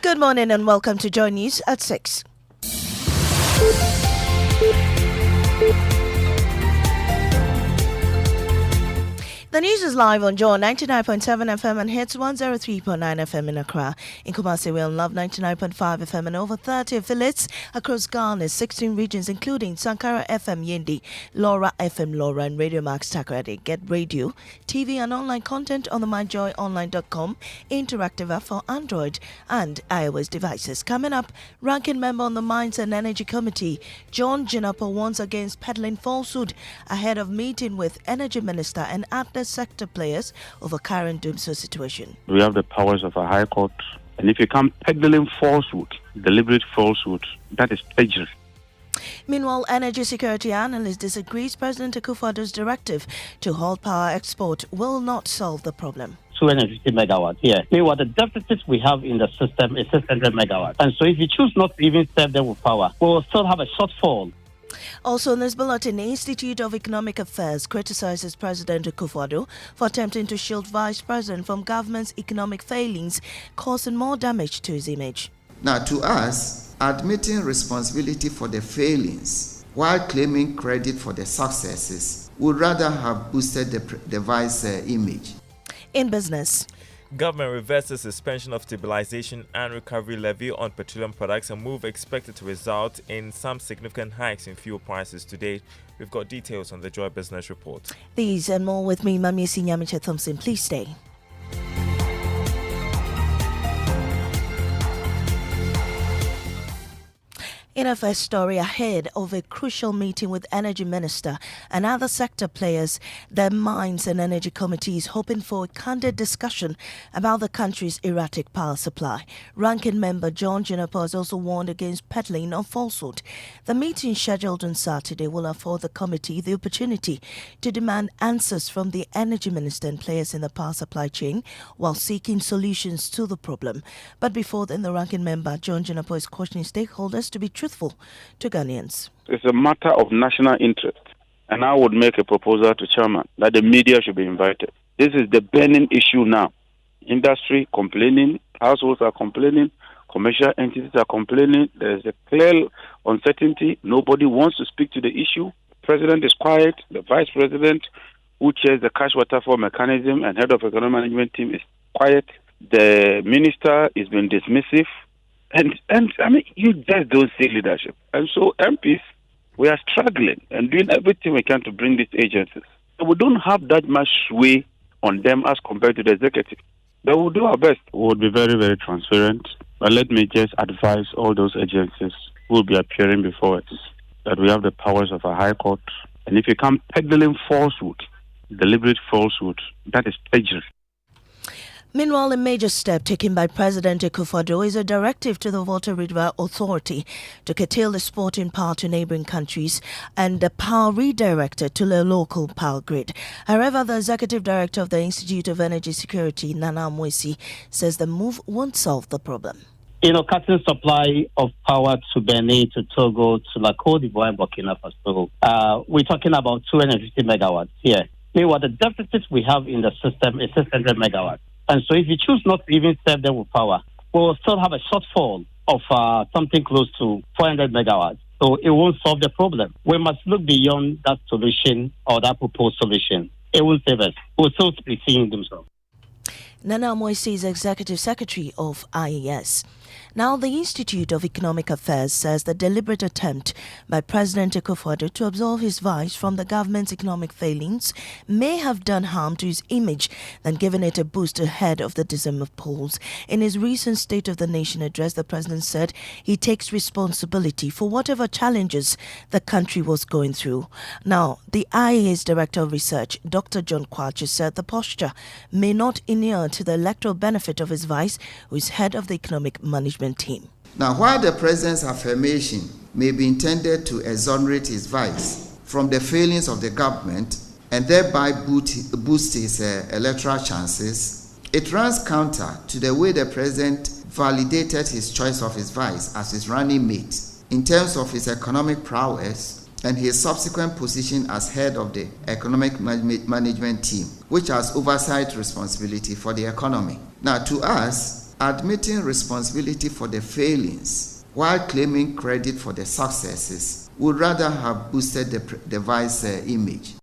Good morning and welcome to Joy News at 6. The news is live on Joy 99.7 FM and hits 103.9 FM in Accra. In Kumasi, we're on Love 99.5 FM and over 30 affiliates across Ghana's 16 regions, including Sankara FM Yendi, Laura FM Laura, and Radio Max Takoradi. Get radio, TV, and online content on the myjoyonline.com interactive app for Android and iOS devices. Coming up, ranking member on the Mines and Energy Committee, John Jinapo, warns against peddling falsehood ahead of meeting with Energy Minister and Atlas sector players over current doomsday situation. We have the powers of a high court, and if you come peddling falsehood, deliberate falsehood, that is perjury. Meanwhile, energy security analyst disagrees President Akufo-Addo's directive to halt power export will not solve the problem. 250 megawatts here. Meanwhile, the deficit we have in the system is 600 megawatts. And so if you choose not to even serve them with power, we will still have a shortfall. Also in this bulletin, the Institute of Economic Affairs criticizes President Akufo-Addo for attempting to shield Vice President from government's economic failings, causing more damage to his image. Now, to us, admitting responsibility for the failings while claiming credit for the successes would rather have boosted the Vice image. In business, government reverses suspension of stabilization and recovery levy on petroleum products, a move expected to result in some significant hikes in fuel prices today. We've got details on the Joy Business Report. These and more with me, Mami Sinyamiche Thompson. Please stay. In our first story, ahead of a crucial meeting with Energy Minister and other sector players, the Mines and Energy Committee is hoping for a candid discussion about the country's erratic power supply. Ranking member John Jinapo has also warned against peddling of falsehood. The meeting, scheduled on Saturday, will afford the committee the opportunity to demand answers from the Energy Minister and players in the power supply chain while seeking solutions to the problem. But before then, the ranking member John Jinapo is cautioning stakeholders to be truthful to Ghanaians. It's a matter of national interest, and I would make a proposal to chairman that the media should be invited. This is the burning issue now. Industry complaining, households are complaining, commercial entities are complaining. There's a clear uncertainty. Nobody wants to speak to the issue. The president is quiet. The vice president, who chairs the cash waterfall mechanism and head of economic management team, is quiet. The minister is being dismissive. And I mean, you just don't see leadership. And so MPs, we are struggling and doing everything we can to bring these agencies. So we don't have that much sway on them as compared to the executive. But we'll do our best. We'll be very, very transparent. But let me just advise all those agencies who will be appearing before us that we have the powers of a high court. And if you come peddling falsehood, deliberate falsehood, that is perjury. Meanwhile, a major step taken by President Akufo-Addo is a directive to the Volta River Authority to curtail the exporting power to neighboring countries and the power redirected to the local power grid. However, the executive director of the Institute of Energy Security, Nana Amoisi, says the move won't solve the problem. Cutting supply of power to Benin, to Togo, to La Côte d'Ivoire and Burkina Faso. We're talking about 250 megawatts here. Meanwhile, the deficit we have in the system is 600 megawatts. And so if you choose not to even serve them with power, we will still have a shortfall of something close to 400 megawatts. So it won't solve the problem. We must look beyond that solution or that proposed solution. It won't save us. We'll still be seeing themselves. Nana Amoisi is Executive Secretary of IES. Now, the Institute of Economic Affairs says the deliberate attempt by President Akufo-Addo to absolve his vice from the government's economic failings may have done harm to his image than giving it a boost ahead of the December polls. In his recent State of the Nation address, the president said he takes responsibility for whatever challenges the country was going through. Now, the IES Director of Research, Dr. John Kwachu, said the posture may not inure to the electoral benefit of his vice, who is head of the Economic Management team. Now, while the president's affirmation may be intended to exonerate his vice from the failings of the government and thereby boost his electoral chances, it runs counter to the way the president validated his choice of his vice as his running mate in terms of his economic prowess and his subsequent position as head of the economic management team, which has oversight responsibility for the economy. Now, to us, admitting responsibility for the failings while claiming credit for the successes would rather have boosted the vice image.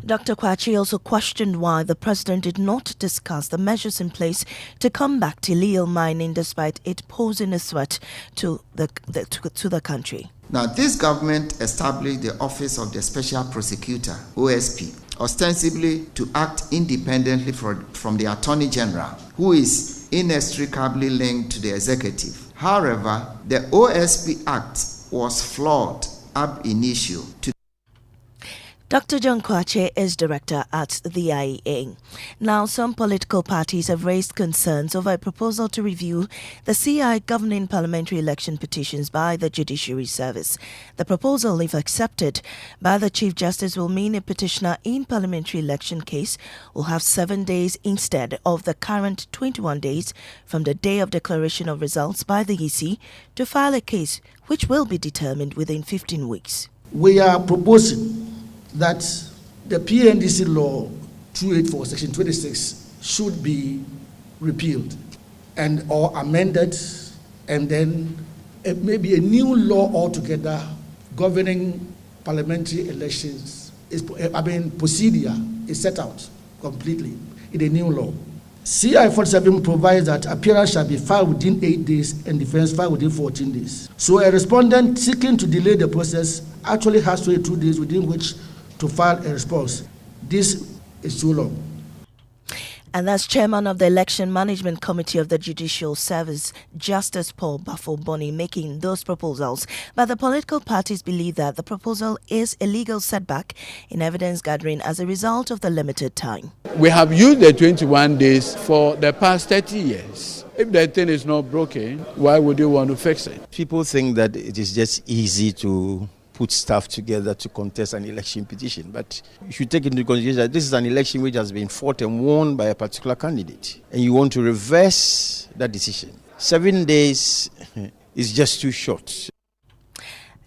Dr. Kwachi also questioned why the president did not discuss the measures in place to combat illegal mining despite it posing a threat to the country. Now, this government established the Office of the Special Prosecutor, OSP, ostensibly to act independently from the Attorney General, who is inextricably linked to the executive. However, the OSP Act was flawed ab initio. Dr. John Kwache is director at the IEA. Now, some political parties have raised concerns over a proposal to review the CI governing parliamentary election petitions by the Judiciary Service. The proposal, if accepted by the Chief Justice, will mean a petitioner in parliamentary election case will have 7 days instead of the current 21 days from the day of declaration of results by the EC to file a case which will be determined within 15 weeks. We are proposing that the PNDC law 284 section 26 should be repealed and or amended, and then maybe a new law altogether governing parliamentary elections procedure is set out completely in a new law. CI 47 provides that appearance shall be filed within 8 days and defense filed within 14 days. So a respondent seeking to delay the process actually has 22 days within which to file a response. This is too long. And that's Chairman of the Election Management Committee of the Judicial Service, Justice Paul Bafo-Boni, making those proposals. But the political parties believe that the proposal is a legal setback in evidence gathering as a result of the limited time. We have used the 21 days for the past 30 years. If the thing is not broken, why would you want to fix it? People think that it is just easy to put stuff together to contest an election petition. But you should take into consideration that this is an election which has been fought and won by a particular candidate. And you want to reverse that decision. 7 days is just too short.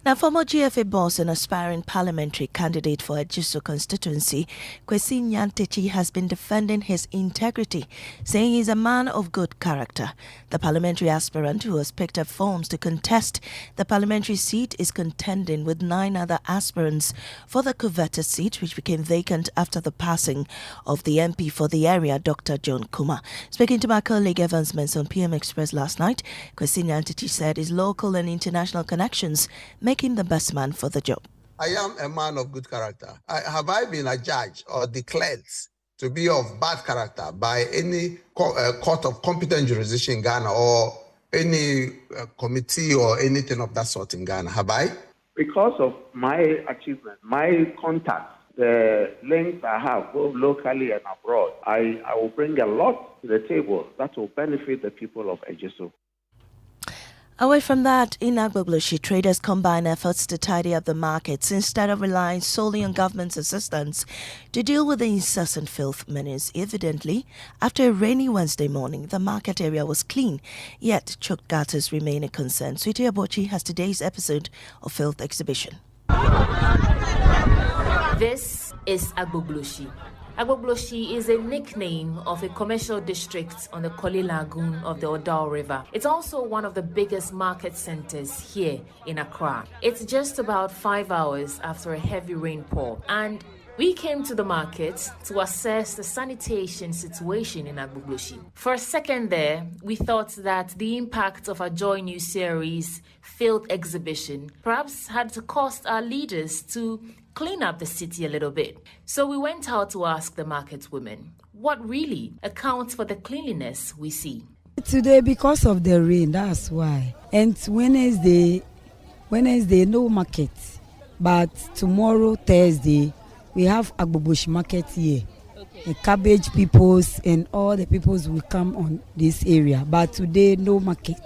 Now, former GFA boss and aspiring parliamentary candidate for Ejisu constituency, Kwesi Nyantechi, has been defending his integrity, saying he's a man of good character. The parliamentary aspirant who has picked up forms to contest the parliamentary seat is contending with 9 other aspirants for the coveted seat, which became vacant after the passing of the MP for the area, Dr. John Kuma. Speaking to my colleague Evans Mens on PM Express last night, Kwesi Nyantechi said his local and international connections make him the best man for the job. I am a man of good character. Have I been adjudged or declared to be of bad character by any court of competent jurisdiction in Ghana or any committee or anything of that sort in Ghana? Have I? Because of my achievement, my contacts, the links I have both locally and abroad, I will bring a lot to the table that will benefit the people of Ejisu. Away from that, in Agbogloshi, traders combine efforts to tidy up the markets instead of relying solely on government's assistance to deal with the incessant filth menace. Evidently, after a rainy Wednesday morning, the market area was clean, yet choked gutters remain a concern. Sweetie Abochi has today's episode of Filth Exhibition. This is Agbogloshi. Agbogloshi is a nickname of a commercial district on the Koli Lagoon of the Odao River. It's also one of the biggest market centers here in Accra. It's just about 5 hours after a heavy rainfall, and we came to the market to assess the sanitation situation in Agbogloshi. For a second there, we thought that the impact of our Joy News series, Filth Exhibition, perhaps had to cost our leaders to clean up the city a little bit. So we went out to ask the market women what really accounts for the cleanliness we see. Today, because of the rain, that's why. And Wednesday, no market. But tomorrow, Thursday, we have Agbogloshi market here. Okay. The cabbage peoples and all the peoples will come on this area. But today, no market.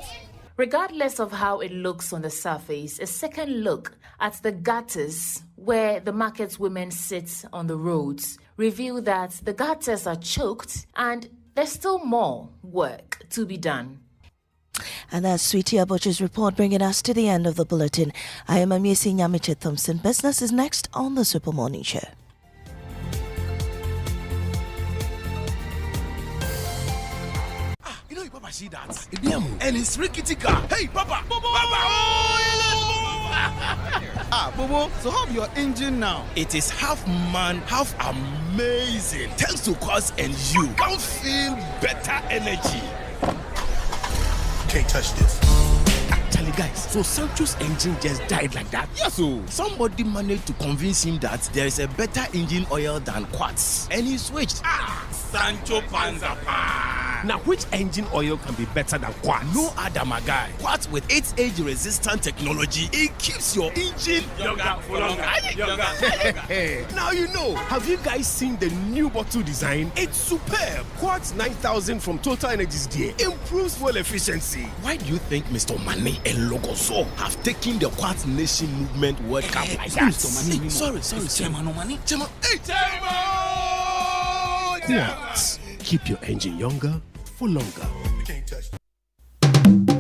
Regardless of how it looks on the surface, a second look at the gutters where the market women sit on the roads reveal that the gutters are choked and there's still more work to be done. And that's Sweetie Abochi's report, bringing us to the end of the bulletin. I am Amiesi Nyamiche Thompson. Business is next on the Super Morning Show. see that? And it's rickety car. Hey, Papa! Bobo, so how your engine now? It is half man, half amazing. Thanks to Quartz and you can feel better energy. Can't touch this. Actually, guys, so Sancho's engine just died like that? Yes, so somebody managed to convince him that there is a better engine oil than Quartz, and he switched. Sancho Panzapa. Now, which engine oil can be better than Quartz? No other, my guy. Quartz with its age-resistant technology, it keeps your engine younger for longer. Now you know. Have you guys seen the new bottle design? It's superb. Quartz 9000 from Total Energies there improves fuel efficiency. Why do you think Mr. Mane and Logoso have taken the Quartz Nation Movement World Cup like that? Sorry. Chairman Omani. Chairman. Hey, Quartz. Keep your engine younger for longer.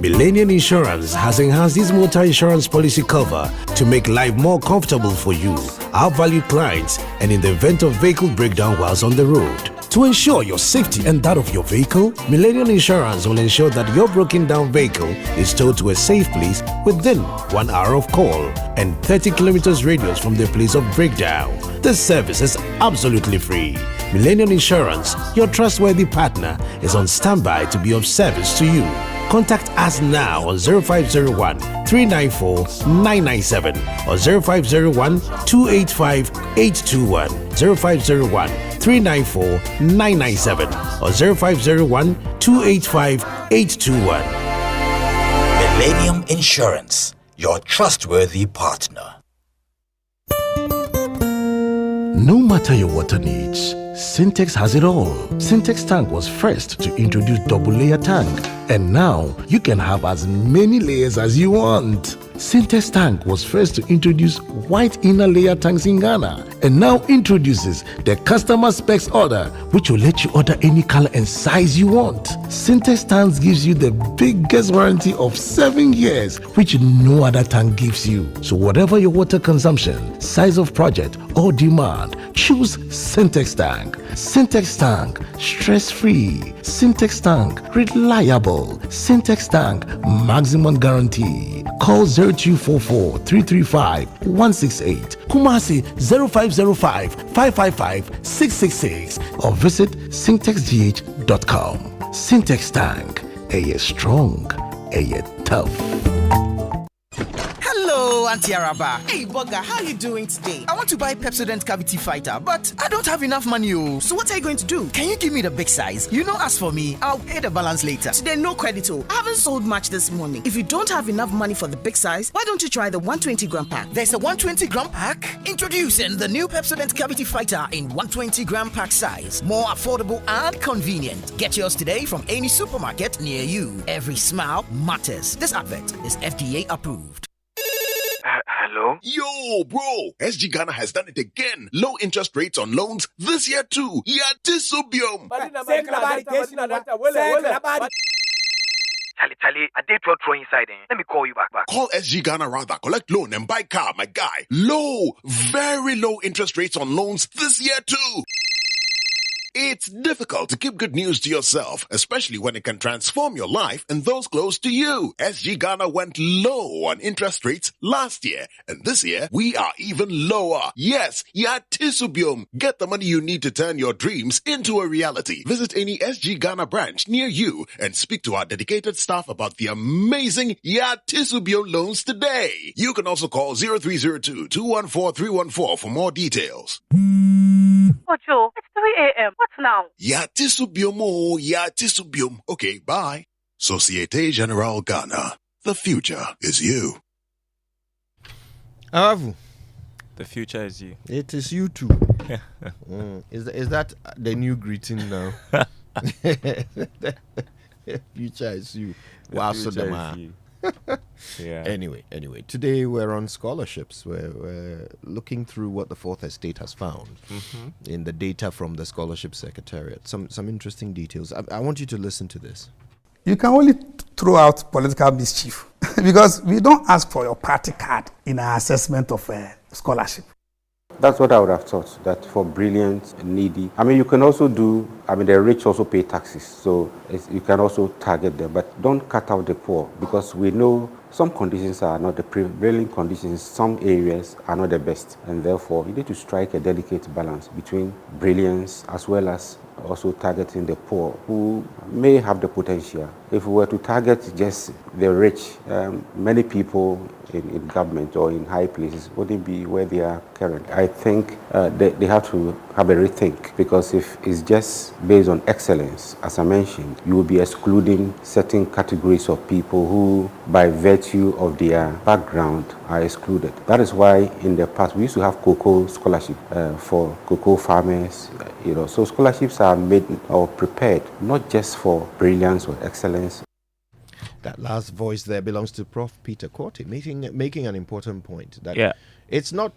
Millennium Insurance has enhanced its motor insurance policy cover to make life more comfortable for you, our valued clients, and in the event of vehicle breakdown whilst on the road. To ensure your safety and that of your vehicle, Millennium Insurance will ensure that your broken down vehicle is towed to a safe place within 1 hour of call and 30 kilometers radius from the place of breakdown. This service is absolutely free. Millennium Insurance, your trustworthy partner, is on standby to be of service to you. Contact us now on 0501 394 997 or 0501 285 821, 0501 394 997 or 0501 285 821. Millennium Insurance, your trustworthy partner. No matter your water needs, Syntex has it all. Syntex tank was first to introduce double layer tank, and now you can have as many layers as you want. Syntex tank was first to introduce white inner layer tanks in Ghana, and now introduces the customer specs order, which will let you order any color and size you want. Syntex tanks gives you the biggest warranty of 7 years, which no other tank gives you. So whatever your water consumption, size of project, or demand, choose Syntex tank. Syntex tank, stress-free. Syntex tank, reliable. Syntex tank, maximum guarantee. Call 0244 335 168, Kumasi 0505 555 666, or visit syntexgh.com. Syntex tank, a strong, a tough. Hello, Auntie Araba. Hey, Bugger, how are you doing today? I want to buy Pepsodent Cavity Fighter, but I don't have enough money. So what are you going to do? Can you give me the big size? You know, as for me, I'll pay the balance later. Today, no credit. I haven't sold much this morning. If you don't have enough money for the big size, why don't you try the 120 gram pack? There's a 120 gram pack? Introducing the new Pepsodent Cavity Fighter in 120 gram pack size. More affordable and convenient. Get yours today from any supermarket near you. Every smile matters. This advert is FDA approved. Hello? Yo, bro! SG Ghana has done it again. Low interest rates on loans this year too. Yatisubium. Charlie, I did throw inside. Let me call you back. Call SG Ghana rather. Collect loan and buy car, my guy. Low, very low interest rates on loans this year too. It's difficult to keep good news to yourself, especially when it can transform your life and those close to you. SG Ghana went low on interest rates last year, and this year we are even lower. Yes, Yatisubium. Get the money you need to turn your dreams into a reality. Visit any SG Ghana branch near you and speak to our dedicated staff about the amazing Yatisubium loans today. You can also call 0302-214-314 for more details. Ocho, it's 3 a.m. What now? Yatisubium. Okay, bye. Societe Generale Ghana. The future is you. Avu. The future is you. It is you too. Is that the new greeting now? Future is you. Wow, so the yeah. Anyway, today we're on scholarships. We're looking through what the Fourth Estate has found in the data from the Scholarship Secretariat. Some interesting details. I want you to listen to this. You can only throw out political mischief because we don't ask for your party card in our assessment of scholarship. That's what I would have thought, that for brilliant, needy. I mean, you can also do the rich also pay taxes, so you can also target them, but don't cut out the poor, because we know some conditions are not the prevailing conditions, some areas are not the best, and therefore you need to strike a delicate balance between brilliance as well as also targeting the poor who may have the potential. If we were to target just the rich, many people in government or in high places wouldn't be where they are currently. I think they have to have a rethink, because if it's just based on excellence, as I mentioned, you will be excluding certain categories of people who, by virtue of their background, are excluded. That is why in the past we used to have cocoa scholarship for cocoa farmers. So scholarships are made or prepared not just for brilliance or excellence. That last voice there belongs to Prof. Peter Korte, making an important point that it's not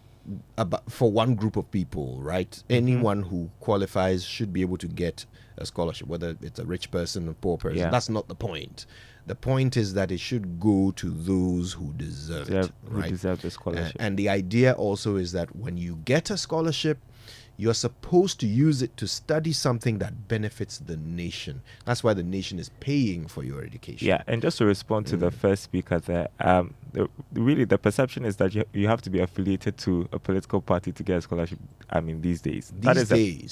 about for one group of people, right? Anyone who qualifies should be able to get a scholarship, whether it's a rich person or poor person. Yeah. That's not the point. The point is that it should go to those who deserve it, who right? deserve the scholarship. And the idea also is that when you get a scholarship, you're supposed to use it to study something that benefits the nation. That's why the nation is paying for your education. Yeah, and just to respond to the first speaker there, really the perception is that you have to be affiliated to a political party to get a scholarship. These days.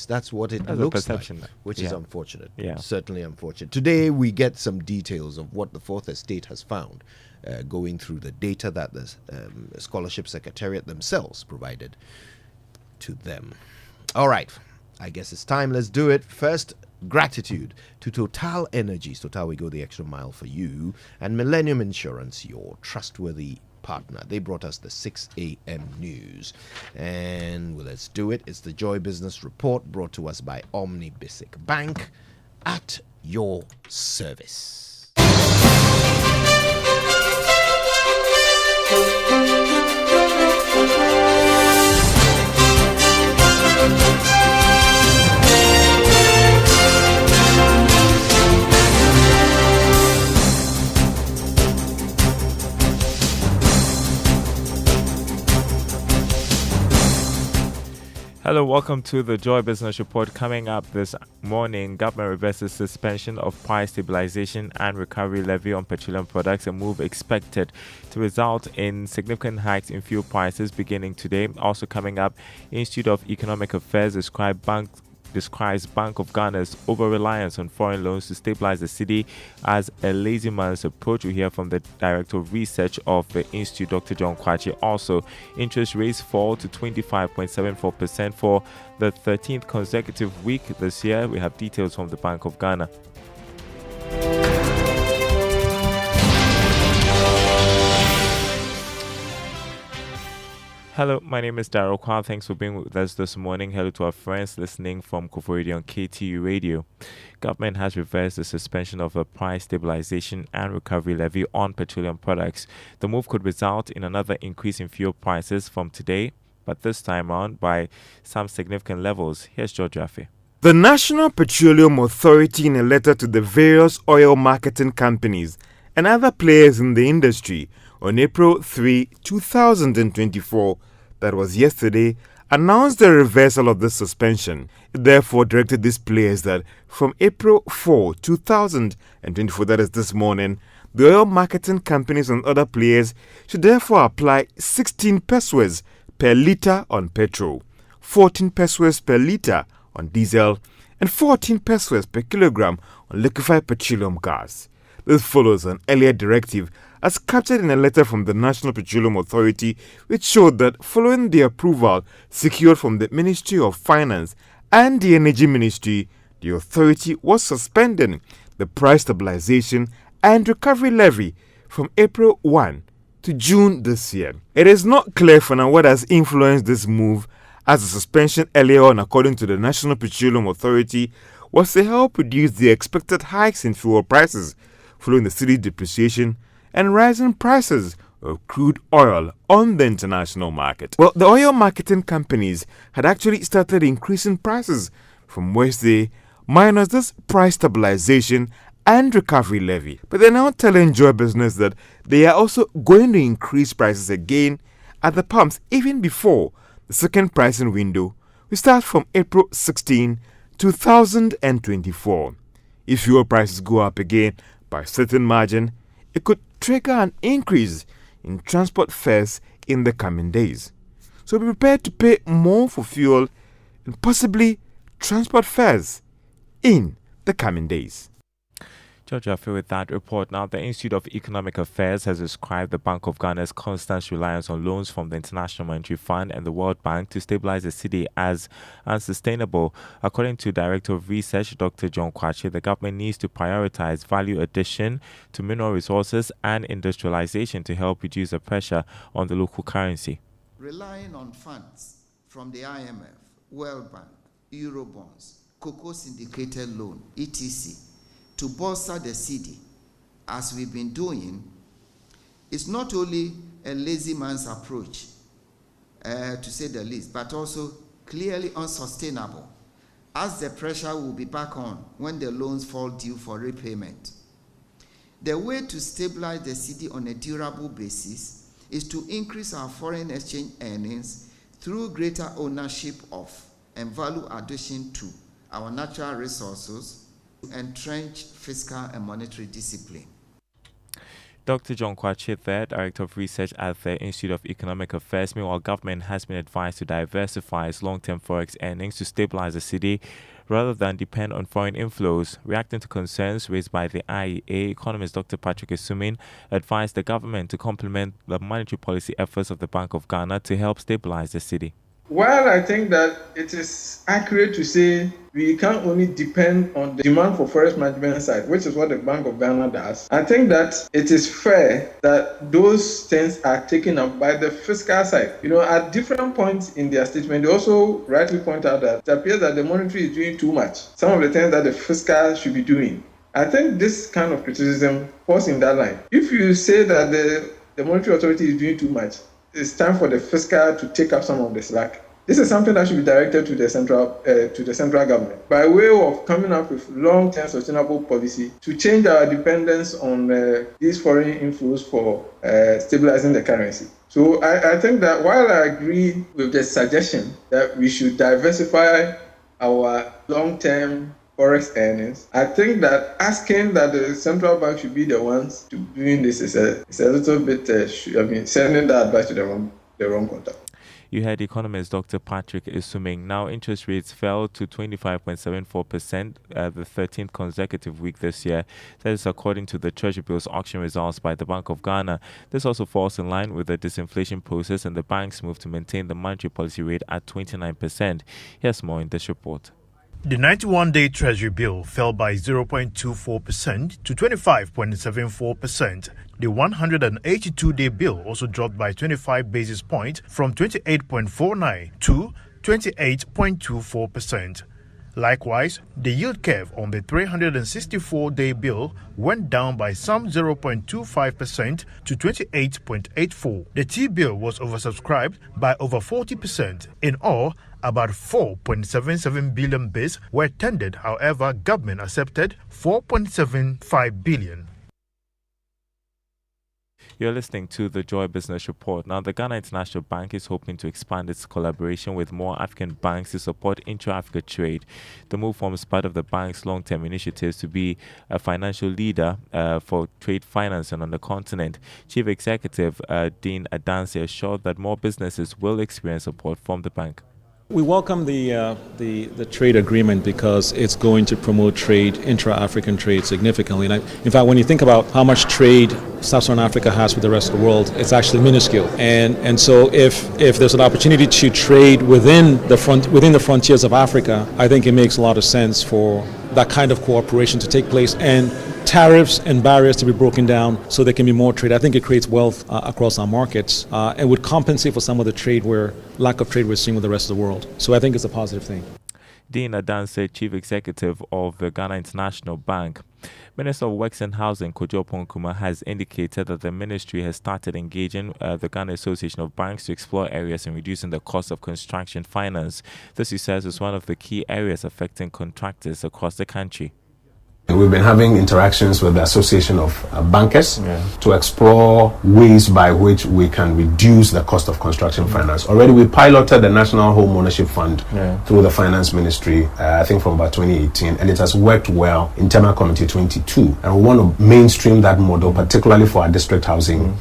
That's what it that's looks a perception, like, which is unfortunate. Yeah. Certainly unfortunate. Today we get some details of what the Fourth Estate has found, going through the data that the Scholarship Secretariat themselves provided to them. All right, I guess it's time. Let's do it. First, gratitude to Total Energies. Total, we go the extra mile for you. And Millennium Insurance, your trustworthy partner. They brought us the 6 a.m. news. And let's do it. It's the Joy Business Report brought to us by Omni Basic Bank, at your service. Hello, welcome to the Joy Business Report. Coming up this morning, government reverses suspension of price stabilization and recovery levy on petroleum products, a move expected to result in significant hikes in fuel prices beginning today. Also coming up, Institute of Economic Affairs describes Bank of Ghana's over-reliance on foreign loans to stabilize the city as a lazy man's approach. We hear from the Director of Research of the Institute, Dr. John Kwachi. Also, interest rates fall to 25.74% for the 13th consecutive week this year. We have details from the Bank of Ghana. Hello, my name is Daryl Kwal. Thanks for being with us this morning. Hello to our friends listening from Koforidie on KTU Radio. Government has reversed the suspension of a price stabilization and recovery levy on petroleum products. The move could result in another increase in fuel prices from today, but this time around by some significant levels. Here's George Jaffe. The National Petroleum Authority, in a letter to the various oil marketing companies and other players in the industry on April 3, 2024, that was yesterday, announced the reversal of this suspension. It therefore directed these players that from April 4, 2024, that is this morning, the oil marketing companies and other players should therefore apply 16 pesos per litre on petrol, 14 pesos per litre on diesel, and 14 pesos per kilogram on liquefied petroleum gas. This follows an earlier directive as captured in a letter from the National Petroleum Authority, which showed that following the approval secured from the Ministry of Finance and the Energy Ministry, the authority was suspending the price stabilization and recovery levy from April 1 to June this year. It is not clear for now what has influenced this move, as the suspension earlier on, according to the National Petroleum Authority, was to help reduce the expected hikes in fuel prices following the city's depreciation and rising prices of crude oil on the international market. Well, the oil marketing companies had actually started increasing prices from Wednesday, minus this price stabilization and recovery levy. But they're now telling Joy Business that they are also going to increase prices again at the pumps even before the second pricing window, which starts from April 16 2024. If fuel prices go up again by a certain margin, it could trigger an increase in transport fares in the coming days. So be prepared to pay more for fuel and possibly transport fares in the coming days. George Affe with that report. Now, the Institute of Economic Affairs has described the Bank of Ghana's constant reliance on loans from the International Monetary Fund and the World Bank to stabilize the city as unsustainable. According to Director of Research, Dr. John Kwache, the government needs to prioritize value addition to mineral resources and industrialization to help reduce the pressure on the local currency. Relying on funds from the IMF, World Bank, Eurobonds, Cocoa Syndicated Loan, etc., to bolster the city, as we've been doing, is not only a lazy man's approach, to say the least, but also clearly unsustainable, as the pressure will be back on when the loans fall due for repayment. The way to stabilize the city on a durable basis is to increase our foreign exchange earnings through greater ownership of and value addition to our natural resources, entrench fiscal and monetary discipline. Dr. John Kwache there, Director of Research at the Institute of Economic Affairs. Meanwhile, government has been advised to diversify its long-term forex earnings to stabilize the city rather than depend on foreign inflows. Reacting to concerns raised by the IEA, economist Dr. Patrick Esuming advised the government to complement the monetary policy efforts of the Bank of Ghana to help stabilize the city. While I think that it is accurate to say we can't only depend on the demand for forest management side, which is what the Bank of Ghana does, I think that it is fair that those things are taken up by the fiscal side. At different points in their statement, they also rightly point out that it appears that the monetary is doing too much. Some of the things that the fiscal should be doing. I think this kind of criticism falls in that line. If you say that the monetary authority is doing too much, it's time for the fiscal to take up some of the slack. This is something that should be directed to the central government by way of coming up with long-term sustainable policy to change our dependence on these foreign inflows for stabilizing the currency. So I think that while I agree with the suggestion that we should diversify our long-term forex earnings, I think that asking that the central bank should be the ones to doing this is a little bit, sending that advice to the wrong contact. You heard economist Dr. Patrick Esuming. Now, interest rates fell to 25.74%, the 13th consecutive week this year. That is according to the Treasury bills auction results by the Bank of Ghana. This also falls in line with the disinflation process and the bank's move to maintain the monetary policy rate at 29%. Here's more in this report. The 91-day Treasury bill fell by 0.24% to 25.74%. The 182-day bill also dropped by 25 basis points from 28.49 to 28.24%. Likewise, the yield curve on the 364-day bill went down by some 0.25% to 28.84. The T-bill was oversubscribed by over 40%. In all, about 4.77 billion bids were tendered. However, government accepted 4.75 billion. You're listening to the Joy Business Report. Now, the Ghana International Bank is hoping to expand its collaboration with more African banks to support intra-Africa trade. The move forms part of the bank's long-term initiatives to be a financial leader for trade financing on the continent. Chief Executive Dean Adansi assured that more businesses will experience support from the bank. We welcome the trade agreement because it's going to promote trade, intra-African trade significantly. And in fact, when you think about how much trade Sub-Saharan Africa has with the rest of the world, it's actually minuscule. And so if there's an opportunity to trade within the frontiers of Africa, I think it makes a lot of sense for that kind of cooperation to take place and tariffs and barriers to be broken down so there can be more trade. I think it creates wealth across our markets and would compensate for some of the lack of trade we're seeing with the rest of the world. So I think it's a positive thing. Dean Adansi, Chief Executive of the Ghana International Bank. Minister of Works and Housing, Kojo Ponkuma, has indicated that the ministry has started engaging the Ghana Association of Banks to explore areas in reducing the cost of construction finance. This, he says, is one of the key areas affecting contractors across the country. We've been having interactions with the Association of Bankers to explore ways by which we can reduce the cost of construction finance. Already we piloted the National Home Ownership Fund through the Finance Ministry, I think from about 2018, and it has worked well in Tema Committee 22. And we want to mainstream that model, particularly for our district housing.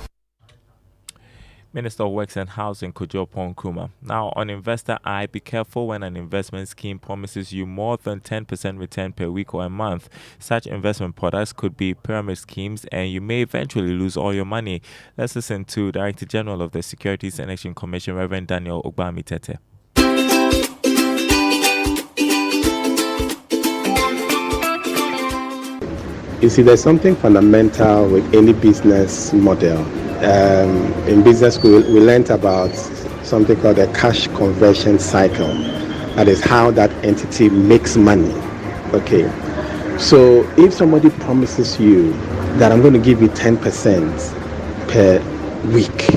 Minister of Works and Housing, Kojo Nkrumah. Now, on Investor Eye, be careful when an investment scheme promises you more than 10% return per week or a month. Such investment products could be pyramid schemes, and you may eventually lose all your money. Let's listen to Director General of the Securities and Exchange Commission, Reverend Daniel Ogbami-Tete. You see, there's something fundamental with any business model. In business school, we learned about something called a cash conversion cycle. That is how that entity makes money. Okay. So if somebody promises you that I'm going to give you 10% per week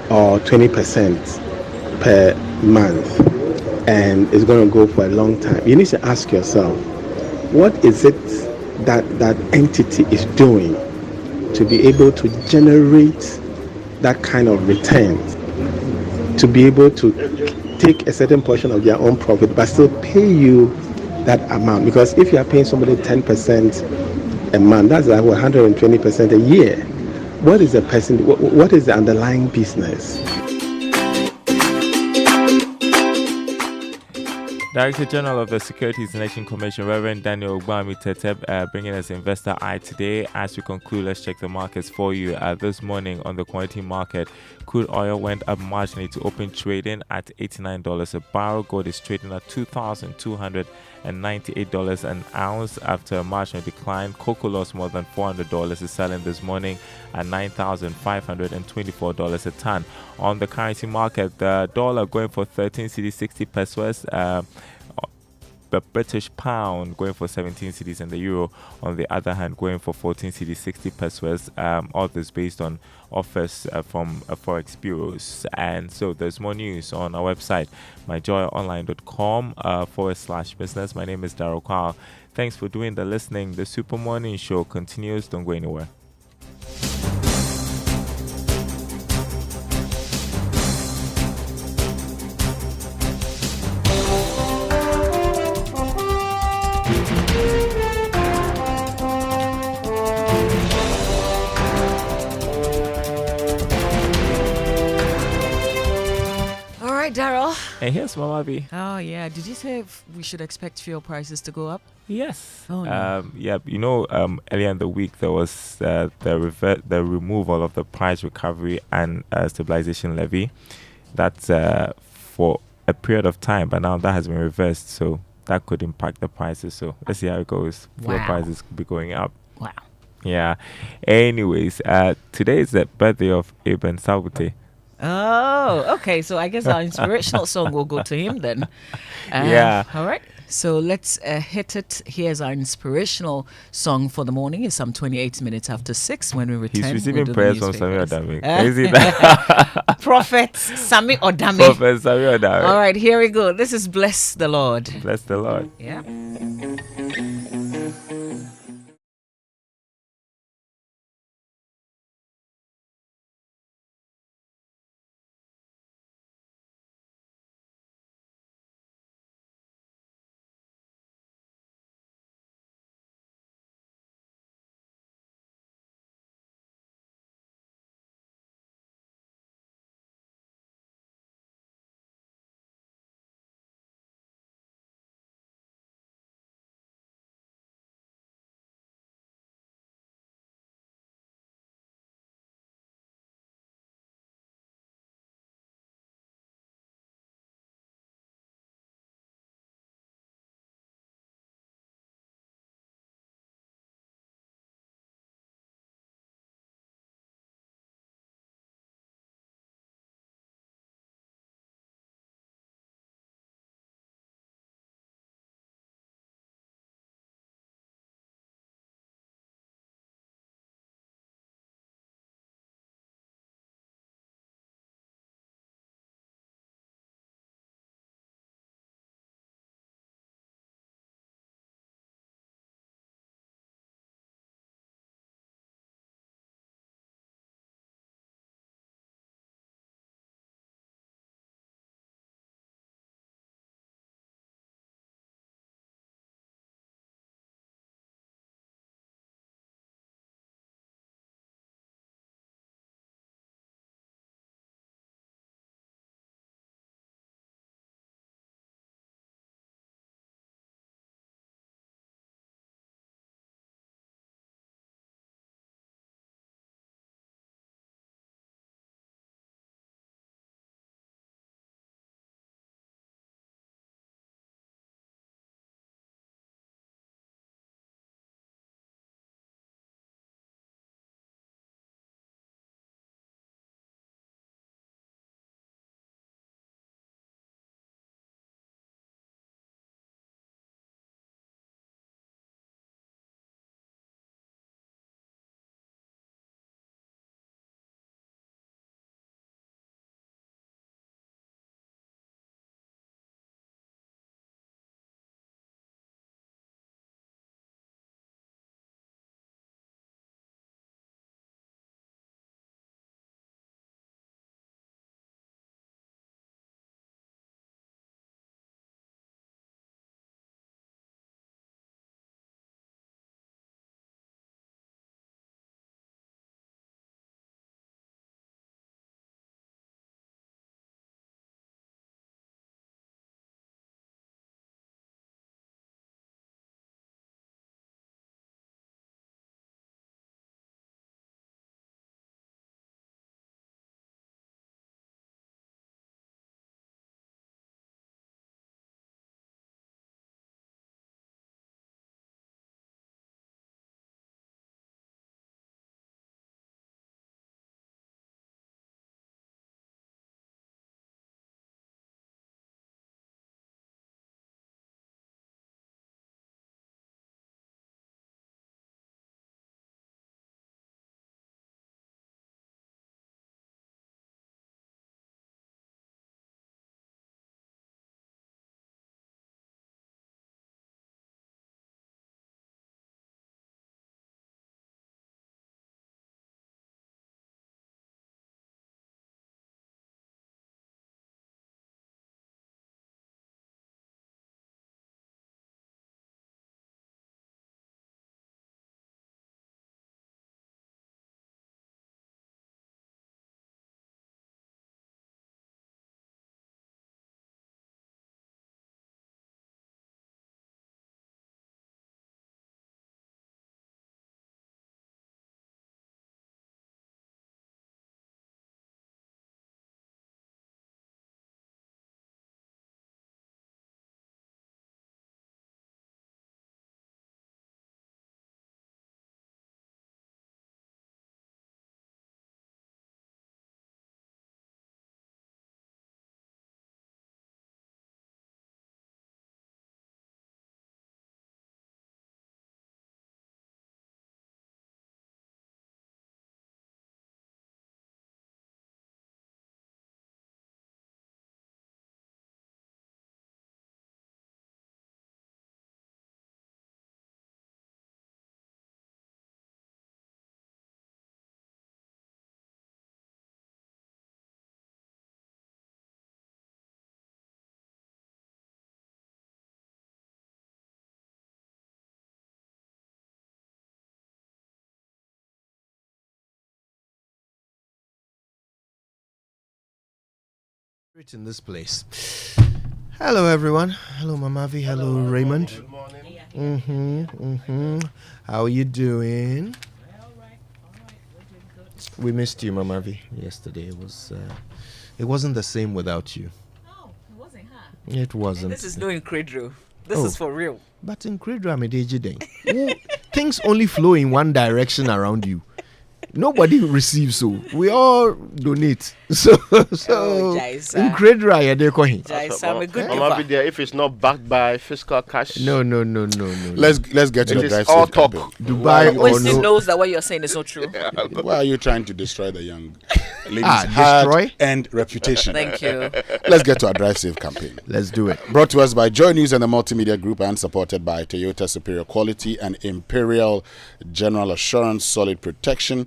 or 20% per month, and it's going to go for a long time, you need to ask yourself, what is it that entity is doing to be able to generate that kind of return, to be able to take a certain portion of their own profit but still pay you that amount? Because if you are paying somebody 10% a month, that's like 120% a year. What is the person? What is the underlying business? Director General of the Securities and Exchange Commission, Reverend Daniel Ogbami-Tete, bringing us Investor Eye today. As we conclude, let's check the markets for you. This morning on the commodity market, crude oil went up marginally to open trading at $89 a barrel. Gold is trading at $2,298 an ounce after a marginal decline. Cocoa lost more than $400, is selling this morning at $9,524 a ton. On the currency market, the dollar going for 13 cedis 60 pesos. The British pound going for 17 cedis, and the euro, on the other hand, going for 14 cedis 60 pesos. All this based on offers from forex bureaus. And so there's more news on our website, myjoyonline.com/business. My name is Darryl Carl. Thanks for doing the listening. The Super Morning Show continues. Don't go anywhere. Darryl. And here's Mama B. Oh, yeah. Did you say we should expect fuel prices to go up? Yes. Oh, no. Yeah, earlier in the week, there was the removal of the price recovery and stabilization levy. That's for a period of time, but now that has been reversed, so that could impact the prices. So let's see how it goes. Fuel prices could be going up. Wow. Yeah. Anyways, today is the birthday of Ibn Sabute. Oh, okay. So I guess our inspirational song will go to him then. Yeah. All right. So let's hit it. Here's our inspirational song for the morning. It's some 28 minutes after 6 when we return. He's receiving prayers from Sami Odame. Crazy that. Prophet Sami Odame. Prophet Sami Odame. All right, here we go. This is Bless the Lord. Bless the Lord. Yeah. It's in this place. Hello, everyone. Hello, Mamavi. Hello, Raymond. Good morning. How are you doing? We missed you, Mamavi. Yesterday it wasn't the same without you. Oh, it wasn't, huh? It wasn't. This is no Incredro. This is for real. But Incredro, I'm a DJ. Things only flow in one direction around you. Nobody receives, so we all donate. So Incredro, I'm a good giver. There, if it's not backed by fiscal cash. No. Let's get to the drive all talk. Dubai Winston knows that what you're saying is not true. Why are you trying to destroy the young ladies' destroy and reputation? Thank you. Let's get to our Drive Safe campaign. Let's do it. Brought to us by Joy News and the Multimedia Group and supported by Toyota Superior Quality and Imperial General Assurance Solid Protection.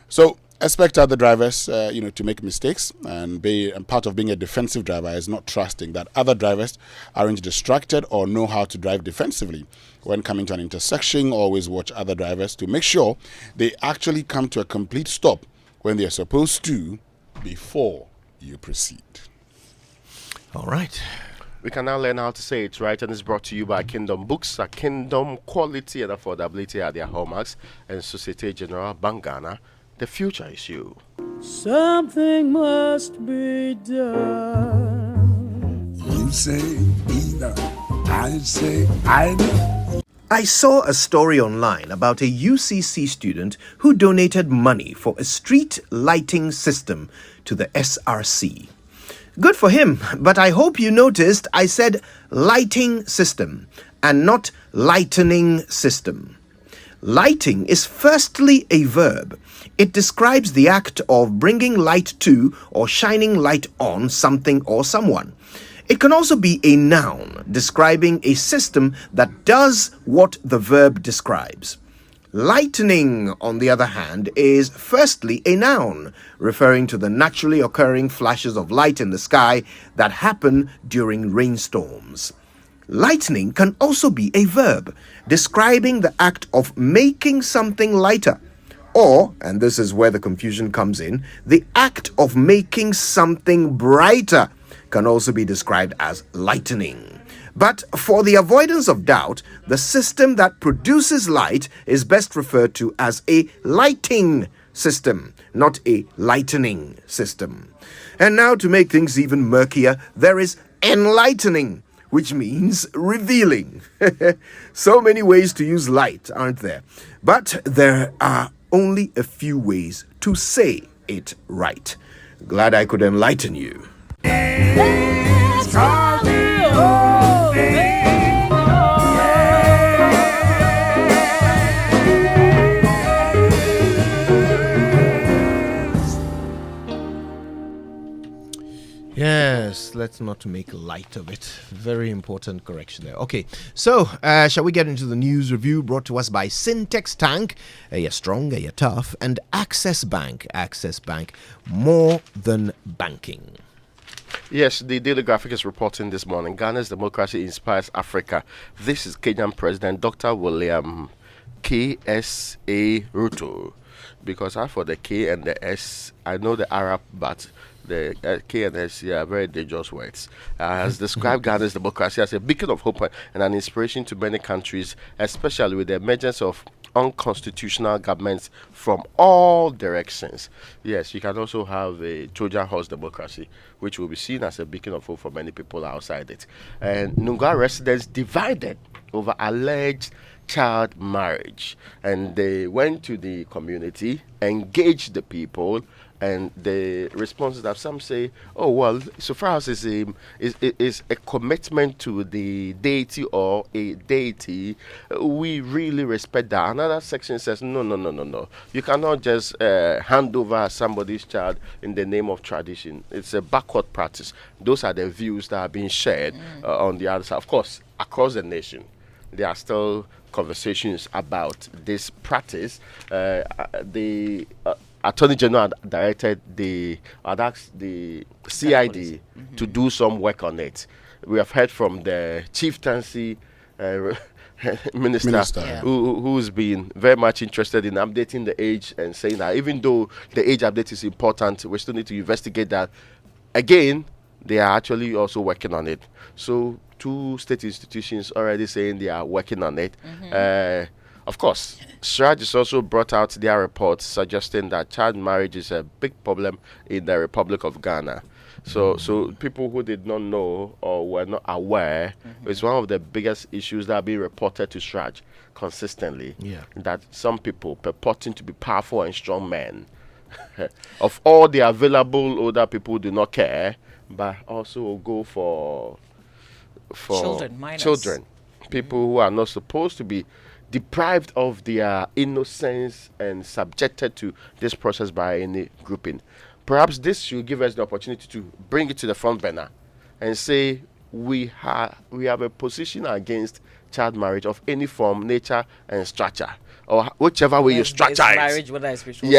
So expect other drivers, to make mistakes, and part of being a defensive driver is not trusting that other drivers aren't distracted or know how to drive defensively. When coming to an intersection, always watch other drivers to make sure they actually come to a complete stop when they are supposed to before you proceed. All right. We can now learn how to say it right, and it's brought to you by Kingdom Books. Kingdom quality and affordability are their hallmarks, and Societe Generale Bank Ghana. The future is you. Something must be done. You say either, I say either. I saw a story online about a UCC student who donated money for a street lighting system to the SRC. Good for him, but I hope you noticed I said lighting system and not lightening system. Lighting is firstly a verb. It describes the act of bringing light to or shining light on something or someone. It can also be a noun, describing a system that does what the verb describes. Lightning, on the other hand, is firstly a noun, referring to the naturally occurring flashes of light in the sky that happen during rainstorms. Lightning can also be a verb, describing the act of making something lighter. Or, and this is where the confusion comes in, the act of making something brighter can also be described as lightening. But for the avoidance of doubt, the system that produces light is best referred to as a lighting system, not a lightening system. And now, to make things even murkier, there is enlightening, which means revealing. So many ways to use light, aren't there? But there are only a few ways to say it right. Glad I could enlighten you. Yes, let's not make light of it. Very important correction there. Okay, so shall we get into the news review brought to us by Syntex Tank, you're strong, you're tough, and Access Bank. Access Bank, more than banking. Yes, the Daily Graphic is reporting this morning. Ghana's democracy inspires Africa. This is Kenyan President Dr. William K.S.A. Ruto. Because as for the K and the S, I know the Arab, but the K and S are very dangerous words. Has described Ghana's democracy as a beacon of hope and an inspiration to many countries, especially with the emergence of unconstitutional governments from all directions. Yes, you can also have a Trojan horse democracy, which will be seen as a beacon of hope for many people outside it. And Nunga residents divided over alleged child marriage, and they went to the community, engaged the people, and the responses that some say, oh well, so far as is a commitment to the deity or a deity, we really respect that. Another section says no, you cannot just hand over somebody's child in the name of tradition. It's a backward practice. Those are the views that are being shared on the other side. Of course, across the nation there are still conversations about this practice. The Attorney General directed the CID to do some work on it. We have heard from the chieftaincy minister who's been very much interested in updating the age and saying that even though the age update is important, we still need to investigate that. Again, They are actually also working on it. So 2 state institutions already saying they are working on it. Of course, SRAJ has also brought out their report suggesting that child marriage is a big problem in the Republic of Ghana. So people who did not know or were not aware, it's one of the biggest issues that are being reported to SRAJ consistently. Yeah. That some people purporting to be powerful and strong men, of all the available older people, do not care, but also will go for children, minors. children, people who are not supposed to be deprived of their innocence and subjected to this process by any grouping. Perhaps this should give us the opportunity to bring it to the front burner and say we have a position against child marriage of any form, nature, and structure, or whichever way you structure it. Marriage, whether it's spiritual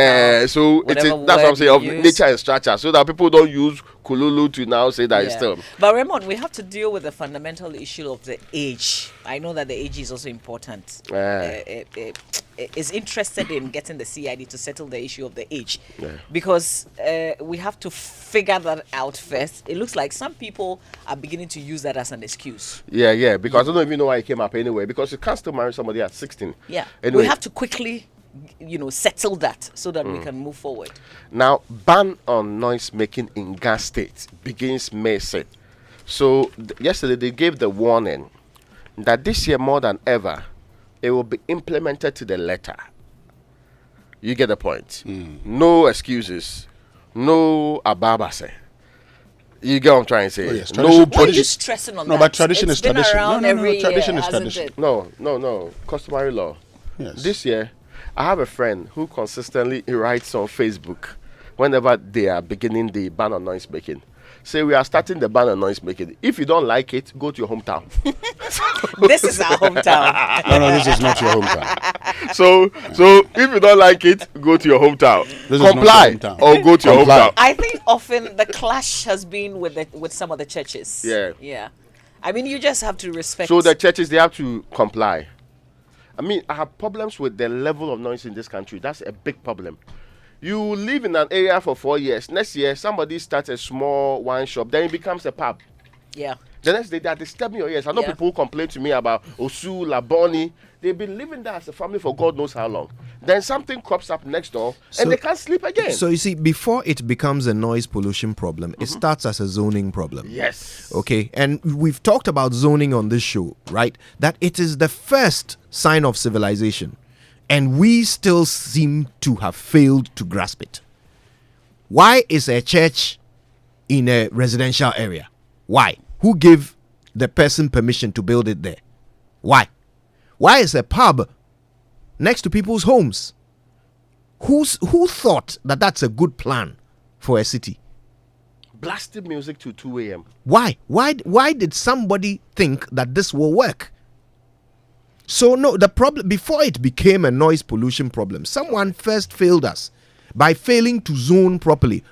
so that's what I'm saying, of nature and structure, so that people don't use Kululu to now say that it's still. But Raymond, we have to deal with the fundamental issue of the age. I know that the age is also important. Is interested in getting the CID to settle the issue of the age, because we have to figure that out first. It looks like some people are beginning to use that as an excuse. Because I don't even know why it came up anyway, because you can't still marry somebody at 16. We have to quickly settle that so that we can move forward. Now, ban on noise making in Gas State begins May 6th. So yesterday they gave the warning that this year more than ever it will be implemented to the letter. You get the point. No excuses, no ababase. You get what I'm trying to say? Yes, why are you stressing on that? But tradition it's is tradition. Tradition is tradition. No. Customary law. Yes. This year, I have a friend who consistently writes on Facebook whenever they are beginning the ban on noise making. Say we are starting the ban on noise making. If you don't like it, go to your hometown. This is our hometown. No, this is not your hometown. So if you don't like it, go to your hometown. Comply or go to your hometown. I think often the clash has been with some of the churches. Yeah. I mean, you just have to respect. So the churches, they have to comply. I mean, I have problems with the level of noise in this country. That's a big problem. You live in an area for 4 years. Next year, somebody starts a small wine shop. Then it becomes a pub. Yeah. The next day, they are disturbing your ears. I know people who complain to me about Osu, Laboni. They've been living there as a family for God knows how long. Then something crops up next door, and they can't sleep again. So you see, before it becomes a noise pollution problem, it starts as a zoning problem. Yes. Okay, and we've talked about zoning on this show, right? That it is the first sign of civilization. And we still seem to have failed to grasp it. Why is a church in a residential area? Why? Who gave the person permission to build it there? Why? Why is a pub next to people's homes? Who thought that that's a good plan for a city? Blasting music to 2 a.m. Why? Why did somebody think that this will work? So no, the problem, before it became a noise pollution problem, someone first failed us by failing to zone properly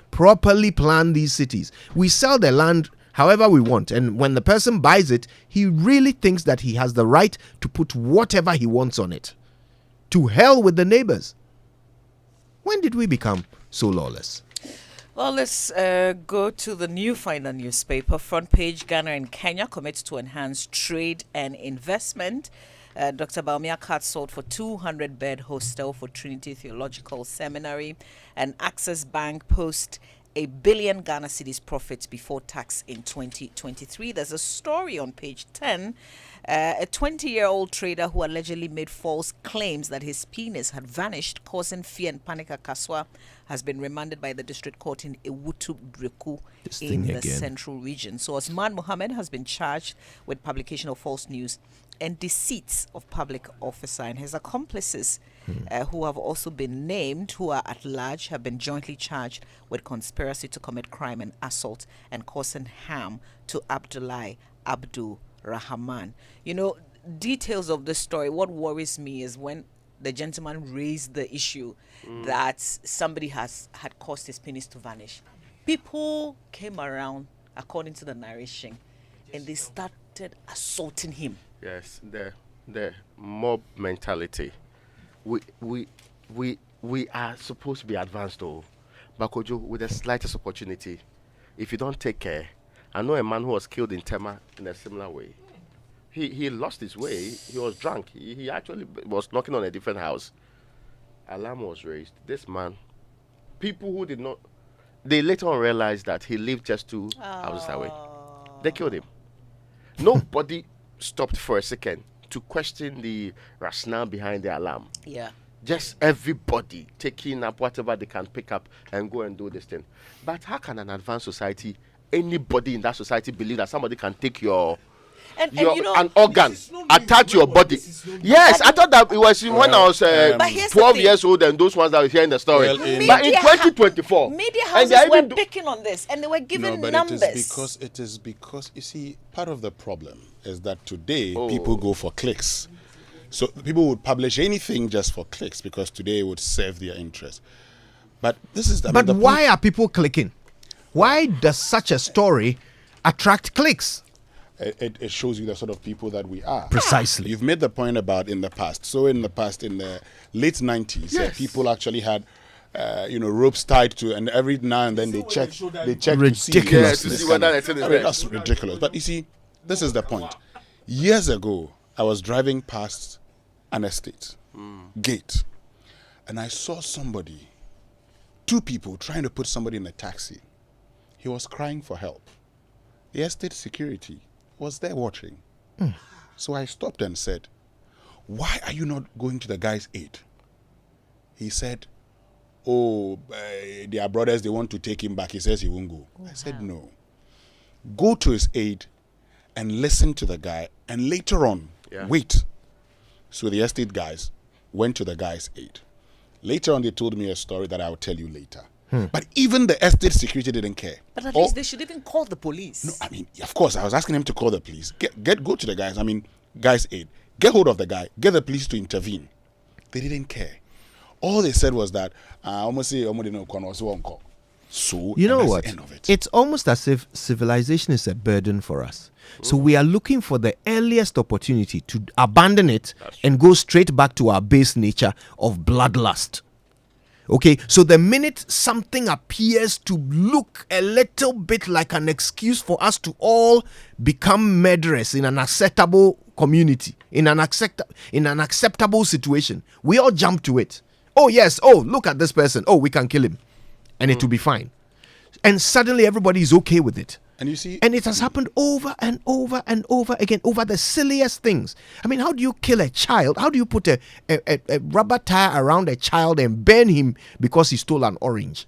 plan these cities. We sell the land however we want, and when the person buys it, he really thinks that he has the right to put whatever he wants on it. To hell with the neighbors. When did we become so lawless? Well, let's go to the New Finder newspaper. Front page: Ghana and Kenya commits to enhance trade and investment. Dr. Baumia Kat sold for 200-bed hostel for Trinity Theological Seminary. And Access Bank post $1 billion Ghana cedis profits before tax in 2023. There's a story on page 10. A 20-year-old trader who allegedly made false claims that his penis had vanished, causing fear and panic at Kaswa, has been remanded by the district court in Ewutu Dreku in the central region. So Osman Mohammed has been charged with publication of false news and deceits of public officer, and his accomplices who have also been named, who are at large, have been jointly charged with conspiracy to commit crime and assault and causing harm to Abdullahi Abdul Rahman. You know, details of this story, what worries me is when the gentleman raised the issue that somebody had caused his penis to vanish. People came around, according to the narration, and they started assaulting him. Yes, the mob mentality. We are supposed to be advanced though. Bakojo, with the slightest opportunity, if you don't take care, I know a man who was killed in Tema in a similar way. He lost his way. He was drunk. He actually was knocking on a different house. Alarm was raised. This man, people who did not, they later on realized that he lived just 2 houses away. They killed him. Nobody stopped for a second to question the rationale behind the alarm. Yeah. Just everybody taking up whatever they can pick up and go and do this thing. But how can an advanced society, anybody in that society believe that somebody can take your an organ, attach your body? Yes, I thought that it was when I was 12 years old and those ones that were hearing the story. But in 2024, media houses were picking on this and they were giving numbers. It is because, you see, part of the problem is that today people go for clicks. So people would publish anything just for clicks because today it would serve their interest. But this is But why are people clicking? Why does such a story attract clicks? It shows you the sort of people that we are. Precisely. You've made the point about in the past. So in the past, in the late 90s, people actually had ropes tied to, and every now and then they check ridiculous. to see whether it's in the that's ridiculous. But you see, this is the point. Years ago, I was driving past an estate gate, and I saw somebody, 2 people trying to put somebody in a taxi. He was crying for help. The estate security was there watching. So I stopped and said, "Why are you not going to the guy's aid?" He said, their brothers, they want to take him back. He says he won't go. I said, no. Go to his aid and listen to the guy, and later on, wait. So the estate guys went to the guy's aid. Later on, they told me a story that I'll tell you later. But even the estate security didn't care. But at least they should even call the police. No, I mean, of course, I was asking him to call the police. Go to the guys, guy's aid. Get hold of the guy. Get the police to intervene. They didn't care. All they said was that, so, you know what? The end of it. It's almost as if civilization is a burden for us. So we are looking for the earliest opportunity to abandon it and go straight back to our base nature of bloodlust. Okay, so the minute something appears to look a little bit like an excuse for us to all become murderers in an acceptable community, in an acceptable situation, we all jump to it. Oh yes, look at this person. We can kill him. And it will be fine. And suddenly everybody is okay with it. And you see, and it has happened over and over and over again, over the silliest things. I mean, how do you kill a child? How do you put a rubber tire around a child and burn him because he stole an orange?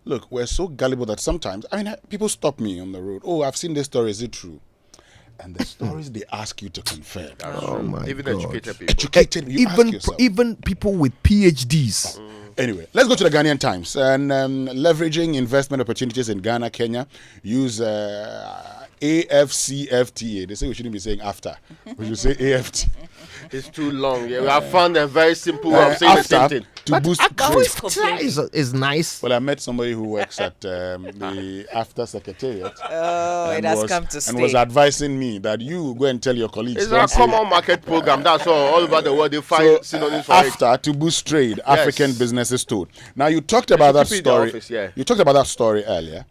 Look, we're so gullible that sometimes, people stop me on the road. I've seen this story. Is it true? And the stories they ask you to confirm. Oh my Even God. educated people. You ask yourself. Even people with PhDs. Anyway, let's go to the Ghanaian Times. And leveraging investment opportunities in Ghana, Kenya, use AFCFTA. They say we shouldn't be saying after. We should say AFT. It's too long. Yeah, we have found a very simple way of saying the same thing. To boost trade. Is nice. Well, I met somebody who works at the AFTA Secretariat. It has come to stay. And was advising me that you go and tell your colleagues. It's a common market program. That's all over the world. They find synonyms for it. AFTA to boost trade, African businesses told. Now, you talked about that story. You talked about that story earlier.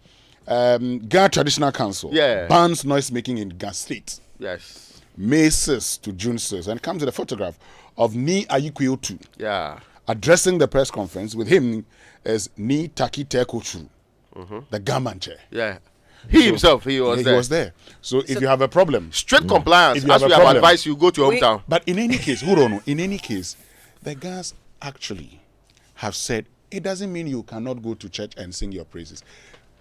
Ghana Traditional Council bans noise making in Ghana State. Yes. May 6th to June 6th. And it comes with a photograph of Ni Ayikweotu. Yeah. Addressing the press conference with him is Ni Takite Kochu, the government chair. Yeah. He was there. He was there. So if you have a problem, strict compliance. As we have advised you, go to your hometown. But in any case, hold on. In any case, the guys actually have said it doesn't mean you cannot go to church and sing your praises.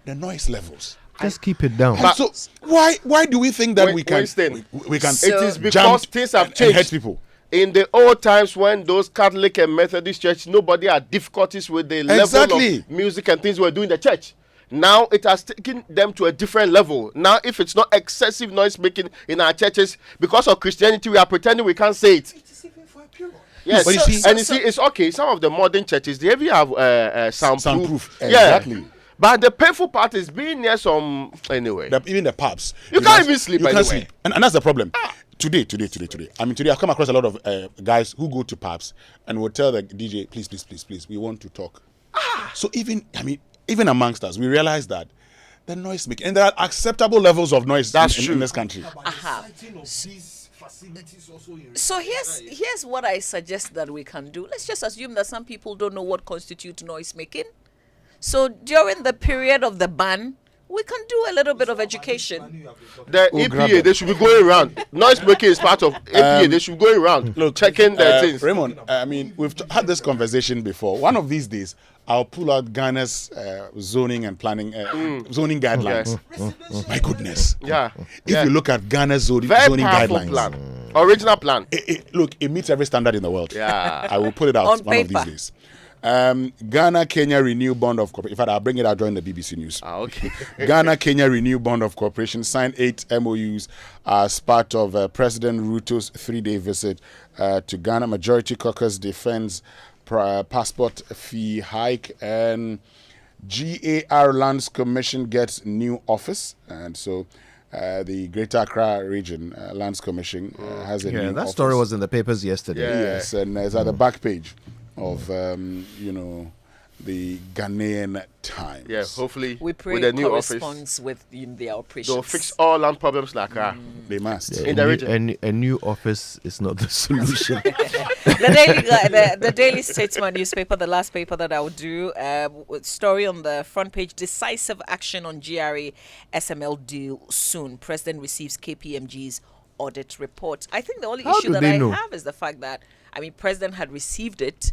The noise levels. Just keep it down. So why do we think that we can? We can. It is because things have changed. And hurt people. In the old times when those Catholic and Methodist church, nobody had difficulties with the level of music and things we're doing in the church. Now it has taken them to a different level. Now if it's not excessive noise making in our churches, because of Christianity, we are pretending we can't say it. Yes, but you see, it's okay. Some of the modern churches, they even have soundproof. Exactly. But the painful part is being near some anyway. Even the pubs. You can't even sleep. You can't sleep, and that's the problem. Today. I mean, today I've come across a lot of guys who go to pubs and will tell the DJ, please, we want to talk. So even amongst us, we realize that the noise making. And there are acceptable levels of noise in this country. So here's what I suggest that we can do. Let's just assume that some people don't know what constitutes noise making. So during the period of the ban, we can do a little bit of education. The EPA, they should be going around. Noise making is part of EPA. They should be going around, checking their things. Raymond, I mean, we've had this conversation before. One of these days, I'll pull out Ghana's zoning and planning, zoning guidelines. My goodness. Yeah. If you look at Ghana's zoning guidelines. Plan. Original plan. Look, it meets every standard in the world. Yeah. I will put it out On one paper. of these days. Ghana Kenya Renew Bond of Cooperation. In fact, I'll bring it out during the BBC News. Okay. Ghana Kenya Renew Bond of Cooperation signed 8 MOUs as part of President Ruto's 3-day visit to Ghana. Majority Caucus defends passport fee hike, and GAR Lands Commission gets new office, and so the Greater Accra Region Lands Commission has a new office. That story was in the papers yesterday. Yes, and it's at the back page of the Ghanaian Times. Yeah, hopefully We pray with the new office, corresponds with their operations. they'll fix all land problems like They must. in the region. A new office is not the solution. The Daily Statesman newspaper, the last paper that I would do, story on the front page: decisive action on GRA SML deal soon. President receives KPMG's audit report. I think the only issue that I have is the fact that, President had received it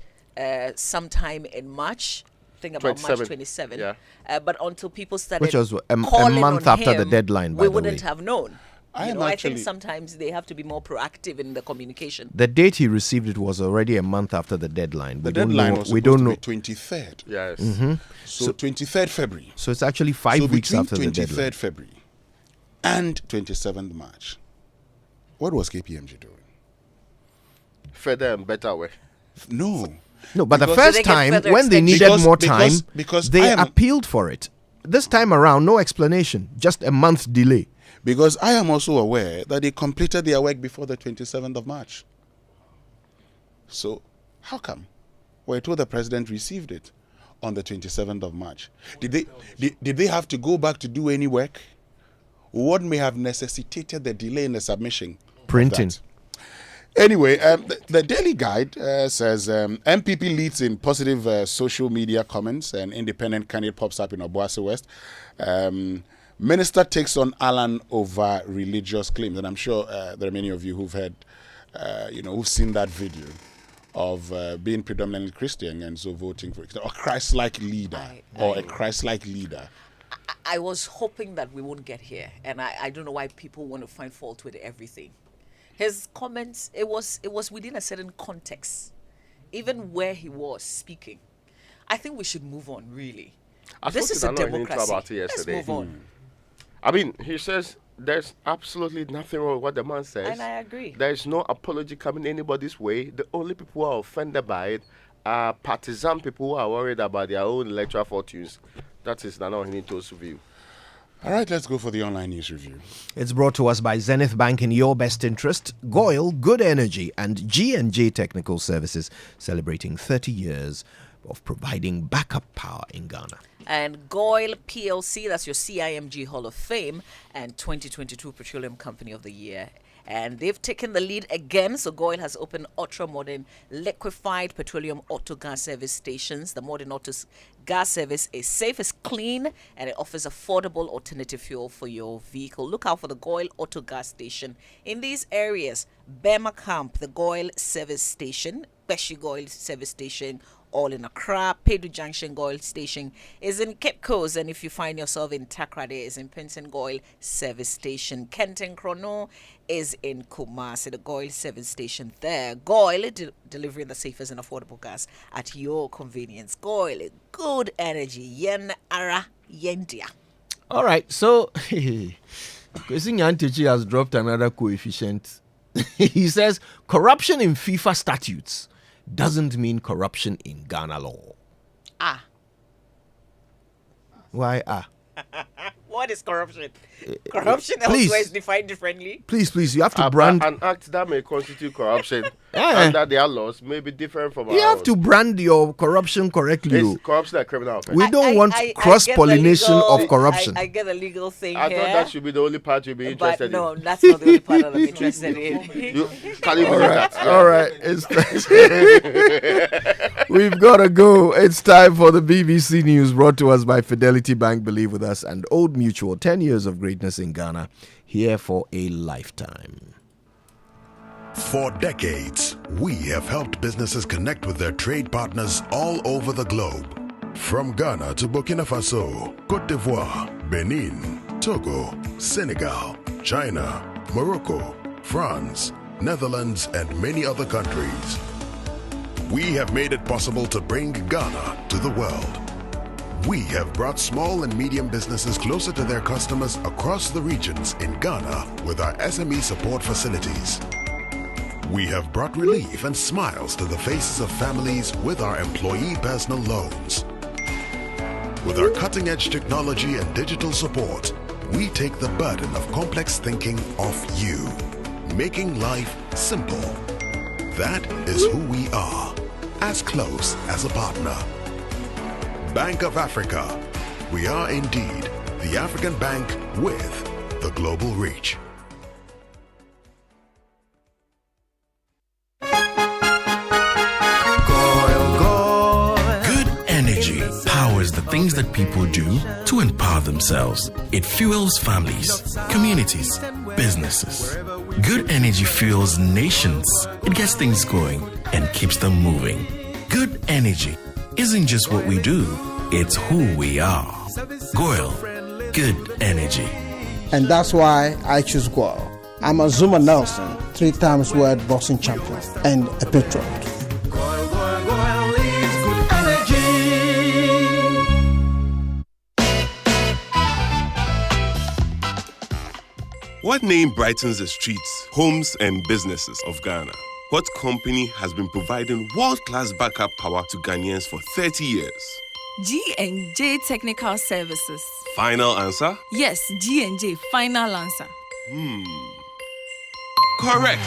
sometime in March. I think about March 27. Yeah. But until people started, Which was a calling month on after the him, deadline, by we the wouldn't way. have known. I think actually- sometimes they have to be more proactive in the communication. The date he received it was already a month after the deadline. The We don't deadline know. was We supposed don't to know. be 23rd. Yes. So 23rd February. So it's actually 5 weeks between after the 23rd deadline. February and 27th March, what was KPMG doing? Further and better way. No. No, but the Because- first Did they get time, further when they needed extension? more Because- time, because they I am- appealed for it. This time around, no explanation, just a month delay. Because I am also aware that they completed their work before the 27th of March. So, how come? We're told the president received it on the 27th of March. Did they have to go back to do any work? What may have necessitated the delay in the submission? of Printing. that? Anyway, the Daily Guide says MPP leads in positive social media comments, and independent candidate pops up in Obuasi West. Minister takes on Alan over religious claims, and I'm sure there are many of you who've heard, who've seen that video of being predominantly Christian and so voting for a Christ-like leader or a Christ-like leader. I was hoping that we won't get here, and I don't know why people want to find fault with everything. His comments, it was within a certain context, even where he was speaking. I think we should move on, really. This is a democracy. About it yesterday. Let's move on. He says there's absolutely nothing wrong with what the man says. And I agree. There is no apology coming anybody's way. The only people who are offended by it are partisan people who are worried about their own electoral fortunes. That is Nana Ohinito's view. All right, let's go for the online news review. It's brought to us by Zenith Bank in your best interest, Goyle Good Energy, and G&J Technical Services, celebrating 30 years of providing backup power in Ghana. And Goyle PLC, that's your CIMG Hall of Fame, and 2022 Petroleum Company of the Year. And they've taken the lead again. So Goyle has opened ultra-modern liquefied petroleum auto gas service stations. The modern auto gas service is safe, is clean, and it offers affordable alternative fuel for your vehicle. Look out for the Goyle Auto Gas Station in these areas. Bema Camp, the Goyle Service Station, Beshi Goyle Service Station, all in Accra. Pedu Junction Goyle Station is in Cape Coast, and if you find yourself in Takrade, is in Pinson Goyle Service Station. Kenton Chrono is in Kumasi, the Goyle Service Station there. Goyle delivering the safest and affordable gas at your convenience. Goyle, good energy. Yen Ara Yendia. All right, so Kwesi Nyantechi has dropped another coefficient. He says corruption in FIFA statutes doesn't mean corruption in Ghana law. Why What is corruption? Corruption please. elsewhere is defined differently. Please, you have to brand. An act that may constitute corruption under their laws may be different from You our have own. to brand your corruption correctly. It's corruption and criminal offense. We don't want cross-pollination of corruption. I get the legal thing I here. thought that should be the only part you'd be interested But no, in. that's not the only part that I'm interested in. You can't even All do right, that. all right. We've got to go. It's time for the BBC News, brought to us by Fidelity Bank, Believe With Us, and Old Mutual. 10 years of greatness in Ghana, here for a lifetime. For decades, we have helped businesses connect with their trade partners all over the globe. From Ghana to Burkina Faso, Côte d'Ivoire, Benin, Togo, Senegal, China, Morocco, France, Netherlands, and many other countries. We have made it possible to bring Ghana to the world. We have brought small and medium businesses closer to their customers across the regions in Ghana with our SME support facilities. We have brought relief and smiles to the faces of families with our employee personal loans. With our cutting-edge technology and digital support, we take the burden of complex thinking off you, making life simple. That is who we are, as close as a partner. Bank of Africa. We are indeed the African bank with the global reach. Good energy powers the things that people do to empower themselves. It fuels families, communities, businesses. Good energy fuels nations. It gets things going and keeps them moving. Good energy isn't just what we do, it's who we are. Goil, good energy. And that's why I choose Goil. I'm a Zuma Nelson, 3 times world boxing champion, and a patriot. What name brightens the streets, homes, and businesses of Ghana? What company has been providing world-class backup power to Ghanaians for 30 years? G&J Technical Services. Final answer? Yes, G&J, final answer. Correct.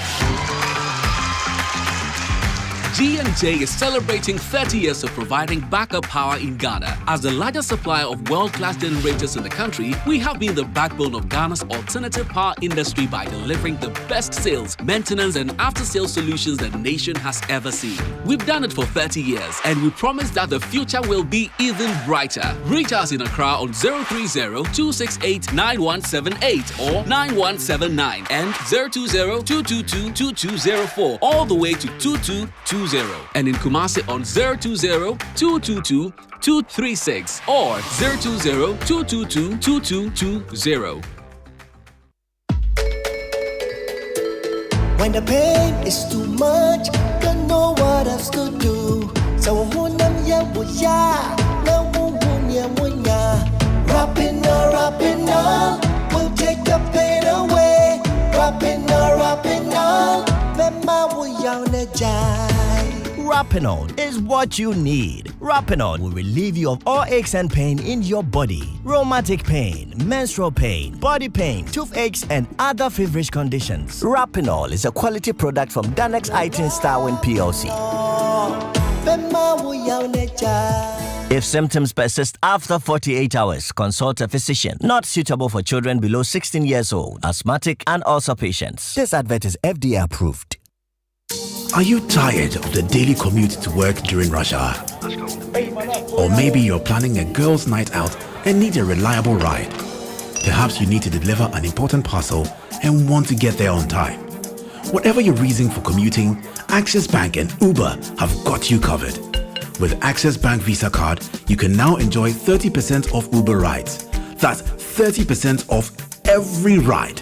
G&J is celebrating 30 years of providing backup power in Ghana. As the largest supplier of world-class generators in the country, we have been the backbone of Ghana's alternative power industry by delivering the best sales, maintenance, and after-sales solutions the nation has ever seen. We've done it for 30 years, and we promise that the future will be even brighter. Reach us in Accra on 030-268-9178 or 9179 and 020-222-2204 all the way to 2220. And in Kumasi on 020-222-236 or 020-222-2220. When the pain is too much, don't know what else to do. So rapping all, will take the pain away. Rapping all, Rapinol is what you need. Rapinol will relieve you of all aches and pain in your body. Rheumatic pain, menstrual pain, body pain, toothaches, and other feverish conditions. Rapinol is a quality product from Danex Itin Starwin PLC. If symptoms persist after 48 hours, consult a physician. Not suitable for children below 16 years old, asthmatic, and also patients. This advert is FDA approved. Are you tired of the daily commute to work during rush hour? Or maybe you're planning a girls' night out and need a reliable ride. Perhaps you need to deliver an important parcel and want to get there on time. Whatever your reason for commuting, Access Bank and Uber have got you covered. With Access Bank Visa Card, you can now enjoy 30% off Uber rides. That's 30% off every ride.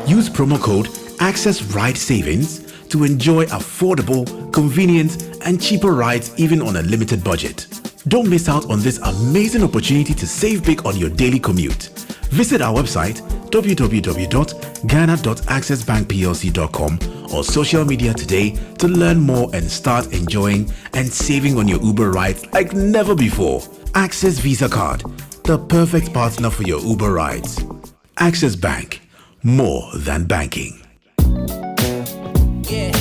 Use promo code Access Ride Savings to enjoy affordable, convenient, and cheaper rides even on a limited budget. Don't miss out on this amazing opportunity to save big on your daily commute. Visit our website www.ghana.accessbankplc.com or social media today to learn more and start enjoying and saving on your Uber rides like never before. Access Visa Card, the perfect partner for your Uber rides. Access Bank, more than banking. Yeah.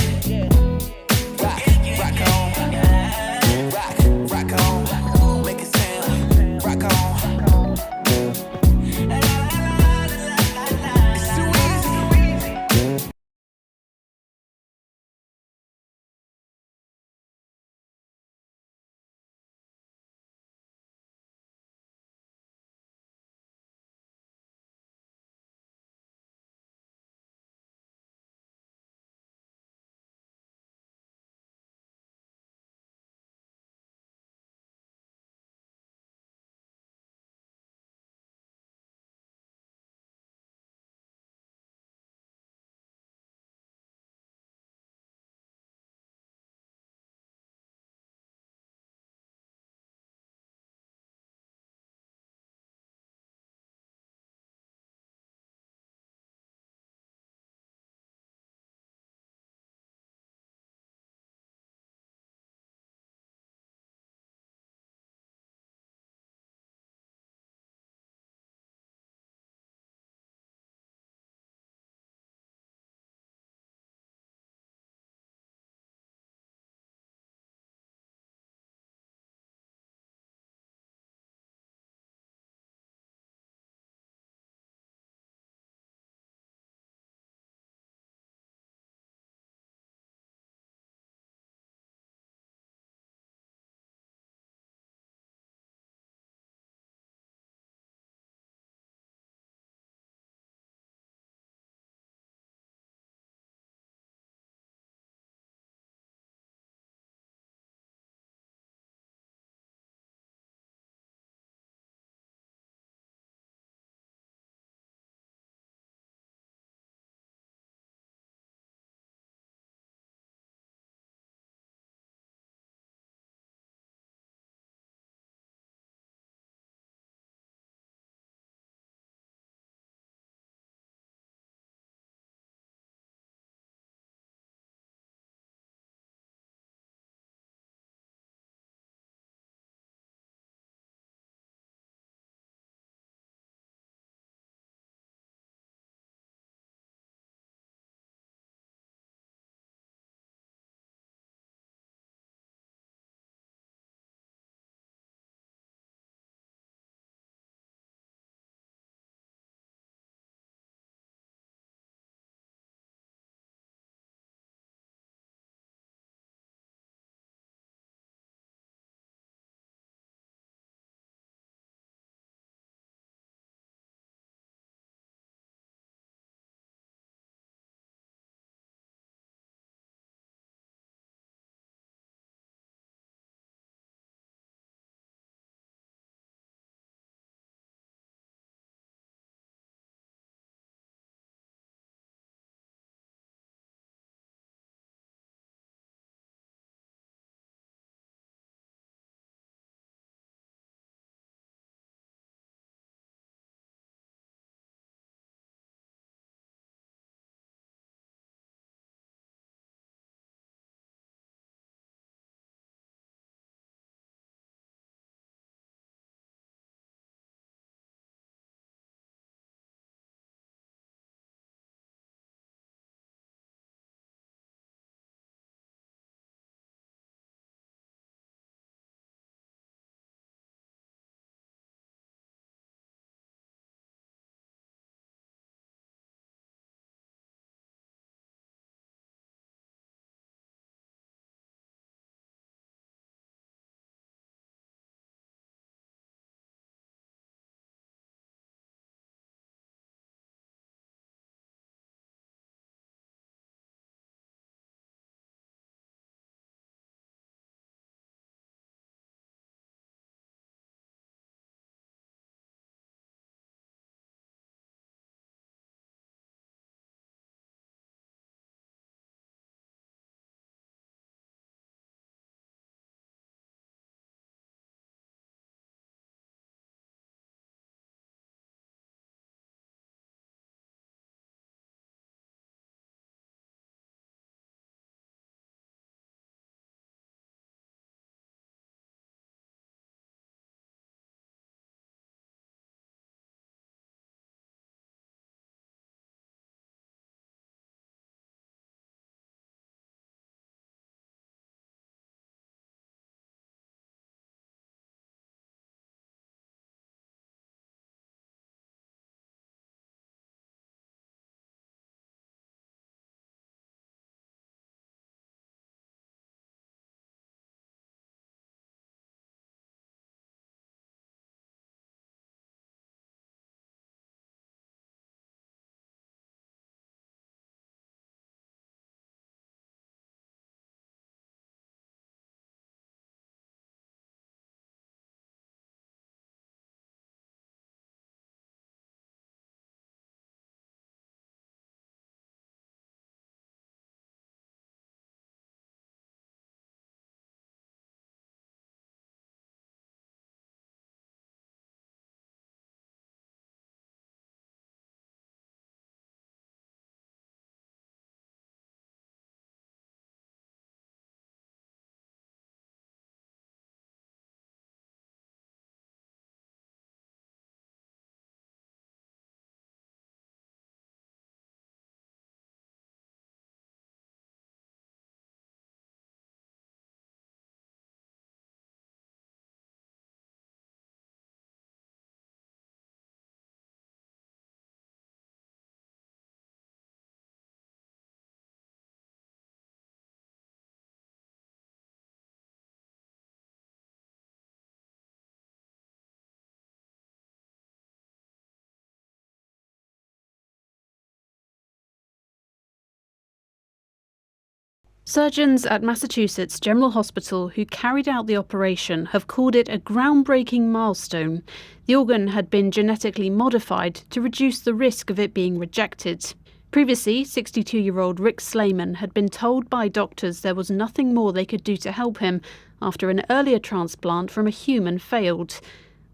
Surgeons at Massachusetts General Hospital who carried out the operation have called it a groundbreaking milestone. The organ had been genetically modified to reduce the risk of it being rejected. Previously, 62-year-old Rick Slayman had been told by doctors there was nothing more they could do to help him after an earlier transplant from a human failed.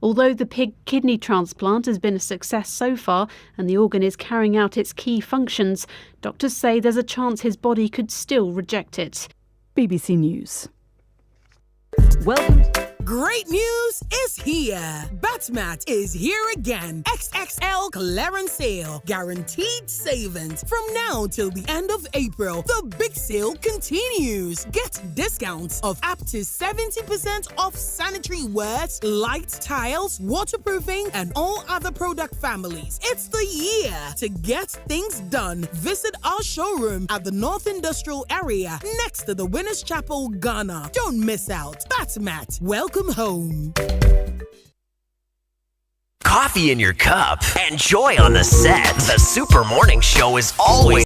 Although the pig kidney transplant has been a success so far and the organ is carrying out its key functions, doctors say there's a chance his body could still reject it. BBC News. Welcome. Great news is here. Batmat is here again. XXL clearance sale. Guaranteed savings. From now till the end of April, the big sale continues. Get discounts of up to 70% off sanitary wares, light tiles, waterproofing, and all other product families. It's the year to get things done. Visit our showroom at the North Industrial Area next to the Winners Chapel, Ghana. Don't miss out. Batmat. Welcome home. Coffee in your cup and joy on the set. The Super Morning Show is always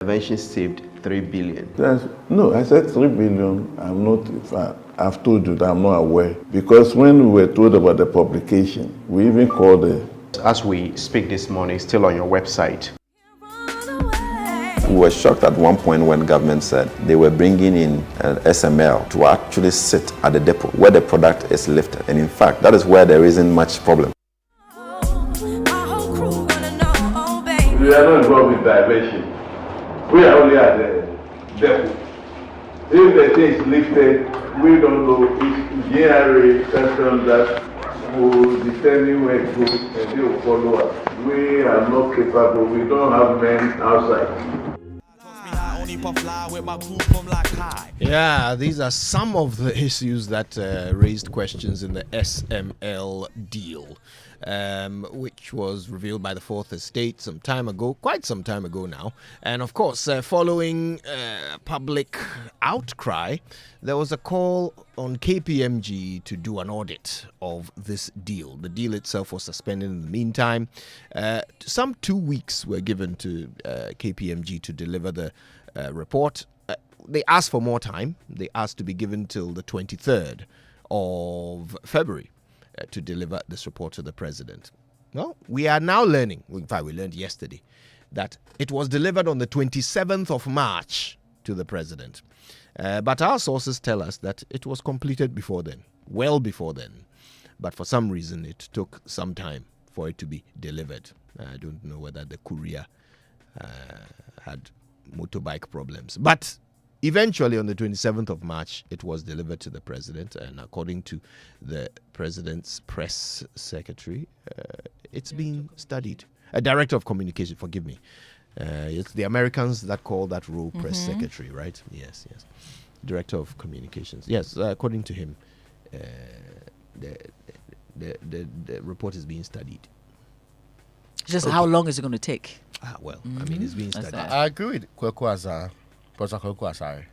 Intervention saved 3 billion. No, I said 3 billion. I'm not, I've told you that I'm not aware. Because when we were told about the publication, we even called the... As we speak this morning, still on your website. We were shocked at one point when government said they were bringing in an SML to actually sit at the depot where the product is lifted. And in fact, that is where there isn't much problem. We are not involved with diversion. We are only at the depot. If the thing is lifted, we don't know. It's GRA custom that will determine where it goes and they will follow us. We are not capable. We don't have men outside. Yeah, these are some of the issues that raised questions in the SML deal, which was revealed by the Fourth Estate some time ago, quite some time ago now. And of course, following public outcry, there was a call on KPMG to do an audit of this deal. The deal itself was suspended in the meantime. Some 2 weeks were given to KPMG to deliver the report. They asked for more time. They asked to be given till the 23rd of February to deliver this report to the president. Well, we are now learning, in fact, we learned yesterday, that it was delivered on the 27th of March to the president. But our sources tell us that it was completed before then, well before then. But for some reason, it took some time for it to be delivered. I don't know whether the courier had motorbike problems. But eventually, on the 27th of March, it was delivered to the president. And according to the president's press secretary, it's been studied. A director of communication, forgive me. It's the Americans that call that role press secretary, right? Yes. Director of communications. Yes, according to him, the report is being studied. Just how long is it going to take? I mean, it's being studied. I agree with Professor Kweku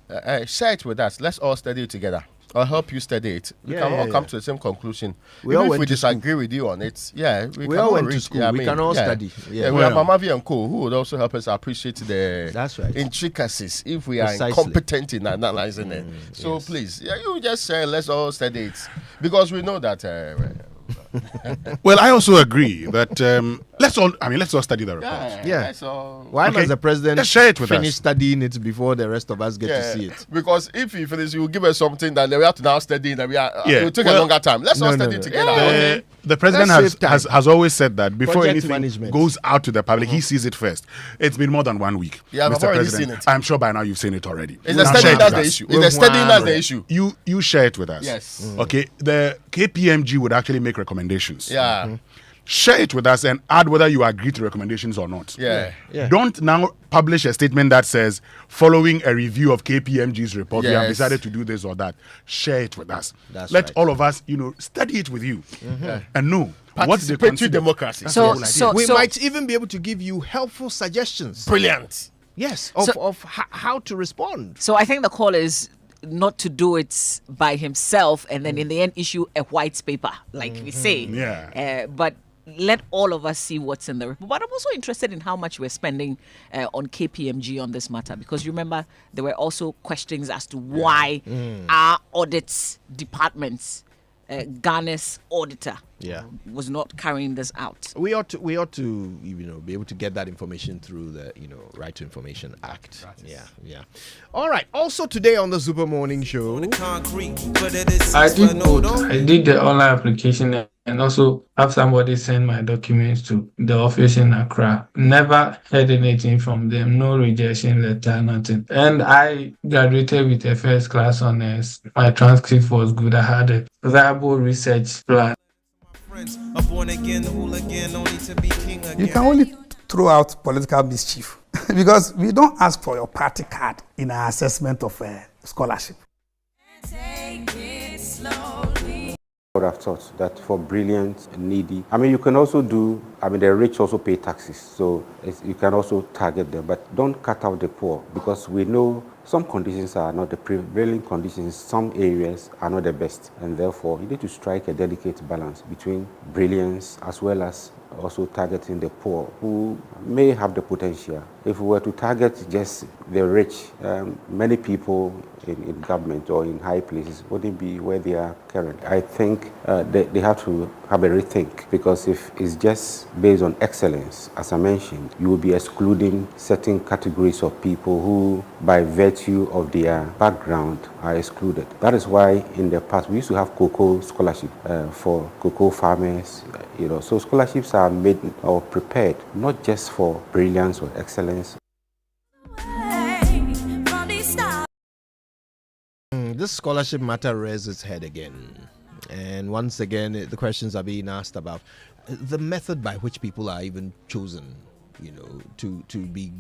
Asare. Share it with us. Let's all study it together. I'll help you study it. We can all come to the same conclusion. Even if we disagree with you on it, we can all went read. to school. We can all study. We have Mamavi and Co, who would also help us appreciate the right. intricacies if we are incompetent in analyzing it. So please, you just say let's all study it, because we know that. Well, I also agree that let's all study the report. Why must the president share it with finish us. studying it before the rest of us get to see it? Because if he finishes, he will give us something that we have to now study, and it will take a longer time. Let's all study it together. The president has always said that before Project anything management goes out to the public, he sees it first. It's been more than 1 week. Yeah, I've Mr. already President. seen it. I'm sure by now you've seen it already. Is the studying that's the issue? Is the studying that's the issue? You share it with us. Yes. Okay. The KPMG would actually make recommendations. Yeah. Share it with us and add whether you agree to recommendations or not. Yeah. Don't now publish a statement that says, following a review of KPMG's report, we have decided to do this or that. Share it with us. Let all of us, study it with you and know what's the participatory democracy. So we might even be able to give you helpful suggestions. Brilliant. Yes, of how to respond. So I think the call is not to do it by himself and then in the end issue a white paper, like we say. But let all of us see what's in the report. But I'm also interested in how much we're spending on KPMG on this matter, because remember there were also questions as to why our audit departments, Ghana's auditor, was not carrying this out. We ought to be able to get that information through the Right to Information Act. Yeah. All right. Also today on the Super Morning Show, I did both. I did the online application and also have somebody send my documents to the office in Accra. Never heard anything from them. No rejection letter, nothing. And I graduated with a first class honors. My transcript was good. I had a viable research plan. You can only throw out political mischief because we don't ask for your party card in our assessment of scholarship. I would have thought that for brilliant, needy, you can also do, the rich also pay taxes, so you can also target them, but don't cut out the poor, because we know some conditions are not the prevailing conditions, some areas are not the best, and therefore you need to strike a delicate balance between brilliance as well as also targeting the poor who may have the potential. If we were to target just the rich, many people in government or in high places wouldn't be where they are currently. I think they have to have a rethink, because if it's just based on excellence, as I mentioned, you will be excluding certain categories of people who, by virtue of their background, are excluded. That is why in the past we used to have cocoa scholarship for cocoa farmers. So scholarships are made or prepared not just for brilliance or excellence. This scholarship matter rears its head again. And once again, the questions are being asked about the method by which people are even chosen, to be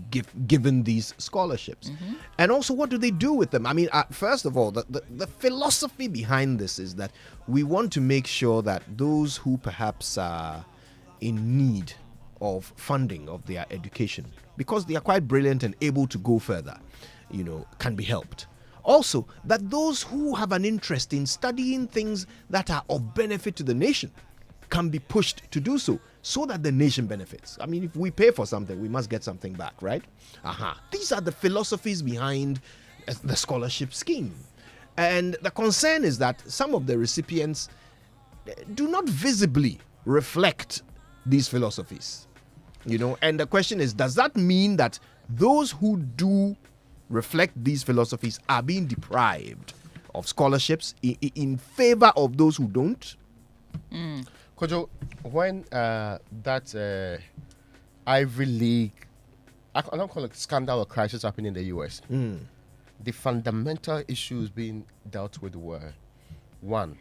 given these scholarships. Mm-hmm. And also, what do they do with them? I mean, first of all, the philosophy behind this is that we want to make sure that those who perhaps are in need of funding of their education, because they are quite brilliant and able to go further, can be helped. Also, that those who have an interest in studying things that are of benefit to the nation can be pushed to do so that the nation benefits. I mean, if we pay for something, we must get something back, right? These are the philosophies behind the scholarship scheme. And the concern is that some of the recipients do not visibly reflect these philosophies, and the question is, does that mean that those who do reflect these philosophies are being deprived of scholarships in favor of those who don't? Kojo, when that Ivy League, I don't call it scandal or crisis happening in the US, the fundamental issues being dealt with were, one,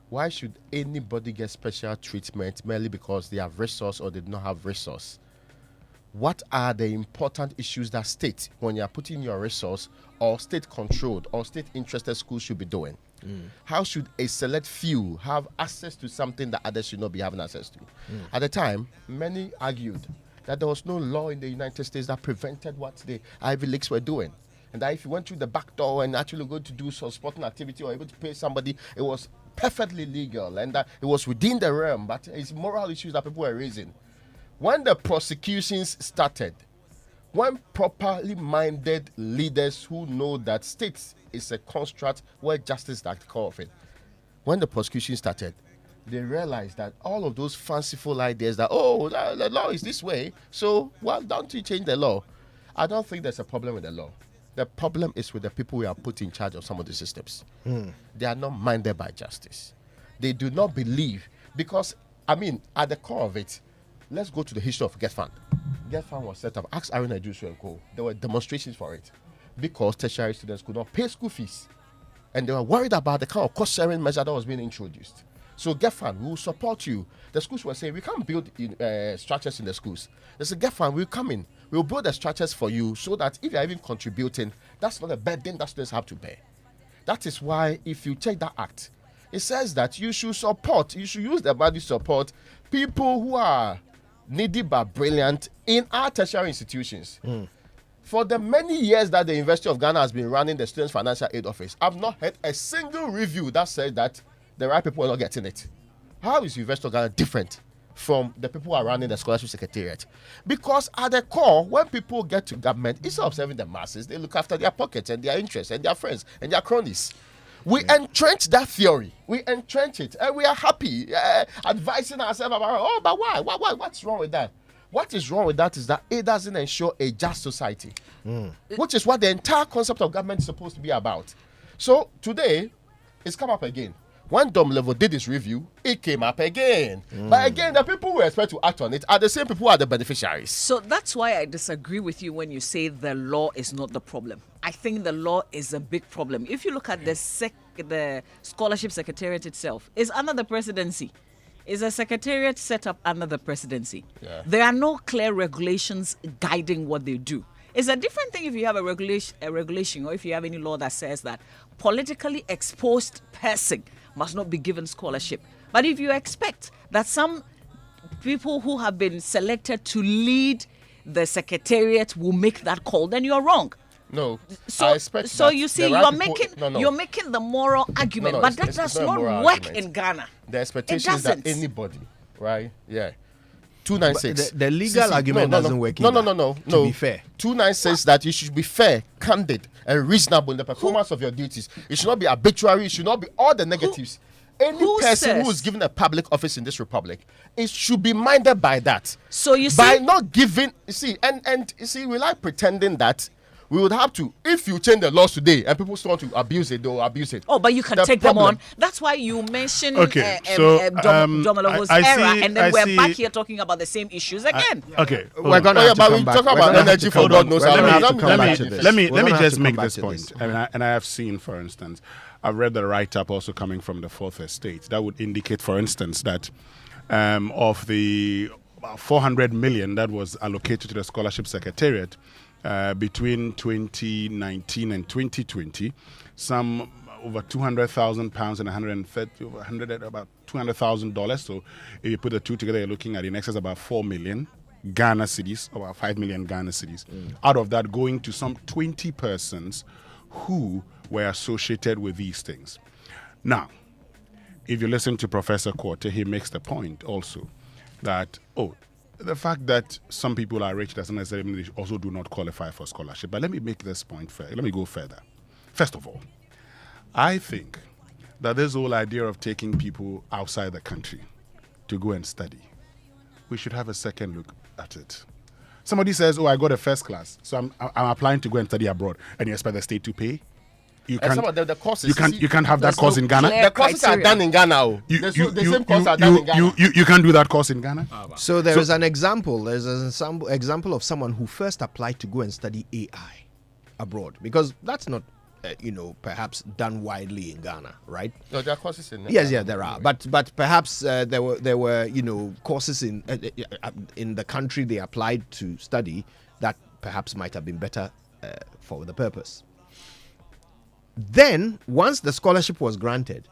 why should anybody get special treatment merely because they have resource or they do not have resource? What are the important issues that state, when you are putting your resource or state-controlled or state-interested schools should be doing? How should a select few have access to something that others should not be having access to? At the time, many argued that there was no law in the United States that prevented what the Ivy Leagues were doing. And that if you went through the back door and actually go to do some sporting activity or able to pay somebody, it was perfectly legal and that it was within the realm. But it's moral issues that people were raising. When the prosecutions started, when properly minded leaders who know that states is a construct where justice is at the core of it, when the prosecution started, they realized that all of those fanciful ideas that, the law is this way, so why don't you change the law? I don't think there's a problem with the law. The problem is with the people we are put in charge of some of the systems. They are not minded by justice. They do not believe, because, at the core of it, let's go to the history of GetFund. GetFund was set up. Ask Aaron Ajusu and co. There were demonstrations for it because tertiary students could not pay school fees. And they were worried about the kind of cost-sharing measure that was being introduced. So GetFund, we will support you. The schools were saying, we can't build structures in the schools. They said, GetFund, we'll come in. We'll build the structures for you so that if you're even contributing, that's not a burden that students have to bear. That is why if you check that act, it says that you should use the money to support people who are needy but brilliant in our tertiary institutions. For the many years that the University of Ghana has been running the Students Financial Aid Office, I've not heard a single review that said that the right people are not getting it. How is University of Ghana different from the people who are running the Scholarship Secretariat? Because at the core, when people get to government, instead of serving the masses, they look after their pockets and their interests and their friends and their cronies. We entrench that theory. We entrench it. And we are happy advising ourselves about, but why? What's wrong with that? What is wrong with that is that it doesn't ensure a just society, which is what the entire concept of government is supposed to be about. So today, it's come up again. When Dom Level did this review, it came up again. But again, the people who expect to act on it are the same people who are the beneficiaries. So that's why I disagree with you when you say the law is not the problem. I think the law is a big problem. If you look at the Scholarship Secretariat itself, it's under the presidency. It's a secretariat set up under the presidency. Yeah. There are no clear regulations guiding what they do. It's a different thing if you have a regulation or if you have any law that says that politically exposed person must not be given scholarship. But if you expect that some people who have been selected to lead the secretariat will make that call, then you're wrong. No, so you see, you're making the moral argument, but that does not work in Ghana. The expectation is that anybody, right? Yeah, 296. The legal argument doesn't work. No. To be fair, 296 says that you should be fair, candid, and reasonable in the performance of your duties. It should not be arbitrary. It should not be all the negatives. Any person who is given a public office in this republic, it should be minded by that. So you see, by not giving, we like pretending that we would have to, if you change the laws today and people still want to abuse it, they will abuse it. Oh, but you can take them on. That's why you mentioned Domolo's era, and then we're back here talking about the same issues again. We're going to talk about energy for God knows how long. Let me just make this point. And I have seen, for instance, I've read the write-up also coming from the Fourth Estate that would indicate, for instance, that of the 400 million that was allocated to the Scholarship Secretariat between 2019 and 2020, some over £200,000 and about $200,000. So if you put the two together, you're looking at in excess about 4 million Ghana cedis, about 5 million Ghana cedis. Out of that, going to some 20 persons who were associated with these things. Now, if you listen to Professor Quarter, he makes the point also that, the fact that some people are rich doesn't necessarily mean they also do not qualify for scholarship. But let me make this point fair. Let me go further. First of all, I think that this whole idea of taking people outside the country to go and study, we should have a second look at it. Somebody says, I got a first class, so I'm applying to go and study abroad, and you expect the state to pay? You can't have that course in Ghana. The courses are done in Ghana. The same courses are done in Ghana. You can't do that course in Ghana. So there is an example. There's an example of someone who first applied to go and study AI abroad, because that's not, perhaps done widely in Ghana, right? No, there are courses in. Yes, there are. But perhaps there were courses in the country they applied to study that perhaps might have been better for the purpose. Then, once the scholarship was granted,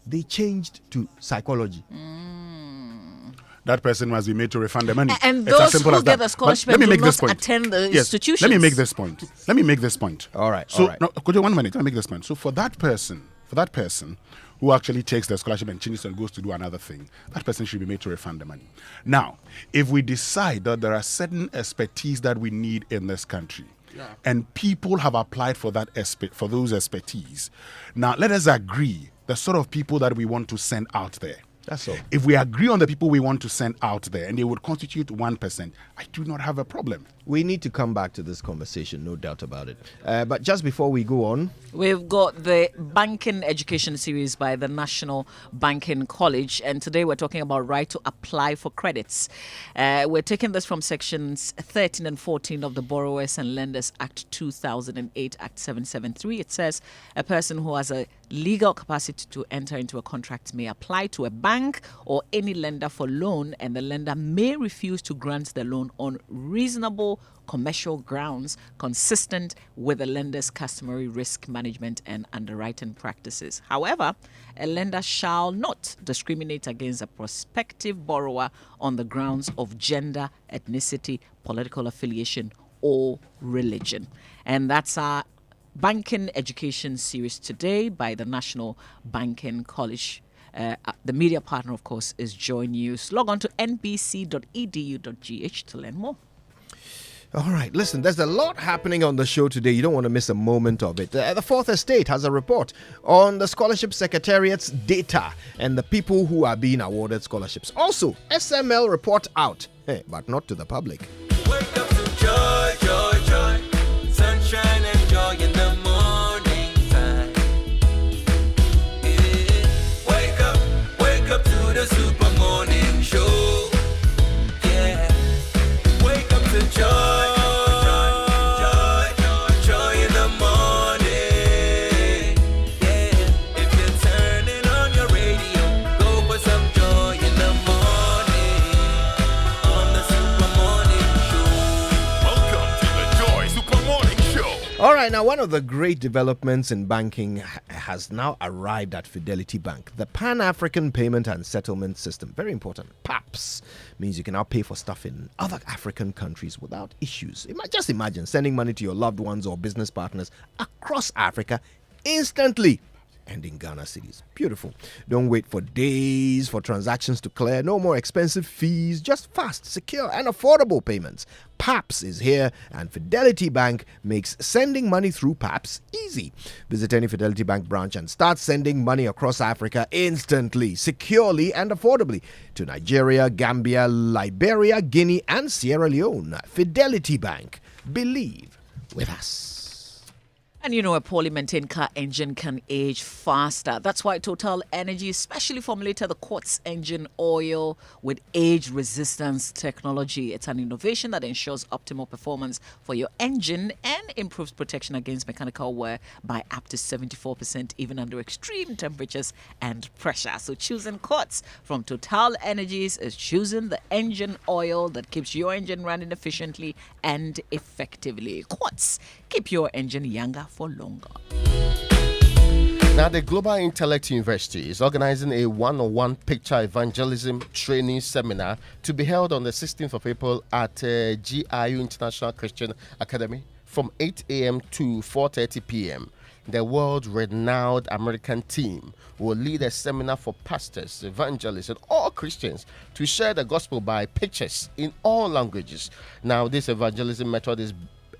they changed to psychology. That person must be made to refund the money. And those who get the scholarship do not attend the institutions. Let me make this point. All right. No, could you 1 minute? Let me make this point. So for that person who actually takes the scholarship and changes and goes to do another thing, that person should be made to refund the money. Now, if we decide that there are certain expertise that we need in this country, and people have applied for those expertise. Now, let us agree the sort of people that we want to send out there. That's all. If we agree on the people we want to send out there and they would constitute 1%, I do not have a problem. We need to come back to this conversation, no doubt about it. But just before we go on, we've got the Banking Education Series by the National Banking College, and today we're talking about right to apply for credits. We're taking this from sections 13 and 14 of the Borrowers and Lenders Act 2008, Act 773. It says a person who has a legal capacity to enter into a contract may apply to a bank or any lender for loan, and the lender may refuse to grant the loan on reasonable commercial grounds consistent with the lender's customary risk management and underwriting practices. However, a lender shall not discriminate against a prospective borrower on the grounds of gender, ethnicity, political affiliation, or religion. And that's our Banking Education Series today by the National Banking College. The media partner, of course, is Joy News. Log on to nbc.edu.gh to learn more. All right, listen, there's a lot happening on the show today. You don't want to miss a moment of it. The Fourth Estate has a report on the Scholarship Secretariat's data and the people who are being awarded scholarships. Also, SML report out, but not to the public. Wake up to joy, joy, joy. Sunshine and joy in the morning time. Yeah. Wake up to the super morning show. Yeah. Wake up to joy. All right, now one of the great developments in banking has now arrived at Fidelity Bank. The Pan-African Payment and Settlement System, very important, PAPS, means you can now pay for stuff in other African countries without issues. Just imagine sending money to your loved ones or business partners across Africa instantly. and in Ghana cities. Beautiful. Don't wait for days for transactions to clear. No more expensive fees. Just fast, secure, and affordable payments. PAPS is here, and Fidelity Bank makes sending money through PAPS easy. Visit any Fidelity Bank branch and start sending money across Africa instantly, securely, and affordably to Nigeria, Gambia, Liberia, Guinea, and Sierra Leone. Fidelity Bank. Believe with us. And you know, a poorly maintained car engine can age faster. That's why Total Energy specially formulated the Quartz engine oil with age resistance technology. It's an innovation that ensures optimal performance for your engine and improves protection against mechanical wear by up to 74%, even under extreme temperatures and pressure. So choosing Quartz from Total Energies is choosing the engine oil that keeps your engine running efficiently and effectively. Quartz, keep your engine younger for longer. Now, the Global Intellect University is organizing a one-on-one picture evangelism training seminar to be held on the 16th of April at GIU International Christian Academy from 8 a.m. to 4:30 p.m. The world-renowned American team will lead a seminar for pastors, evangelists, and all Christians to share the gospel by pictures in all languages. Now, this evangelism method is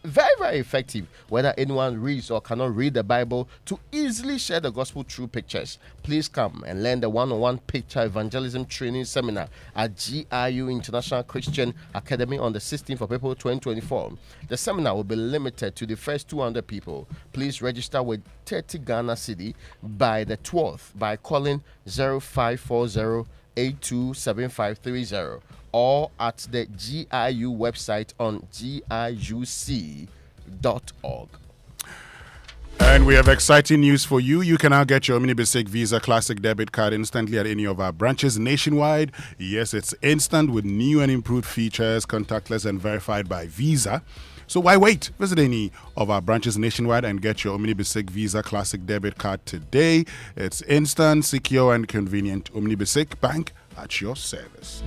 very, very effective, whether anyone reads or cannot read the Bible, to easily share the gospel through pictures. Please come and learn the one-on-one picture evangelism training seminar at GIU International Christian Academy on the 16th of April 2024. The seminar will be limited to the first 200 people. Please register with 30 Ghana Cedi by the 12th by calling 0540 827530 or at the GIU website on giuc.org. And we have exciting news for you. You can now get your Mini-Basic Visa Classic debit card instantly at any of our branches nationwide. Yes, it's instant with new and improved features, contactless and verified by Visa. So why wait? Visit any of our branches nationwide and get your Omni-Basic Visa Classic debit card today. It's instant, secure, and convenient. Omni-Basic Bank at your service.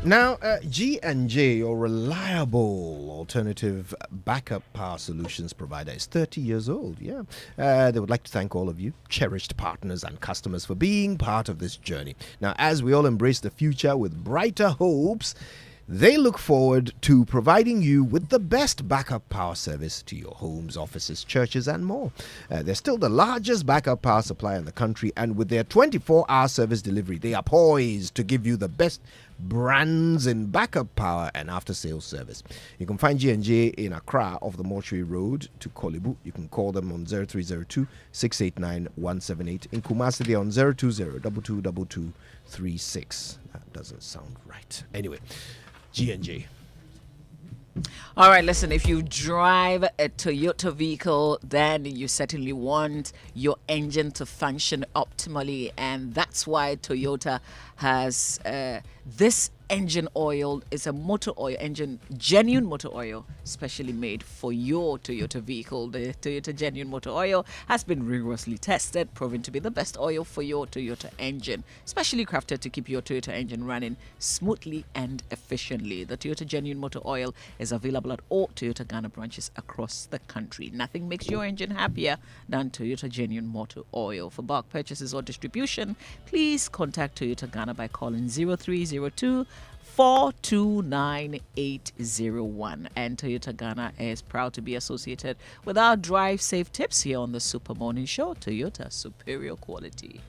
Now, G&J, your reliable alternative backup power solutions provider, is 30 years old. Yeah, they would like to thank all of you, cherished partners and customers, for being part of this journey. Now, as we all embrace the future with brighter hopes, they look forward to providing you with the best backup power service to your homes, offices, churches, and more. They're still the largest backup power supplier in the country, and with their 24-hour service delivery, they are poised to give you the best brands in backup power and after-sales service. You can find G&J in Accra off the Mortuary Road to Kolibu. You can call them on 0302-689-178. In Kumasi, they're on 020-222236. That doesn't sound right. Anyway, G&J. All right, listen, if you drive a Toyota vehicle, then you certainly want your engine to function optimally. And that's why Toyota has this engine oil. Is a motor oil engine, genuine motor oil, specially made for your Toyota vehicle. The Toyota genuine motor oil has been rigorously tested, proven to be the best oil for your Toyota engine, specially crafted to keep your Toyota engine running smoothly and efficiently. The Toyota genuine motor oil is available at all Toyota Ghana branches across the country. Nothing makes your engine happier than Toyota genuine motor oil. For bulk purchases or distribution, please contact Toyota Ghana by calling 0302 429801. And Toyota Ghana is proud to be associated with our Drive Safe tips here on the Super Morning Show. Toyota, superior quality.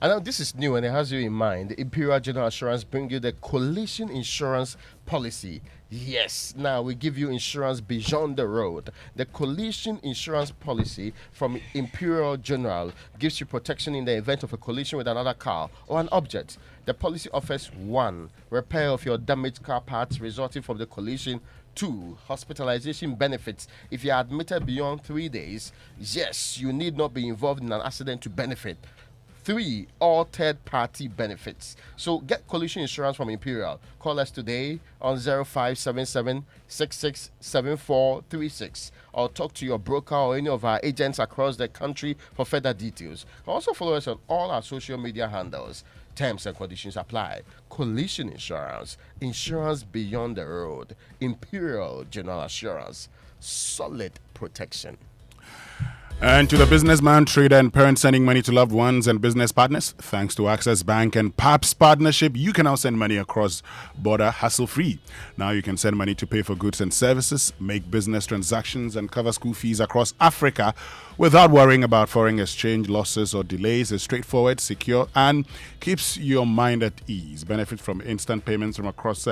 I know this is new and it has you in mind. Imperial General Assurance bring you the collision insurance policy. Yes, now we give you insurance beyond the road. The collision insurance policy from Imperial General gives you protection in the event of a collision with another car or an object. The policy offers 1. Repair of your damaged car parts resulting from the collision. 2. Hospitalization benefits if you are admitted beyond 3 days. Yes, you need not be involved in an accident to benefit. 3. All third-party benefits. So get collision insurance from Imperial. Call us today on 0577 667436 or talk to your broker or any of our agents across the country for further details. Also follow us on all our social media handles. Terms and conditions apply. Collision insurance. Insurance beyond the road. Imperial General Assurance. Solid protection. And to the businessman, trader, and parent sending money to loved ones and business partners, thanks to Access Bank and PAPS partnership, you can now send money across border hassle-free. Now you can send money to pay for goods and services, make business transactions, and cover school fees across Africa without worrying about foreign exchange losses or delays. It's straightforward, secure, and keeps your mind at ease. Benefit from instant payments across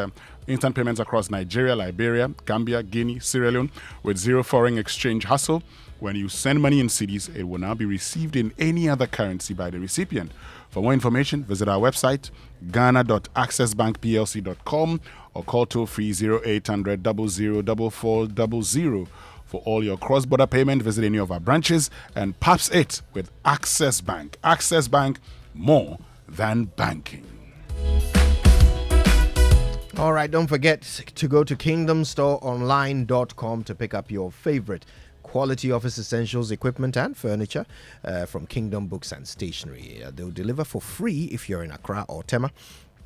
Nigeria, Liberia, Gambia, Guinea, Sierra Leone with zero foreign exchange hassle. When you send money in cedis, it will now be received in any other currency by the recipient. For more information, visit our website, ghana.accessbankplc.com, or call toll-free 0800 004400. For all your cross-border payment, visit any of our branches and PAPS it with Access Bank. Access Bank, more than banking. All right, don't forget to go to kingdomstoreonline.com to pick up your favorite quality office essentials, equipment, and furniture from Kingdom Books and Stationery. They'll deliver for free if you're in Accra or Tema.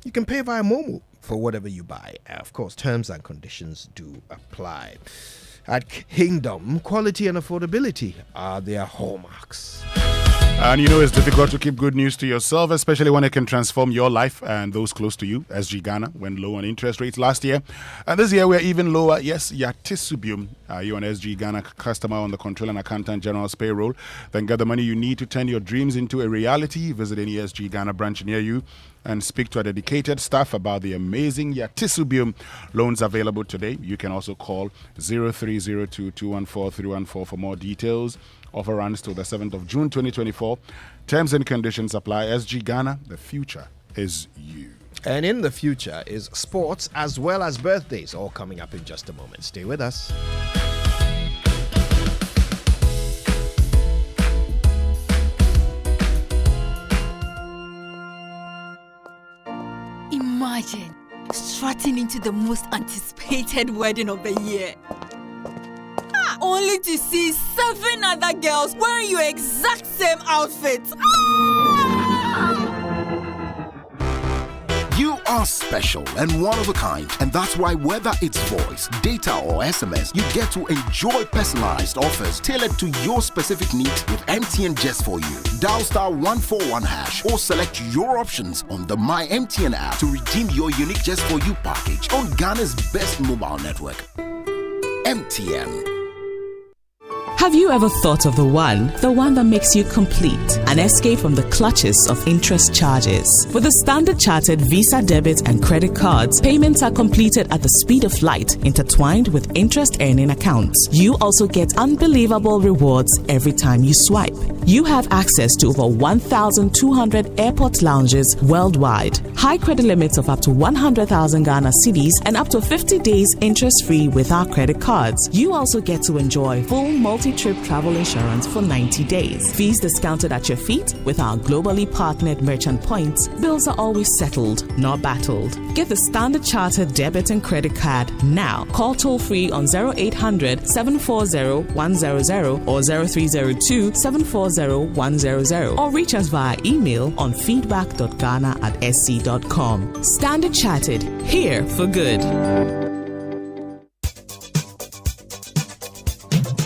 You can pay via Momo for whatever you buy. Of course, terms and conditions do apply. At Kingdom, quality and affordability are their hallmarks. And you know it's difficult to keep good news to yourself, especially when it can transform your life and those close to you. SG Ghana went low on interest rates last year. And this year we're even lower. Yes, Yatisubium. You're an SG Ghana customer on the Controller and Accountant General's payroll. Then get the money you need to turn your dreams into a reality. Visit any SG Ghana branch near you and speak to a dedicated staff about the amazing Yatisubium loans available today. You can also call 0302-214-314 for more details. Offer runs till the 7th of June 2024. Terms and conditions apply. SG Ghana, the future is you. And in the future is sports as well as birthdays, all coming up in just a moment. Stay with us. Imagine strutting into the most anticipated wedding of the year. Only to see 7 other girls wearing your exact same outfit. You are special and one of a kind, and that's why whether it's voice, data or SMS, you get to enjoy personalized offers tailored to your specific needs with MTN just for you. Dial *141# or select your options on the My MTN app to redeem your unique just for you package on Ghana's best mobile network. MTN. Have you ever thought of the one that makes you complete? An escape from the clutches of interest charges. With the Standard Chartered Visa debit and credit cards, payments are completed at the speed of light, intertwined with interest earning accounts. You also get unbelievable rewards every time you swipe. You have access to over 1,200 airport lounges worldwide. High credit limits of up to 100,000 Ghana cedis and up to 50 days interest-free with our credit cards. You also get to enjoy full multi-trip travel insurance for 90 days. Fees discounted at your feet with our globally partnered merchant points. Bills are always settled, not battled. Get the Standard Chartered debit and credit card now. Call toll-free on 0800 740 100 or 0302 740 100 or reach us via email on feedback.ghana@sc.com. Standard Chartered, here for good.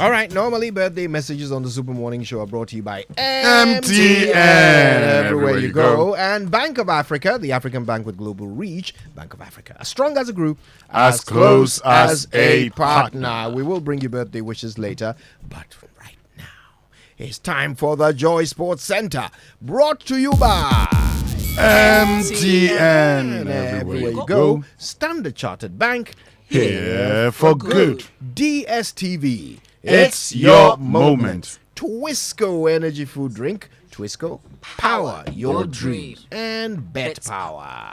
All right, normally birthday messages on the Super Morning Show are brought to you by MTN. Everywhere you go. And Bank of Africa, the African bank with global reach. Bank of Africa, as strong as a group, as close as a partner. We will bring you birthday wishes later, but right now, it's time for the Joy Sports Center, brought to you by MTN. Everywhere you go. Standard Chartered Bank, here for good. DSTV. It's your moment. Twisco energy food drink. Twisco, power your dreams. And Bet Power.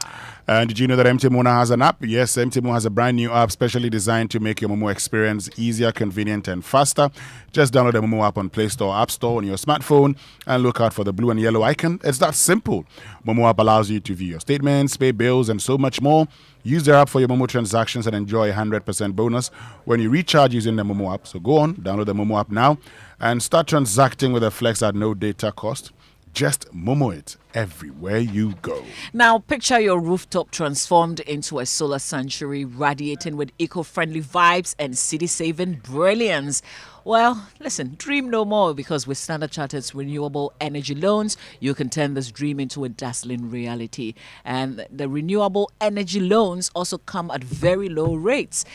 And did you know that MT Mona has an app? Yes, MT Mona has a brand new app specially designed to make your Momo experience easier, convenient, and faster. Just download the Momo app on Play Store, App Store on your smartphone, and look out for the blue and yellow icon. It's that simple. Momo app allows you to view your statements, pay bills, and so much more. Use the app for your Momo transactions and enjoy a 100% bonus when you recharge using the Momo app. So go on, download the Momo app now, and start transacting with a flex at no data cost. Just Momo it everywhere you go. Now, picture your rooftop transformed into a solar sanctuary, radiating with eco-friendly vibes and city-saving brilliance. Well, listen, dream no more, because with Standard Chartered's renewable energy loans, you can turn this dream into a dazzling reality. And the renewable energy loans also come at very low rates.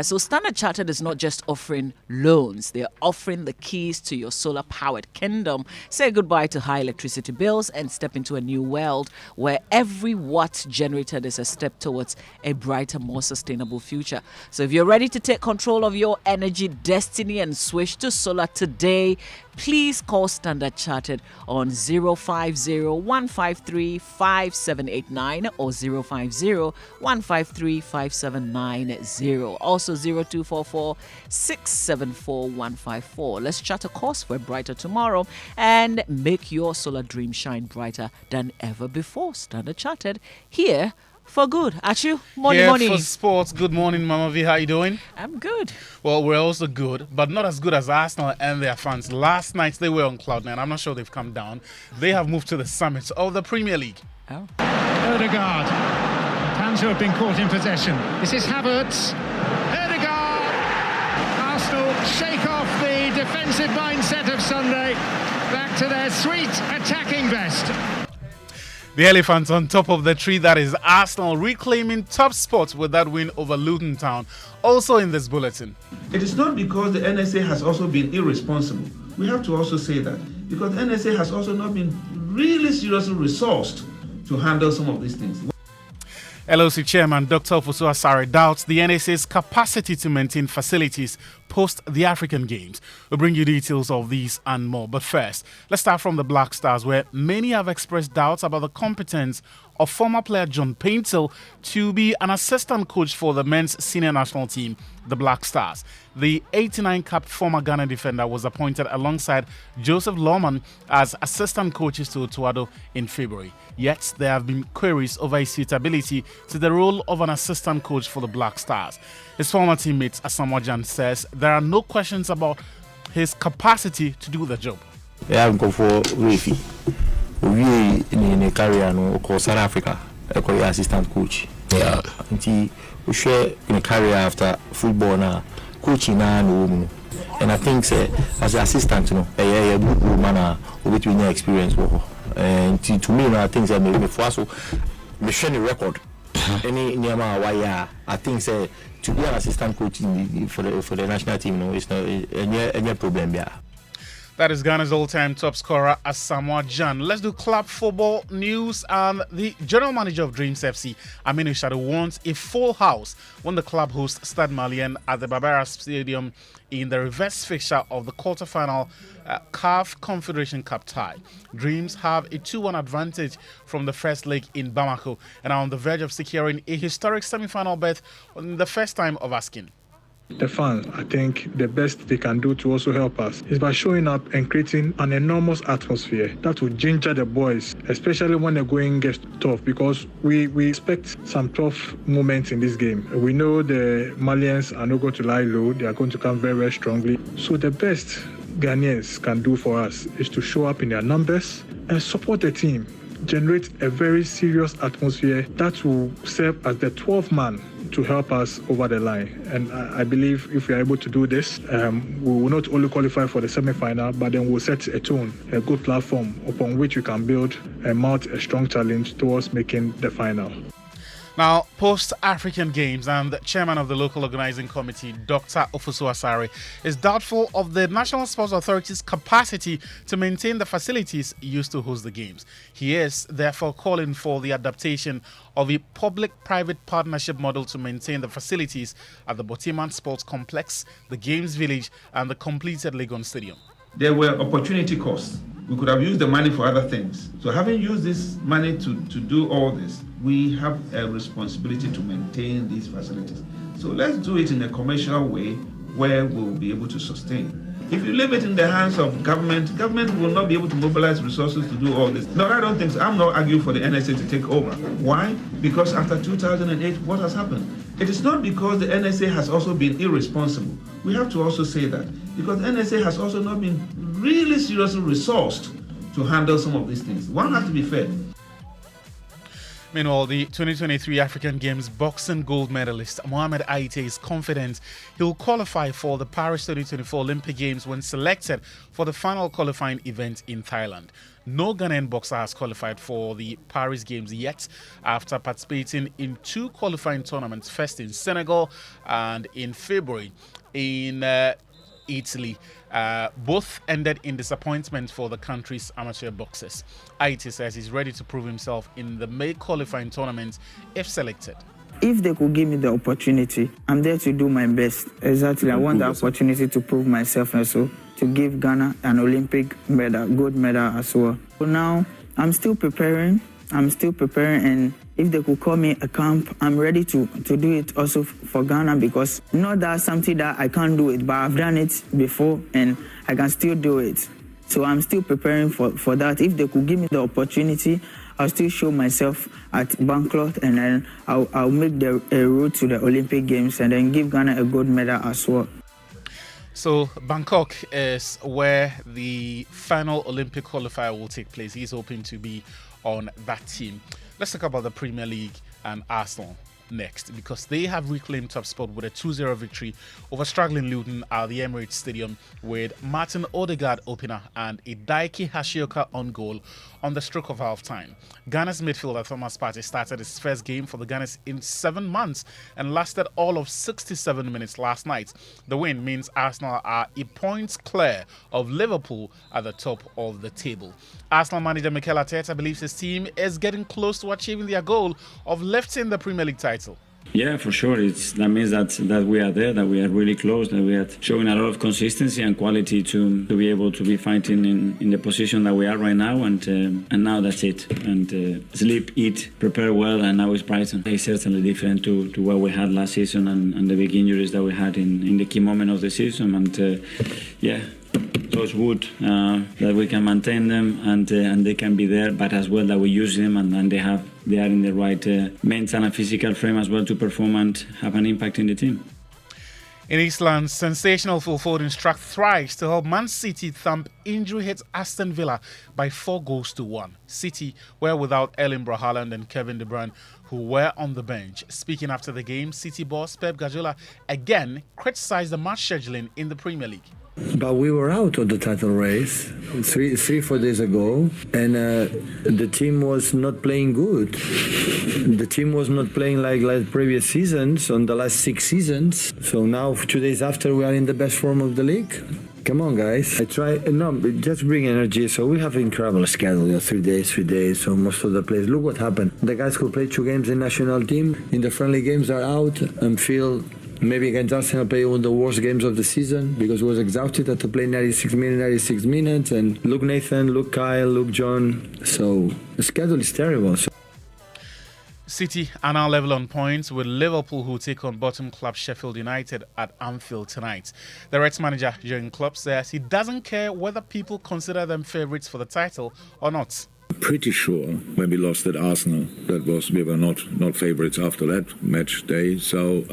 So Standard Chartered is not just offering loans, they're offering the keys to your solar-powered kingdom. Say goodbye to high electricity bills and step into a new world where every watt generated is a step towards a brighter, more sustainable future. So if you're ready to take control of your energy destiny and switch to solar today, please call Standard Chartered on 050-153-5789 or 050-153-5790. Also 0244-674-154. Let's chart a course for a brighter tomorrow and make your solar dream shine brighter than ever before. Standard Chartered, here for good. Achu, morning. For sports. Good morning, Mama V. How you doing? I'm good. Well, we're also good, but not as good as Arsenal and their fans. Last night, they were on cloud nine. I'm not sure they've come down. They have moved to the summit of the Premier League. Oh. Odegaard. Fans who have been caught in possession. This is Havertz. Odegaard. Arsenal shake off the defensive mindset of Sunday. Back to their sweet attacking best. The elephants on top of the tree, that is Arsenal, reclaiming top spot with that win over Luton Town. Also in this bulletin. It is not because the NSA has also been irresponsible. We have to also say that. Because the NSA has also not been really seriously resourced to handle some of these things. LOC Chairman Dr. Ofosu Asare doubts the NSA's capacity to maintain facilities post the African Games. We'll bring you details of these and more. But first, let's start from the Black Stars, where many have expressed doubts about the competence of former player John Paintil to be an assistant coach for the men's senior national team, the Black Stars. The 89-cap former Ghana defender was appointed alongside Joseph Lawman as assistant coaches to Otuado in February. Yet, there have been queries over his suitability to the role of an assistant coach for the Black Stars. His former teammate Asamoah Gyan says there are no questions about his capacity to do the job. Yeah, I'm going for Rafi. We in a career no called South Africa. I call assistant coach. Yeah. Until we share in a career after football now, coaching now no. And I think as an assistant, you know, a good man with your experience. And to me, I think that maybe for us, we share the record. Any Nyama why I think to be an assistant coach for the national team, no, it's not any problem. Yeah. That is Ghana's all-time top scorer, Asamoah Gyan. Let's do club football news. And the general manager of Dreams FC, Aminu Shado, wants a full house when the club hosts Stade Malien at the Barbara Stadium in the reverse fixture of the quarter-final CAF Confederation Cup tie. Dreams have a 2-1 advantage from the first leg in Bamako and are on the verge of securing a historic semi-final berth on the first time of asking. The fans, I think the best they can do to also help us is by showing up and creating an enormous atmosphere that will ginger the boys, especially when the going gets tough, because we expect some tough moments in this game. We know the Malians are not going to lie low, they are going to come very, very strongly. So the best Ghanaians can do for us is to show up in their numbers and support the team, generate a very serious atmosphere that will serve as the 12th man to help us over the line. And I believe if we are able to do this, we will not only qualify for the semi-final, but then we'll set a tone, a good platform upon which we can build and mount a strong challenge towards making the final. Now, post-African Games, and the chairman of the local organizing committee, Dr. Ofosu Asare, is doubtful of the National Sports Authority's capacity to maintain the facilities used to host the games. He is therefore calling for the adaptation of a public-private partnership model to maintain the facilities at the Botiman Sports Complex, the Games Village, and the completed Legon Stadium. There were opportunity costs. We could have used the money for other things. So having used this money to do all this, we have a responsibility to maintain these facilities. So let's do it in a commercial way where we'll be able to sustain. If you leave it in the hands of government will not be able to mobilize resources to do all this. No, I don't think so. I'm not arguing for the NSA to take over. Why? Because after 2008, what has happened? It is not because the NSA has also been irresponsible. We have to also say that. Because the NSA has also not been really seriously resourced to handle some of these things. One has to be fair. Meanwhile, the 2023 African Games boxing gold medalist Mohamed Aite is confident he will qualify for the Paris 2024 Olympic Games when selected for the final qualifying event in Thailand. No Ghanaian boxer has qualified for the Paris Games yet after participating in 2 qualifying tournaments, first in Senegal and in February in Italy. Both ended in disappointment for the country's amateur boxers. Aite says he's ready to prove himself in the May qualifying tournament if selected. If they could give me the opportunity, I'm there to do my best. Exactly. I want the opportunity to prove myself and so to give Ghana an Olympic medal, gold medal as well. So now I'm still preparing, and if they could call me a camp, I'm ready to do it also for Ghana, because not that something that I can't do it, but I've done it before and I can still do it. So I'm still preparing for that. If they could give me the opportunity, I'll still show myself at Bangkok, and then I'll make a route to the Olympic Games and then give Ghana a gold medal as well. So Bangkok is where the final Olympic qualifier will take place. He's hoping to be on that team. Let's talk about the Premier League and Arsenal next, because they have reclaimed top spot with a 2-0 victory over struggling Luton at the Emirates Stadium, with Martin Odegaard opener and a Daiki Hashioka on goal on the stroke of half-time. Ghana's midfielder Thomas Partey started his first game for the Gunners in 7 months and lasted all of 67 minutes last night. The win means Arsenal are a point clear of Liverpool at the top of the table. Arsenal manager Mikel Arteta believes his team is getting close to achieving their goal of lifting the Premier League title. Yeah, for sure. That means that we are there, that we are really close, that we are showing a lot of consistency and quality to be able to be fighting in the position that we are right now. And now that's it. And sleep, eat, prepare well, and now it's Brighton. It's certainly different to what we had last season and the big injuries that we had in the key moment of the season. And so it's good that we can maintain them and they can be there, but as well that we use them and they are in the right mental and physical frame as well to perform and have an impact in the team. In Eastland, sensational Phil Foden struck thrice to help Man City thump injury-hit Aston Villa by 4-1. City were without Erling Braut Haaland and Kevin De Bruyne, who were on the bench. Speaking after the game, City boss Pep Guardiola again criticised the match scheduling in the Premier League. But we were out of the title race 3-4 days ago, and the team was not playing good. The team was not playing like previous seasons, on the last 6 seasons. So now, 2 days after, we are in the best form of the league. Come on, guys. Just bring energy. So we have an incredible schedule, 3 days. So most of the players, look what happened. The guys who played 2 games in national team, in the friendly games, are out and feel maybe against Arsenal play one of the worst games of the season because he was exhausted had to play 96 minutes. And look Nathan, look Kyle, look John. So the schedule is terrible. City are now level on points with Liverpool, who take on bottom club Sheffield United at Anfield tonight. The Reds manager Jurgen Klopp says he doesn't care whether people consider them favourites for the title or not. Pretty sure when we lost at Arsenal we were not favourites after that match day. So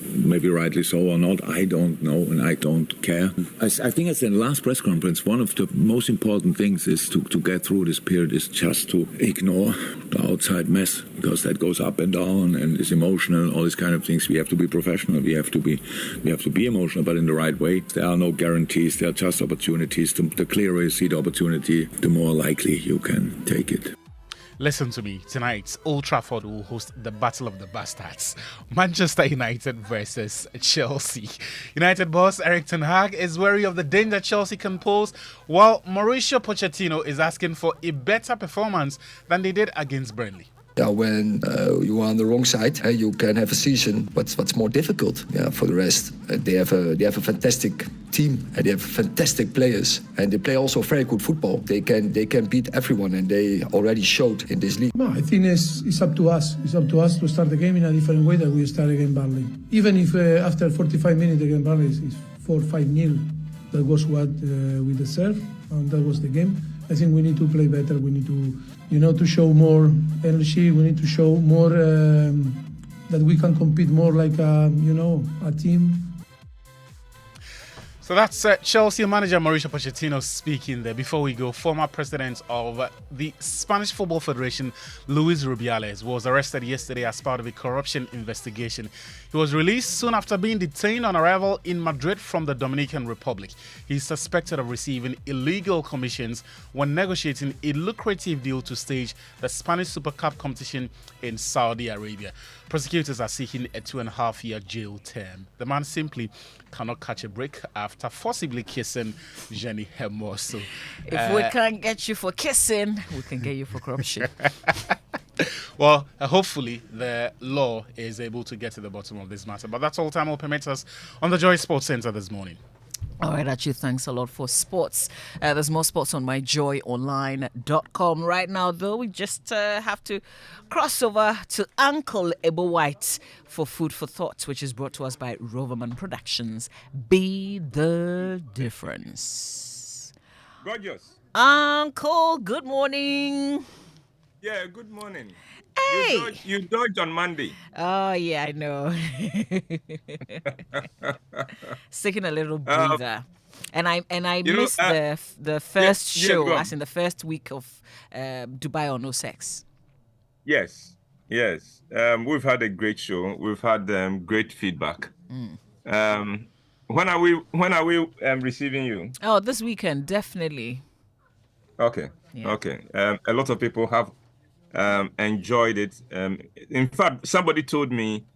maybe rightly so or not, I don't know and I don't care. I think as in the last press conference, one of the most important things is to get through this period is just to ignore the outside mess, because that goes up and down and is emotional, all these kind of things. We have to be professional, we have to be emotional, but in the right way. There are no guarantees, there are just opportunities. The clearer you see the opportunity, the more likely you can take it. Listen to me, tonight Old Trafford will host the Battle of the Bastards. Manchester United versus Chelsea. United boss Erik ten Hag is wary of the danger Chelsea can pose, while Mauricio Pochettino is asking for a better performance than they did against Burnley. When you are on the wrong side, you can have a season, but what's more difficult for the rest, they have a fantastic team and they have fantastic players and they play also very good football. They can beat everyone and they already showed in this league. No, I think it's up to us. It's up to us to start the game in a different way that we start against Burnley. Even if after 45 minutes against Burnley is 4-5-0, that was what we deserved and that was the game. I think we need to play better. We need to, to show more energy. We need to show more that we can compete more like a team. So that's Chelsea manager Mauricio Pochettino speaking there. Before we go, former president of the Spanish Football Federation, Luis Rubiales, was arrested yesterday as part of a corruption investigation. He was released soon after being detained on arrival in Madrid from the Dominican Republic. He's suspected of receiving illegal commissions when negotiating a lucrative deal to stage the Spanish Super Cup competition in Saudi Arabia. Prosecutors are seeking a 2.5-year jail term. The man simply cannot catch a break after forcibly kissing Jenny Hermoso. If we can't get you for kissing, we can get you for corruption. Well, hopefully the law is able to get to the bottom of this matter. But that's all time will permit us on the Joy Sports Center this morning. All right, Archie, thanks a lot for sports. There's more sports on myjoyonline.com. Right now, though, we just have to cross over to Uncle Ebo White for Food for Thought, which is brought to us by Roverman Productions. Be the difference. Gorgeous. Uncle, good morning. Yeah, good morning. Hey. You dodged on Monday. Oh, yeah, I know. It's taking a little breather. And I missed the first show, as in the first week of Dubai or No Sex. Yes. We've had a great show. We've had great feedback. When are we receiving you? Oh, this weekend, definitely. Okay. Yeah. Okay. A lot of people have enjoyed it. In fact, somebody told me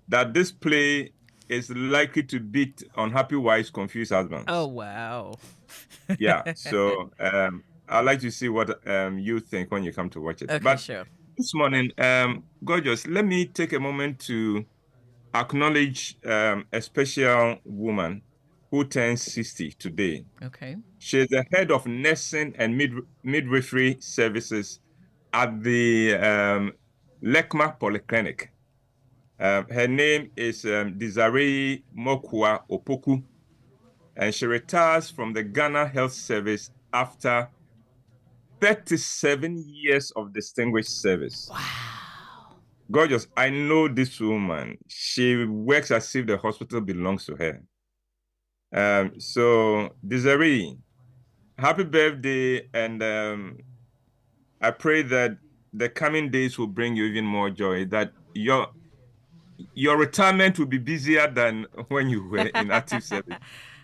that this play is likely to beat Unhappy Wives, Confused Husbands. Oh, wow. Yeah. So I'd like to see what you think when you come to watch it. Okay, but sure. This morning, Gorgeous, let me take a moment to acknowledge a special woman who turns 60 today. Okay. She's the head of nursing and midwifery services at the Lekma Polyclinic. Her name is Desiree Mokua Opoku, and she retires from the Ghana Health Service after 37 years of distinguished service. Wow. Gorgeous, I know this woman. She works as if the hospital belongs to her. So, Desiree, happy birthday, and I pray that the coming days will bring you even more joy, that your retirement will be busier than when you were in active service.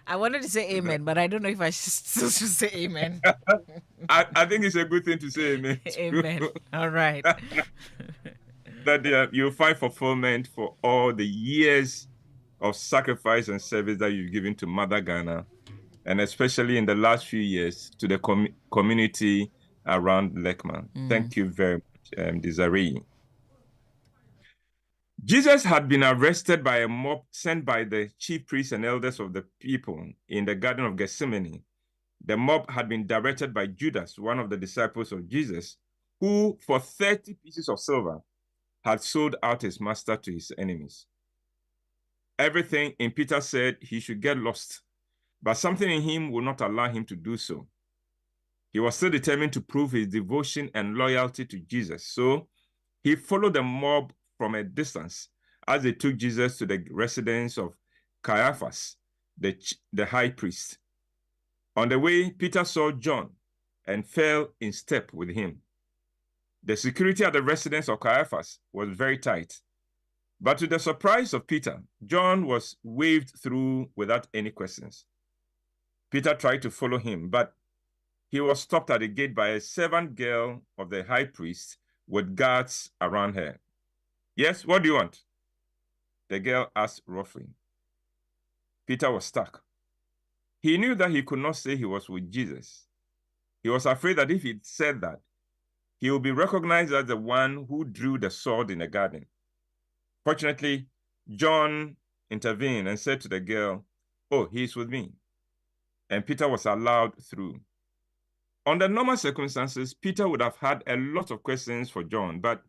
I wanted to say amen, but I don't know if I still should say amen. I think it's a good thing to say amen. Amen. All right. That you'll find fulfillment for all the years of sacrifice and service that you've given to Mother Ghana, and especially in the last few years to the community around Lekma. Thank you very much, Desiree. Jesus had been arrested by a mob sent by the chief priests and elders of the people in the Garden of Gethsemane. The mob had been directed by Judas, one of the disciples of Jesus, who for 30 pieces of silver had sold out his master to his enemies. Everything in Peter said he should get lost, but something in him would not allow him to do so. He was still determined to prove his devotion and loyalty to Jesus. So he followed the mob from a distance as they took Jesus to the residence of Caiaphas, the high priest. On the way, Peter saw John and fell in step with him. The security at the residence of Caiaphas was very tight. But to the surprise of Peter, John was waved through without any questions. Peter tried to follow him, but he was stopped at the gate by a servant girl of the high priest with guards around her. Yes, what do you want? The girl asked roughly. Peter was stuck. He knew that he could not say he was with Jesus. He was afraid that if he said that, he would be recognized as the one who drew the sword in the garden. Fortunately, John intervened and said to the girl, "Oh, he is with me." And Peter was allowed through. Under normal circumstances, Peter would have had a lot of questions for John, but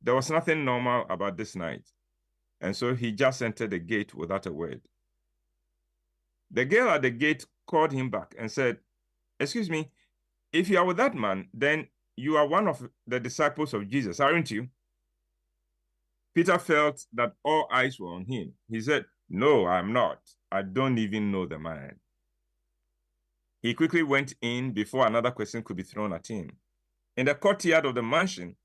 there was nothing normal about this night. And so he just entered the gate without a word. The girl at the gate called him back and said, "Excuse me, if you are with that man, then you are one of the disciples of Jesus, aren't you?" Peter felt that all eyes were on him. He said, "No, I'm not." I don't even know the man. He quickly went in before another question could be thrown at him. In the courtyard of the mansion,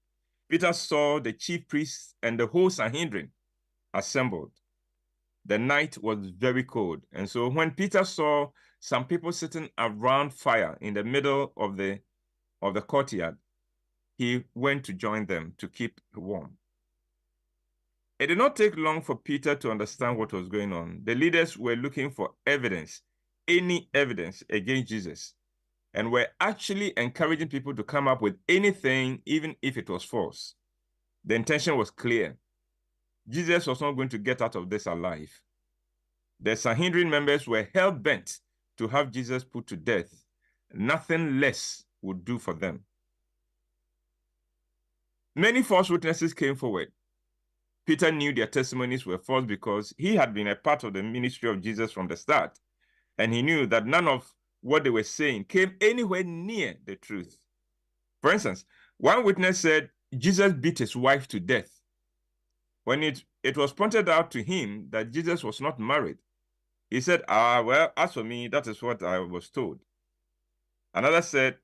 Peter saw the chief priests and the whole Sanhedrin assembled. The night was very cold, and so when Peter saw some people sitting around fire in the middle of the courtyard, he went to join them to keep warm. It did not take long for Peter to understand what was going on. The leaders were looking for evidence, any evidence against Jesus, and were actually encouraging people to come up with anything, even if it was false. The intention was clear. Jesus was not going to get out of this alive. The Sanhedrin members were hell-bent to have Jesus put to death. Nothing less would do for them. Many false witnesses came forward. Peter knew their testimonies were false because he had been a part of the ministry of Jesus from the start, and he knew that none of what they were saying came anywhere near the truth. For instance, one witness said Jesus beat his wife to death. When it was pointed out to him that Jesus was not married, he said, well, as for me, that is what I was told. Another said,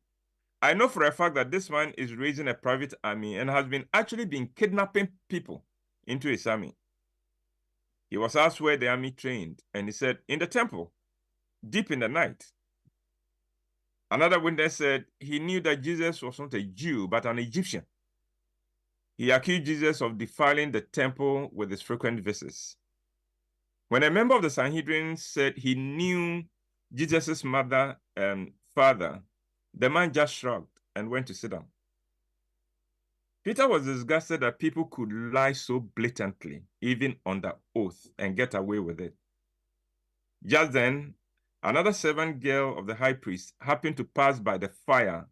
I know for a fact that this man is raising a private army and has actually been kidnapping people into his army. He was asked where the army trained, and he said, in the temple, deep in the night. Another witness said he knew that Jesus was not a Jew, but an Egyptian. He accused Jesus of defiling the temple with his frequent visits. When a member of the Sanhedrin said he knew Jesus' mother and father, the man just shrugged and went to sit down. Peter was disgusted that people could lie so blatantly, even under oath, and get away with it. Just then, another servant girl of the high priest happened to pass by the fire.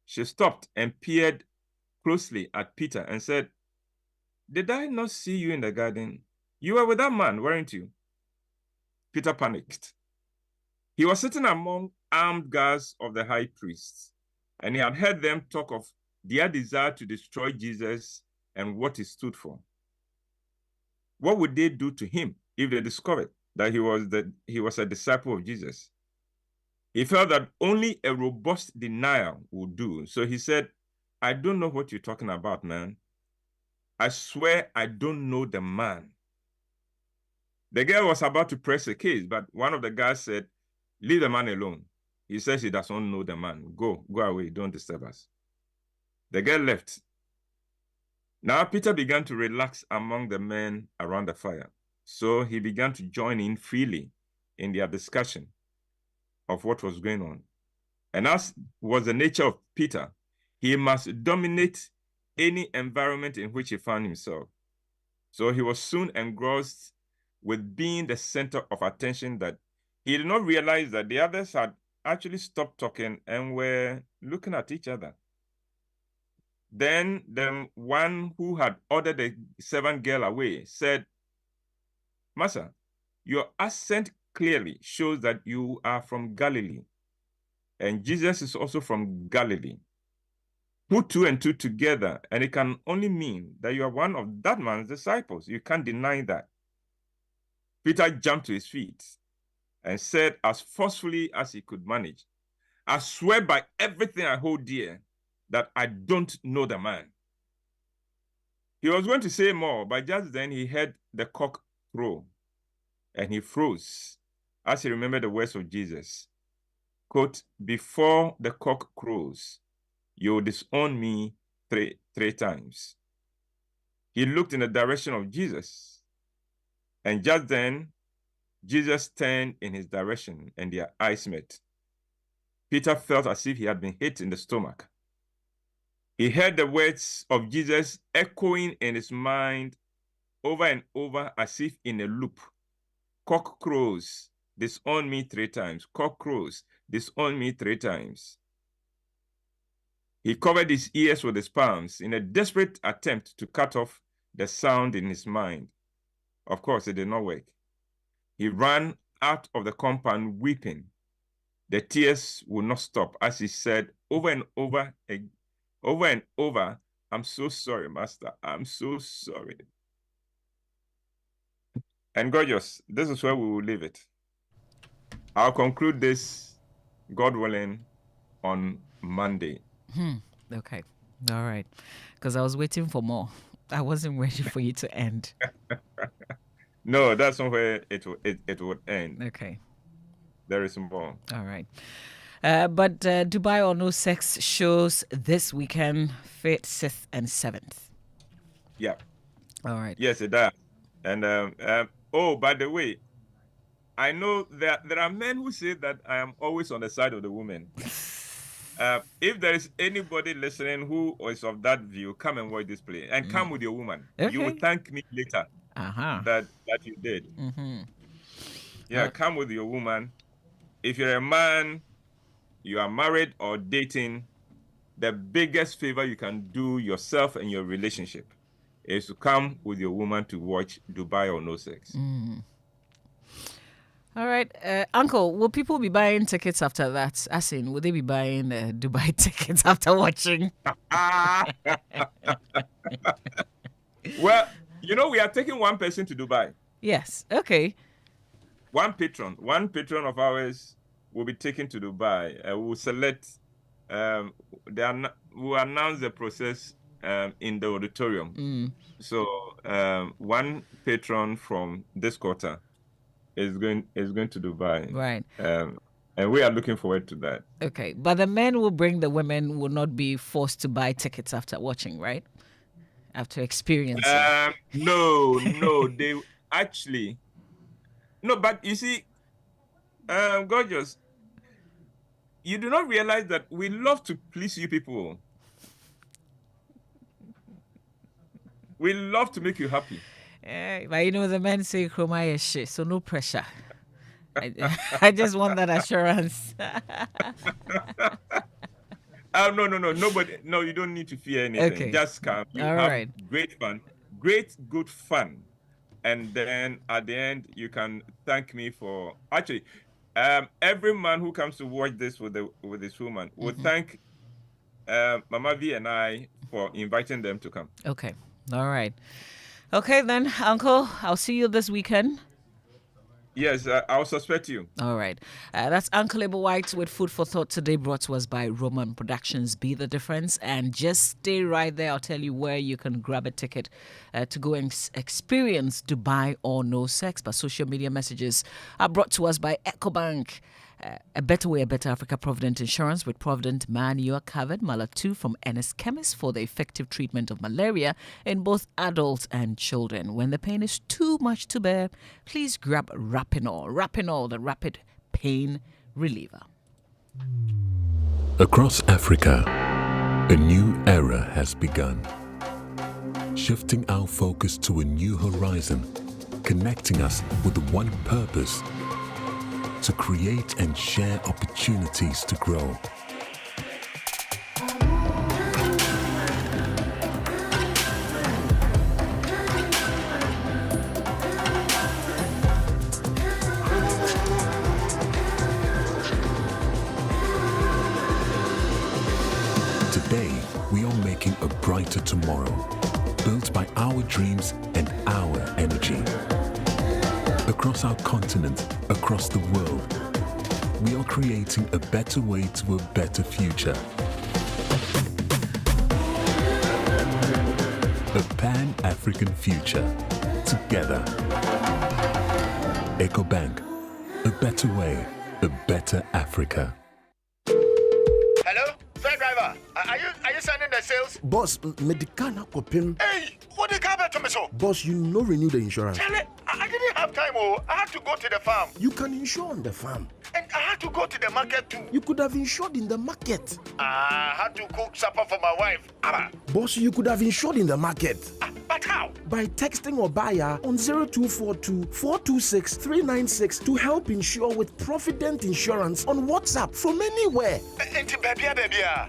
She stopped and peered closely at Peter and said, did I not see you in the garden? You were with that man, weren't you? Peter panicked. He was sitting among armed guards of the high priest, and he had heard them talk of their desire to destroy Jesus and what he stood for. What would they do to him if they discovered that he was a disciple of Jesus? He felt that only a robust denial would do. So he said, I don't know what you're talking about, man. I swear I don't know the man. The girl was about to press a case, but one of the guys said, leave the man alone. He says he doesn't know the man. Go away, don't disturb us. The girl left. Now Peter began to relax among the men around the fire. So he began to join in freely in their discussion of what was going on. And as was the nature of Peter, he must dominate any environment in which he found himself. So he was soon engrossed with being the center of attention that he did not realize that the others had actually stopped talking and were looking at each other. Then the one who had ordered the servant girl away said, Master, your accent clearly shows that you are from Galilee, and Jesus is also from Galilee. Put two and two together, and it can only mean that you are one of that man's disciples. You can't deny that. Peter jumped to his feet and said as forcefully as he could manage, I swear by everything I hold dear that I don't know the man. He was going to say more, but just then he heard the cock crow, and he froze as he remembered the words of Jesus. Quote, before the cock crows, you will disown me three times. He looked in the direction of Jesus, and just then Jesus turned in his direction and their eyes met. Peter felt as if he had been hit in the stomach. He heard the words of Jesus echoing in his mind over and over as if in a loop. Cock crows, disown me 3 times. Cock crows, disown me 3 times. He covered his ears with his palms in a desperate attempt to cut off the sound in his mind. Of course, it did not work. He ran out of the compound weeping. The tears would not stop as he said over and over, I'm so sorry, Master. I'm so sorry. And gorgeous, this is where we will leave it. I'll conclude this, God willing, on Monday. Okay. All right. Because I was waiting for more. I wasn't ready for you to end. No, that's not where it would end. Okay. There is more. All right. But Dubai or No Sex shows this weekend, 5th, 6th, and 7th. Yeah. All right. Yes, it does. And oh, by the way, I know that there are men who say that I am always on the side of the woman. If there is anybody listening who is of that view, come and watch this play and come with your woman. Okay. You will thank me later that you did. Yeah, come with your woman. If you're a man, you are married or dating, the biggest favor you can do yourself and your relationship is to come with your woman to watch Dubai or No Sex. All right. Uncle, will people be buying tickets after that? As in, will they be buying Dubai tickets after watching? Well, we are taking one person to Dubai. Yes. Okay. One patron of ours will be taken to Dubai. We'll select, we'll announce the process in the auditorium. So one patron from this quarter is going to Dubai. Right. And we are looking forward to that. Okay. But the men will bring the women, will not be forced to buy tickets after watching, right? After experiencing. No, they actually... No, but you see, gorgeous, you do not realize that we love to please you people. We love to make you happy. But the men say chroma is shit, so no pressure. I just want that assurance. No, nobody. No, you don't need to fear anything. Okay. Just come. You All have right. great fun, great good fun, and then at the end you can thank me for. Actually, every man who comes to watch this with his woman will thank Mama V and I for inviting them to come. Okay. All right. Okay then, Uncle. I'll see you this weekend. Yes, I'll suspect you. All right. That's Uncle Abel White with Food for Thought today, brought to us by Roman Productions. Be the difference. And just stay right there. I'll tell you where you can grab a ticket to go and experience Dubai or No Sex. But social media messages are brought to us by EcoBank. A better way, a better Africa. Provident Insurance. With Provident, man, you are covered. Mala 2 from NS Chemist for the effective treatment of malaria in both adults and children. When the pain is too much to bear, please grab Rapinol. Rapinol, the rapid pain reliever. Across Africa, a new era has begun. Shifting our focus to a new horizon, connecting us with one purpose: to create and share opportunities to grow. Today, we are making a brighter tomorrow, built by our dreams and our energy. Across our continent, across the world, we are creating a better way to a better future. A Pan-African future. Together. EcoBank. A better way, a better Africa. Hello? Fair driver, are you sending the sales? Boss, Medicana Kopim. Hey, what the car to me so? Boss, you no renew the insurance. Tell it, I didn't have time, I had to go to the farm. You can insure on the farm. And I had to go to the market too. You could have insured in the market. I had to cook supper for my wife. Boss, you could have insured in the market. But how? By texting or buyer on 0242 426 396 to help insure with Provident Insurance on WhatsApp from anywhere.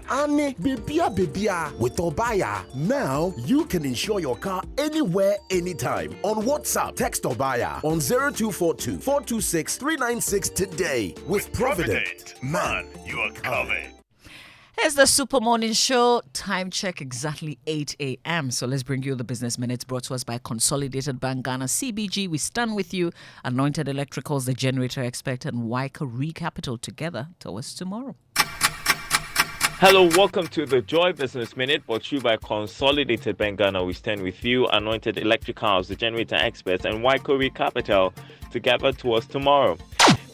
Annie, babia. With Obaya, now you can insure your car anywhere, anytime on WhatsApp. Text Obaya on 0242 426 396 today. With Provident. Man, you are covered. It's the Super Morning Show. Time check exactly 8 a.m. So let's bring you the business minutes brought to us by Consolidated Bank Ghana CBG. We stand with you. Anointed Electricals, the generator expert, and Wyca Recapital together towards tomorrow. Hello, welcome to the Joy Business Minute, brought to you by Consolidated Bank Ghana. We stand with you, Anointed Electricals, the generator experts, and Wyca Capital together towards tomorrow.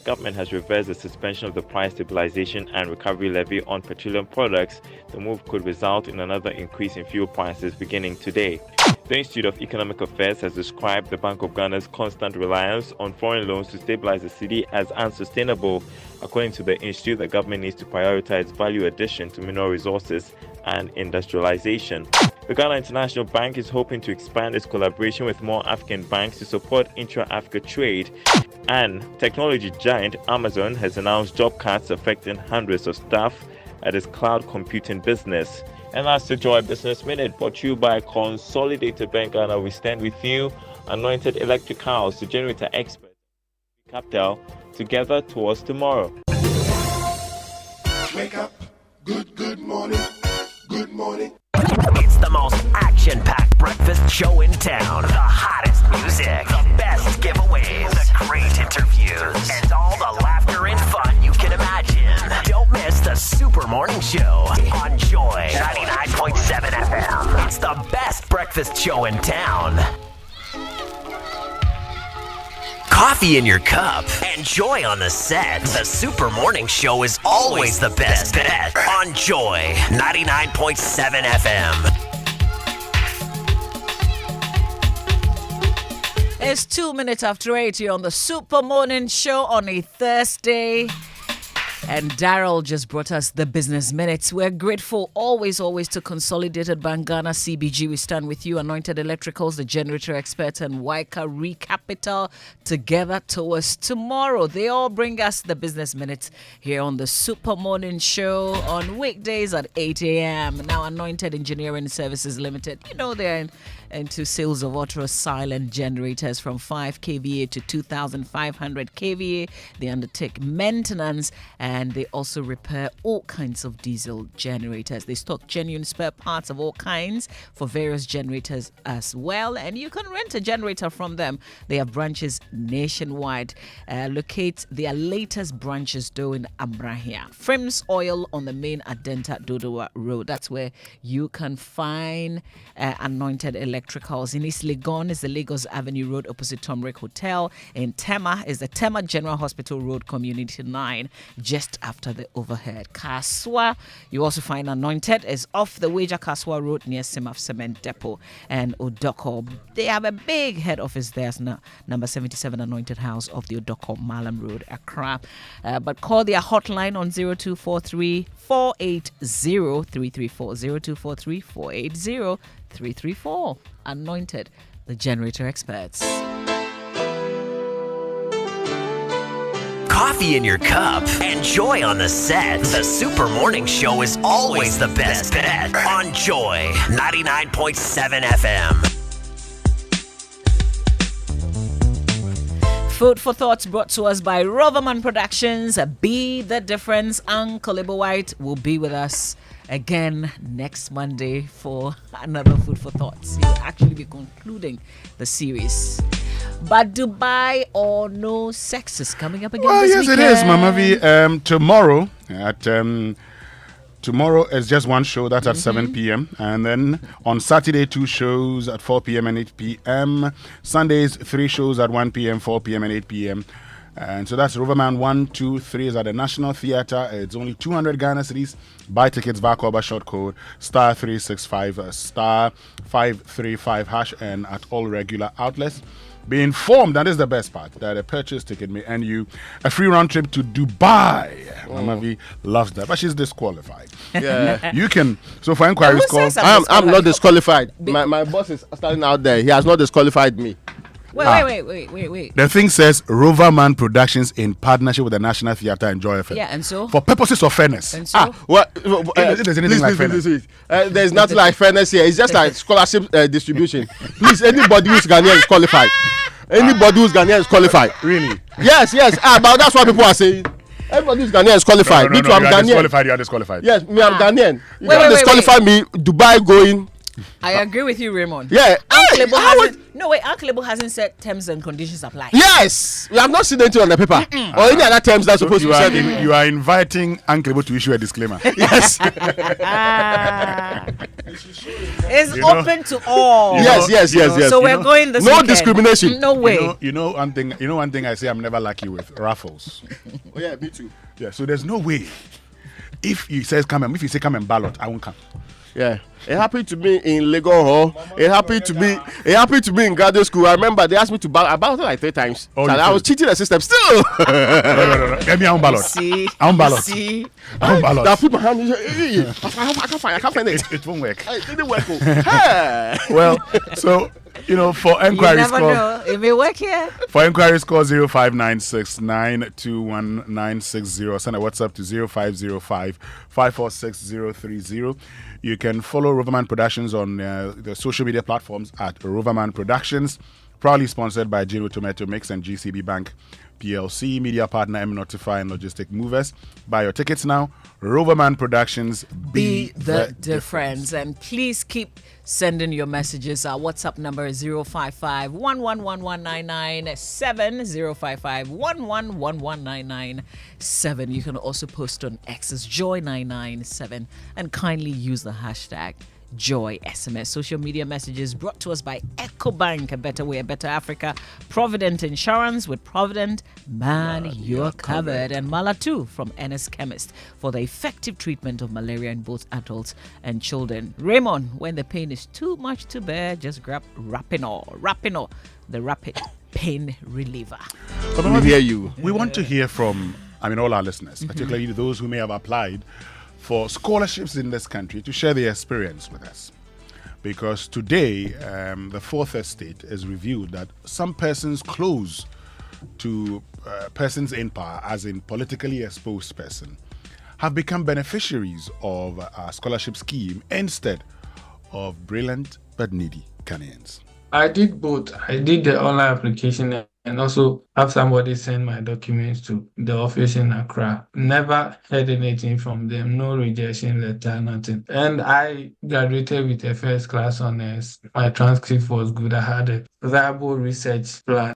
Government has reversed the suspension of the Price Stabilization and Recovery Levy on petroleum products. The move could result in another increase in fuel prices beginning today. The Institute of Economic Affairs has described the Bank of Ghana's constant reliance on foreign loans to stabilize the city as unsustainable. According to the institute, the government needs to prioritize value addition to mineral resources and industrialization. The Ghana International Bank is hoping to expand its collaboration with more African banks to support intra-Africa trade. And technology giant Amazon has announced job cuts affecting hundreds of staff at its cloud computing business. And that's the Joy Business Minute, brought to you by Consolidated Bank Ghana. We stand with you, Anointed Electricals, the generator expert, Capital, together towards tomorrow. Wake up, good morning, good morning. It's the most action-packed breakfast show in town. The hottest music, the best giveaways, the great interviews, and all the laughter and fun you can imagine. Don't miss the Super Morning Show on Joy 99.7 FM. It's the best breakfast show in town. Coffee in your cup and joy on the set. The Super Morning Show is always the best bet on Joy 99.7 FM. It's 2 minutes after 8 here on the Super Morning Show on a Thursday. And Daryl just brought us the business minutes. We're grateful always to Consolidated Bank Ghana CBG. We stand with you, Anointed Electricals, the generator expert, and Wyca Recapital together towards tomorrow. They all bring us the business minutes here on the Super Morning Show on weekdays at 8 a.m. Now, Anointed Engineering Services Limited, you know they're into sales of ultra silent generators from 5 kVA to 2,500 kVA. They undertake maintenance and they also repair all kinds of diesel generators. They stock genuine spare parts of all kinds for various generators as well. And you can rent a generator from them. They have branches nationwide. Locate their latest branches though in Ambrahia. Frims Oil on the main Adenta Dodowa Road. That's where you can find Anointed Electricals. In East Legon is the Lagos Avenue Road opposite Tomrick Hotel. In Tema is the Tema General Hospital Road Community 9 just after the overhead. Kaswa, you also find Anointed is off the Wager Kaswa Road near Simaf Cement Depot. And Odoko, they have a big head office there, number 77 Anointed House of the Odoko Malam Road, Accra. But call their hotline on 0243 480 334 0243 480 334. Anointed, the generator experts. Coffee in your cup and joy on the set. The Super Morning Show is always the best bet on Joy 99.7 FM. Food for Thoughts brought to us by Roverman Productions. Be the Difference. Uncle Ibo White will be with us again next Monday for another Food for Thoughts. He'll actually be concluding the series. But Dubai or no sex is coming up again this weekend. Yes, it is, Mama V. Tomorrow tomorrow is just one show. That's at 7 p.m. And then on Saturday, 2 shows at 4 p.m. and 8 p.m. Sundays, 3 shows at 1 p.m., 4 p.m. and 8 p.m. And so that's Roverman 1, 2, 3 is at the National Theatre. It's only 200 Ghana cedis. Buy tickets, VACOBA short code *365 *535 hash and at all regular outlets. Be informed, that is the best part, that a purchase ticket may earn you a free round trip to Dubai. Mama V loves that, but she's disqualified. Yeah. You can, so for inquiries call. I'm not disqualified. My boss is starting out there. He has not disqualified me. Wait. The thing says Roverman Productions in partnership with the National Theatre and Joy FM. Yeah, and so? For purposes of fairness. And so? If there's anything like fairness. There's nothing like fairness here. It's just like scholarship distribution. Please, anybody who's Ghanaian is qualified. Anybody who's Ghanaian is qualified. Really? Yes. But that's what people are saying. Everybody's Ghanaian is qualified. No, Me too, I'm you are Ghanaian. disqualified. You are disqualified. Yes, me, I'm Ghanaian. You Wait, can't disqualify wait. me. Dubai going. I agree with you, Raymond. Yeah. Uncle Hey, Lebo how hasn't. No, wait. Uncle Lebo hasn't said terms and conditions apply. Yes, we have not seen anything on the paper or any other terms that's supposed to be said. You are inviting Uncle Lebo to issue a disclaimer. Yes. It's open to all. Yes. So we're going this no weekend. discrimination. No way. You know one thing I say I'm never lucky with raffles. Oh yeah, me too. Yeah, so there's no way. If you say come and ballot, I won't come. Yeah, it happened to me in Lagos. It happened to me in graduate school. I remember they asked me to ballot. I balloted like 3 times. Oh, so I was cheating the system still. No. Get me on ballot. See, on ballot. See, on ballot. I put my hand in. I can't find it. It won't work. It didn't work. Hey. Well, so for enquiries, you never know. It may work here. For enquiries, call 0596921960. Send a WhatsApp to 0505546030. You can follow Roverman Productions on the social media platforms at Roverman Productions. Proudly sponsored by Giro Tomato Mix and GCB Bank PLC. Media partner M Notify and Logistic Movers. Buy your tickets now. Roverman Productions. Be the difference. And please keep sending your messages. Our WhatsApp number is 055-111-997, 055-111-997. You can also post on X's Joy997 and kindly use the hashtag Joy SMS. Social media messages brought to us by EcoBank, a better way, a better Africa. Provident Insurance, with Provident, man, you're covered. And Malatu from NS Chemist for the effective treatment of malaria in both adults and children. Raymond, when the pain is too much to bear, just grab Rapinol, the rapid pain reliever. We hear you. We want to hear from, all our listeners, particularly those who may have applied for scholarships in this country, to share their experience with us. Because today, the Fourth Estate has revealed that some persons close to persons in power, as in politically exposed person, have become beneficiaries of a scholarship scheme instead of brilliant but needy Ghanaians. I did both. I did the online application and also have somebody send my documents to the office in Accra. Never heard anything from them, no rejection letter, nothing. And I graduated with a first class honors. My transcript was good. I had a viable research plan.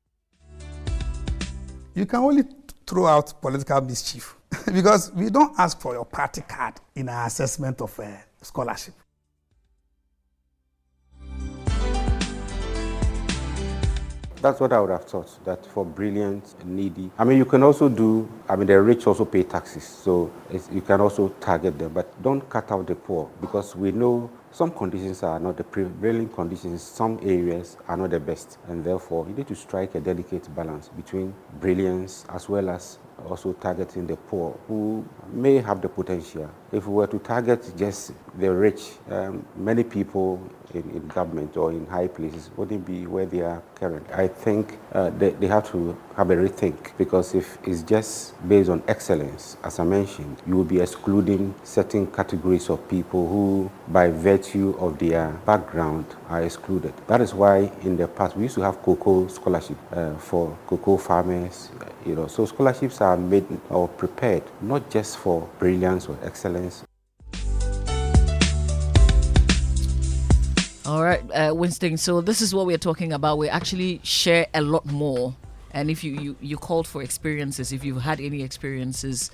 You can only throw out political mischief because we don't ask for your party card in our assessment of a scholarship. That's what I would have thought, that for brilliant, needy. You can also do, the rich also pay taxes, so you can also target them, but don't cut out the poor, because we know some conditions are not the prevailing conditions, some areas are not the best, and therefore you need to strike a delicate balance between brilliance as well as also targeting the poor who may have the potential. If we were to target just the rich, many people in government or in high places wouldn't be where they are currently. I think they have to have a rethink, because if it's just based on excellence, as I mentioned, you will be excluding certain categories of people who, by virtue of their background, are excluded. That is why in the past we used to have cocoa scholarship for cocoa farmers. So scholarships are made or prepared not just for brilliance or excellence. All right, Winston, so this is what we're talking about. We actually share a lot more. And if you called for experiences, if you've had any experiences,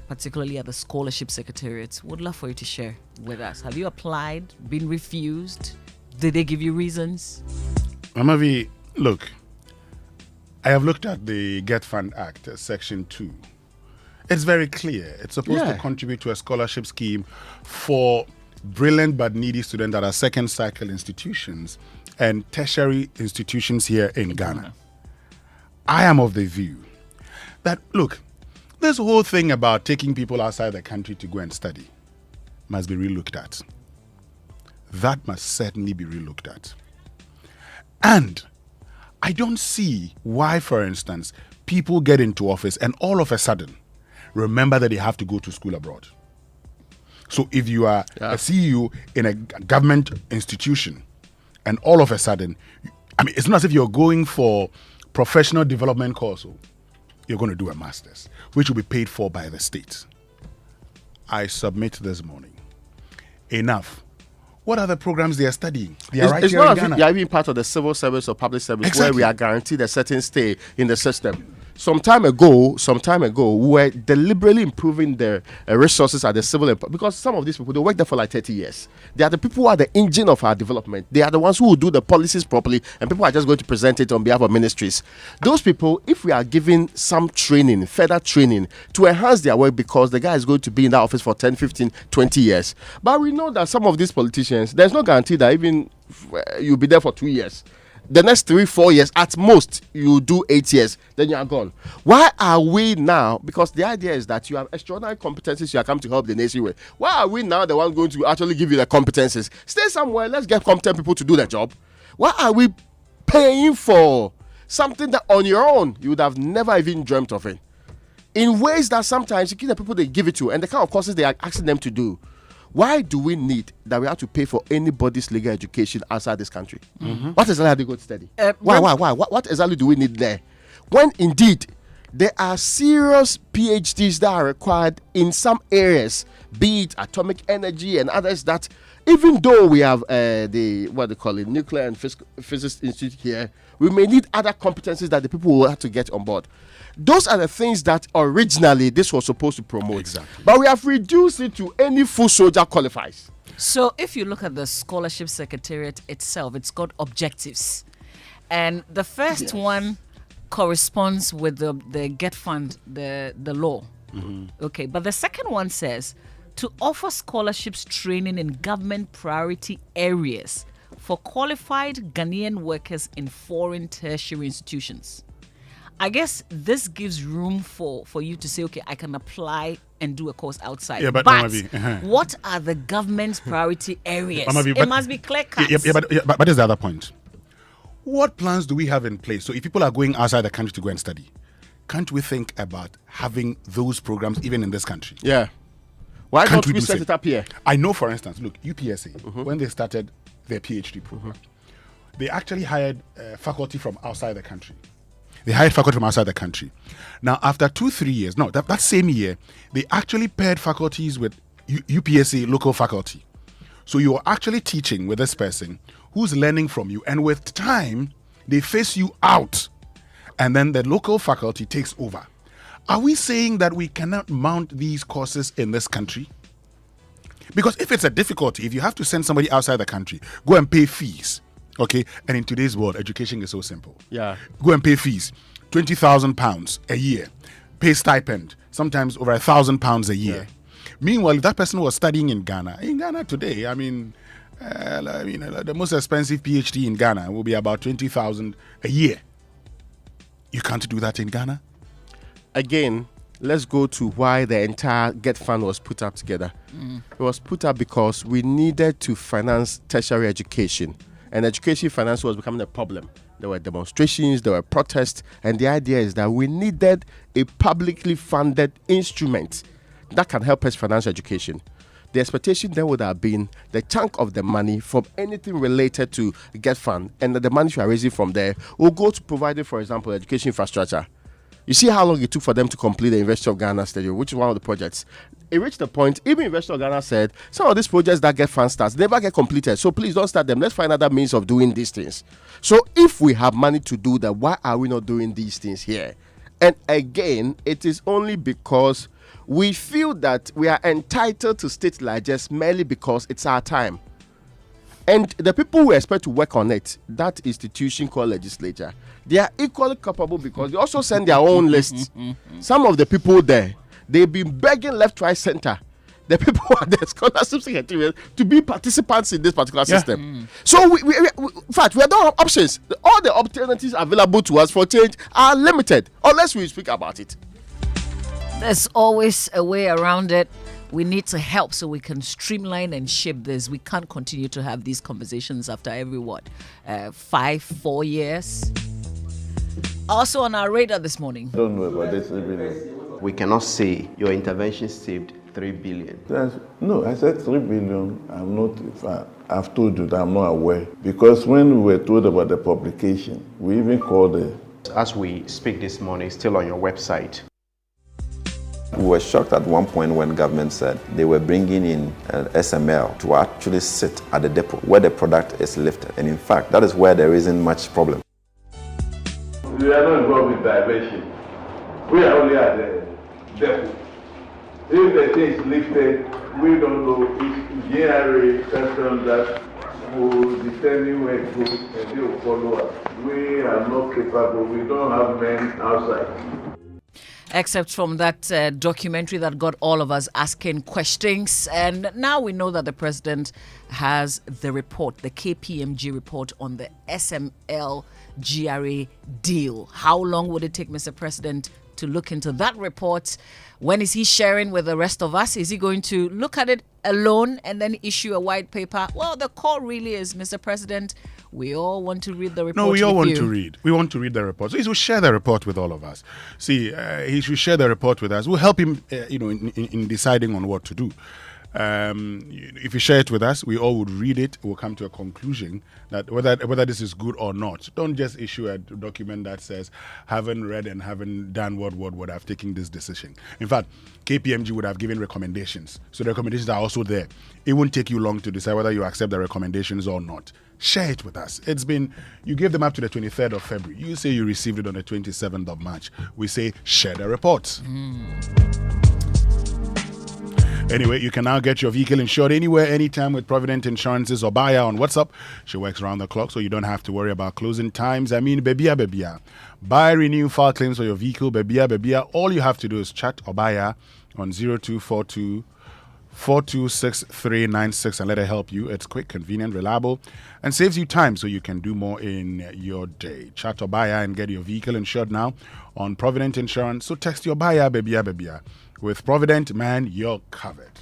particularly at the Scholarship Secretariat, would love for you to share with us. Have you applied, been refused? Did they give you reasons? Mama V, look, I have looked at the Get Fund Act, Section 2. It's very clear. It's supposed to contribute to a scholarship scheme for brilliant but needy students that are second cycle institutions and tertiary institutions here in Ghana. I am of the view that, look, this whole thing about taking people outside the country to go and study must be relooked at. That must certainly be relooked at. And I don't see why, for instance, people get into office and all of a sudden remember that they have to go to school abroad. So if you are a CEO in a government institution and all of a sudden, it's not as if you're going for professional development course. you're going to do a master's, which will be paid for by the state. I submit this morning. Enough. What are the programs they are studying? They are It's here not in Ghana. You are even part of the civil service or public service where we are guaranteed a certain stay in the system. Some time ago, we were deliberately improving the resources at the civil because some of these people, they work there for like 30 years. They are the people who are the engine of our development. They are the ones who will do the policies properly, and people are just going to present it on behalf of ministries. Those people, if we are giving some training, further training, to enhance their work, because the guy is going to be in that office for 10, 15, 20 years. But we know that some of these politicians, there's no guarantee that even you'll be there for 2 years. The next 3-4 years, at most, you do 8 years, then you are gone. Why are we now? Because the idea is that you have extraordinary competencies you are coming to help the nation with. Why are we now the one going to actually give you the competencies? Stay somewhere, let's get competent people to do the job. Why are we paying for something that on your own you would have never even dreamt of it? In ways that sometimes you give the people they give it to and the kind of courses they are asking them to do. Why do we need that we have to pay for anybody's legal education outside this country? Mm-hmm. What exactly have they got to study? Why? What exactly do we need there? When indeed there are serious PhDs that are required in some areas, be it atomic energy and others, that even though we have Nuclear and Physics Institute here, we may need other competencies that the people will have to get on board. Those are the things that originally this was supposed to promote. Exactly. But we have reduced it to any full soldier qualifies. So if you look at the Scholarship Secretariat itself, it's got objectives. And the first one corresponds with the Get Fund, the law. Mm-hmm. Okay, but the second one says to offer scholarships training in government priority areas for qualified Ghanaian workers in foreign tertiary institutions. I guess this gives room for you to say, okay, I can apply and do a course outside. Yeah, but what are the government's priority areas? It must be clear cut. But there's the other point. What plans do we have in place? So if people are going outside the country to go and study, can't we think about having those programs even in this country? Yeah. Why don't we set it up here? I know, for instance, look, UPSA, when they started their PhD program, they actually hired faculty from outside the country. They hired faculty from outside the country. Now, after 2-3 years, that same year, they actually paired faculties with UPSA local faculty. So you're actually teaching with this person who's learning from you. And with time, they phase you out. And then the local faculty takes over. Are we saying that we cannot mount these courses in this country? Because if it's a difficulty, if you have to send somebody outside the country, go and pay fees. Okay, and in today's world, education is so simple. Yeah. Go and pay fees, £20,000 a year, pay stipend, sometimes over £1,000 a year. Yeah. Meanwhile, if that person was studying in Ghana today, the most expensive PhD in Ghana will be about $20,000 a year. You can't do that in Ghana. Again, let's go to why the entire Get Fund was put up together. It was put up because we needed to finance tertiary education. And education finance was becoming a problem. There were demonstrations, there were protests, and the idea is that we needed a publicly funded instrument that can help us finance education. The expectation then would have been the chunk of the money from anything related to Get Fund, and the money we are raising from there will go to providing, for example, education infrastructure. You see how long it took for them to complete the University of Ghana Stadium, which is one of the projects. It reached the point, even University of Ghana said, some of these projects that Get Fund starts never get completed. So please don't start them. Let's find other means of doing these things. So if we have money to do that, why are we not doing these things here? And again, it is only because we feel that we are entitled to state largesse merely because it's our time. And the people who expect to work on it, that institution called legislature, they are equally capable because they also send their own lists. Some of the people there, they've been begging left, right, center, the people who are the Scholarship Secretariat, to be participants in this particular system. So, we in fact, we don't have options. All the alternatives available to us for change are limited, unless we speak about it. There's always a way around it. We need to help so we can streamline and shape this. We can't continue to have these conversations after every 4 years. Also on our radar this morning. I don't know about this 3 billion. We cannot say your intervention saved 3 billion. No, I said 3 billion. I've told you that I'm not aware. Because when we were told about the publication, we even called the As we speak this morning, still on your website. We were shocked at one point when government said they were bringing in SML to actually sit at the depot where the product is lifted. And in fact, that is where there isn't much problem. We are not involved with diversion. We are only at the depot. If the thing is lifted, we don't know. It's GRA custom that will determine where it goes and they will follow us. We are not capable. We don't have men outside. Except from that documentary that got all of us asking questions. And now we know that the president has the report, the KPMG report on the SML GRA deal. How long would it take, Mr. President, to look into that report? When is he sharing with the rest of us? Is he going to look at it alone and then issue a white paper? Well, the call really is, Mr. President, we all want to read the report. No, we all want to read. We want to read the report. So he should share the report with all of us. See, he should share the report with us. We'll help him, in deciding on what to do. If you share it with us, we all would read it. We'll come to a conclusion that whether this is good or not. Don't just issue a document that says, haven't read and haven't done what would have taken this decision. In fact, KPMG would have given recommendations. So the recommendations are also there. It won't take you long to decide whether you accept the recommendations or not. Share it with us. You gave them up to the 23rd of February. You say you received it on the 27th of March. We say, share the report. Anyway, you can now get your vehicle insured anywhere, anytime with Provident Insurance's Obaya on WhatsApp. She works around the clock, so you don't have to worry about closing times. Bebia. Buy, renew, file claims for your vehicle, Bebia. All you have to do is chat Obaya on 0242 426 and let her help you. It's quick, convenient, reliable, and saves you time so you can do more in your day. Chat Obaya and get your vehicle insured now on Provident Insurance. So text your Obaya, Bebia. With Provident, man, you're covered.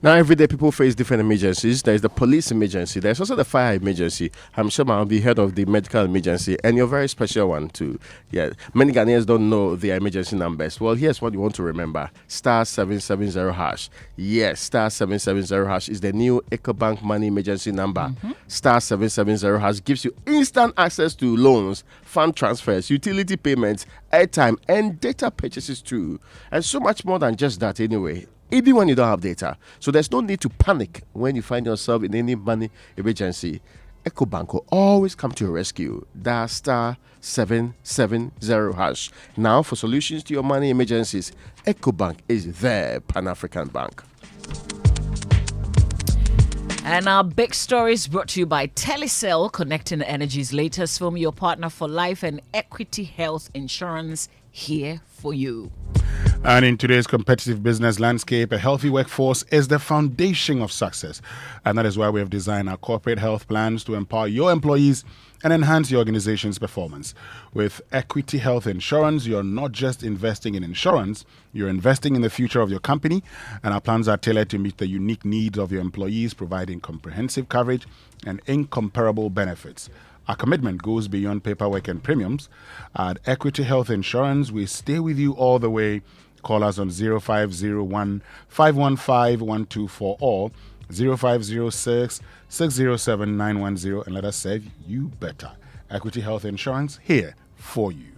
Now, every day people face different emergencies. There's the police emergency. There's also the fire emergency. I'm sure I'll be heard of the medical emergency, and your very special one too. Yeah, many Ghanaians don't know their emergency numbers. Well, here's what you want to remember: *770#. Yes, *770# is the new EcoBank money emergency number. *770# gives you instant access to loans, fund transfers, utility payments, airtime, and data purchases too, and so much more than just that. Anyway, even when you don't have data. So there's no need to panic when you find yourself in any money emergency. EcoBank will always come to your rescue. Dial *770#. Now, for solutions to your money emergencies, EcoBank is their Pan-African bank. And our big story is brought to you by Telecel, connecting Energy's latest film, your partner for life and equity health insurance, here for you. And in today's competitive business landscape, a healthy workforce is the foundation of success. And that is why we have designed our corporate health plans to empower your employees and enhance your organization's performance. With Equity Health Insurance, you're not just investing in insurance, you're investing in the future of your company. And our plans are tailored to meet the unique needs of your employees, providing comprehensive coverage and incomparable benefits. Our commitment goes beyond paperwork and premiums. At Equity Health Insurance, we stay with you all the way. Call us on 0501 515 124 or 0506 607 910 and let us serve you better. Equity Health Insurance, here for you.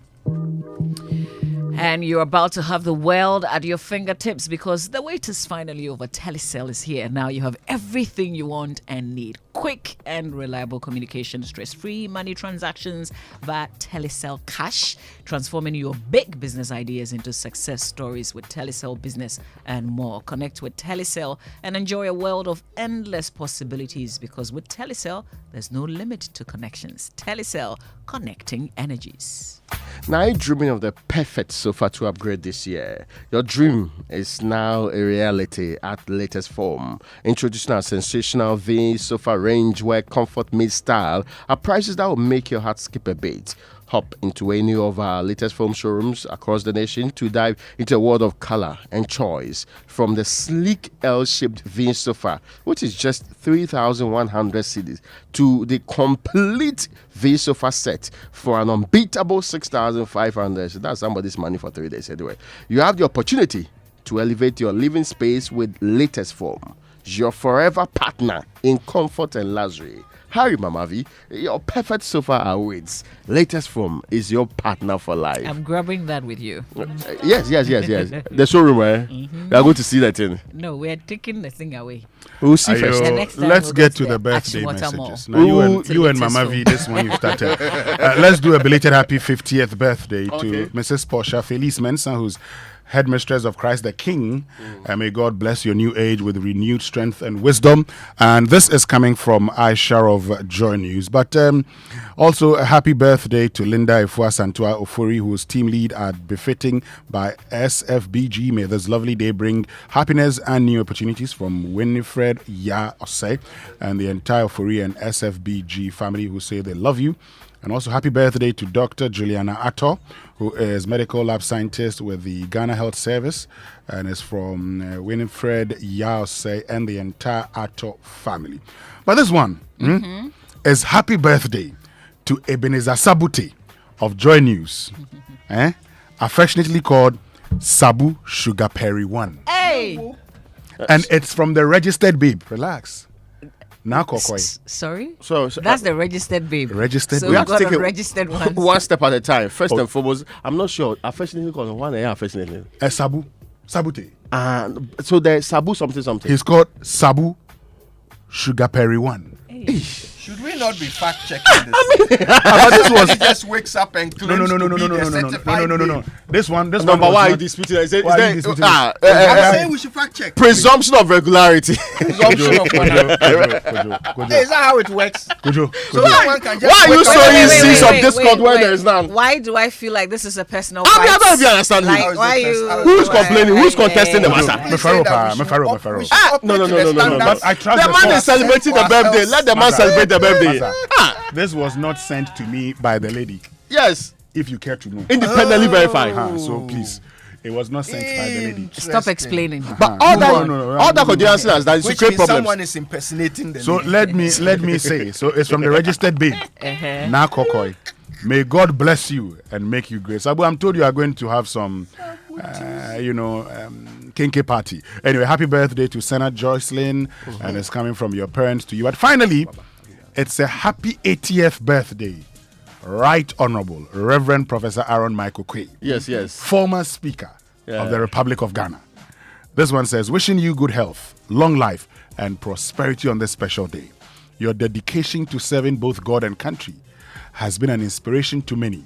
And you're about to have the world at your fingertips because the wait is finally over. Telecel is here. Now you have everything you want and need. Quick and reliable communication, stress-free money transactions via Telecel Cash, transforming your big business ideas into success stories with Telecel Business and more. Connect with Telecel and enjoy a world of endless possibilities because with Telecel, there's no limit to connections. Telecel, connecting energies. Now, are you dreaming of the perfect sofa to upgrade this year? Your dream is now a reality at latest form. Introducing our sensational V sofa range where comfort meets style at prices that will make your heart skip a beat. Hop into any of our latest foam showrooms across the nation to dive into a world of color and choice. From the sleek L-shaped V sofa, which is just 3,100 cedis, to the complete V sofa set for an unbeatable 6,500. So that's somebody's money for 3 days anyway. You have the opportunity to elevate your living space with latest foam. your forever partner in comfort and luxury. Hurry, Mama V, your perfect sofa awaits. Latest Foam is your partner for life. I'm grabbing that with you. Yes. The showroom, We are going to see that in. No, we are taking the thing away. We'll see first. Let's get to the birthday messages. Now, you and Mama V, this one you started. Let's do a belated happy 50th birthday to Mrs. Portia Felice Mensah, who's headmistress of Christ the King. May God bless your new age with renewed strength and wisdom. And this is coming from Aisha of Joy News. But also a happy birthday to Linda Ifua Santua Ofori, who's team lead at Befitting by SFBG. May this lovely day bring happiness and new opportunities from Winifred Ya Osei and the entire Ofori and SFBG family who say they love you. And also happy birthday to Dr. Juliana Atto, who is medical lab scientist with the Ghana Health Service and is from Winifred Yaose and the entire Atto family. But this one is happy birthday to Ebenezer Sabute of Joy News, affectionately called Sabu Sugar Perry 1. Hey! And it's from the registered babe. Relax. Now, sorry? So that's the registered babe. Registered so babe. we have to take a registered one step at a time. First and foremost, I'm not sure. Affectionately called one affectionately. Sabu. Sabute. So there's Sabu something. He's called Sabu Sugar Perry 1. Hey. Should we not be fact checking this? This was he just wakes up and claims no. This one. But why are you disputing? I'm saying we should fact check. Presumption of regularity. Presumption of Hey, is that how it works? Kojo. So someone can just why are you sowing seeds of discord where there is none? Why do I feel like this is a personal fight? I don't even understand why you? Who's complaining? Who's contesting the matter? Mefaro. No. But I trust the man is celebrating the birthday. Let the man celebrate the birthday. This was not sent to me by the lady. Yes. If you care to know. Independently verified. So please. It was not sent by the lady. Stop explaining. But all that could answer is that it's create problems. Someone is impersonating the lady. So let me say. So it's from the registered babe. Na Kokoi. May God bless you and make you great. Sabu, I'm told you are going to have some kinky party. Anyway, happy birthday to Senator Joycelyn, and it's coming from your parents to you. But finally, it's a happy 80th birthday, Right Honorable Reverend Professor Aaron Michael Quay. Yes. Former Speaker of the Republic of Ghana. This one says, wishing you good health, long life, and prosperity on this special day. Your dedication to serving both God and country has been an inspiration to many.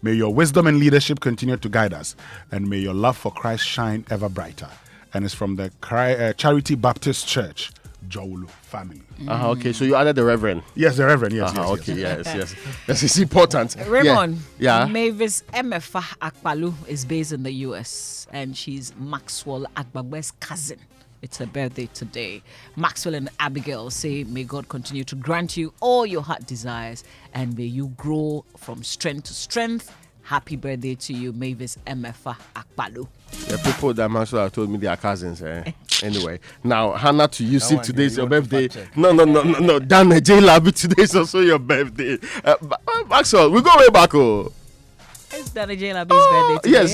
May your wisdom and leadership continue to guide us, and may your love for Christ shine ever brighter. And it's from the Charity Baptist Church, Jowulu family. Okay, so you added the Reverend. Yes, the Reverend. Yes. Yes. This is important. Raymond. Yeah. Mavis Emefa Akpalu is based in the U.S. and she's Maxwell Akbagbe's cousin. It's her birthday today. Maxwell and Abigail say, may God continue to grant you all your heart desires and may you grow from strength to strength. Happy birthday to you, Mavis Emefa Akpalu. The people that Maxwell have told me they are cousins. Anyway, now Hannah to Yusuf, today is your birthday. No. Dan J Labi, today is also your birthday. Maxwell, we go way back. It's Danny J Labi's birthday today. Yes.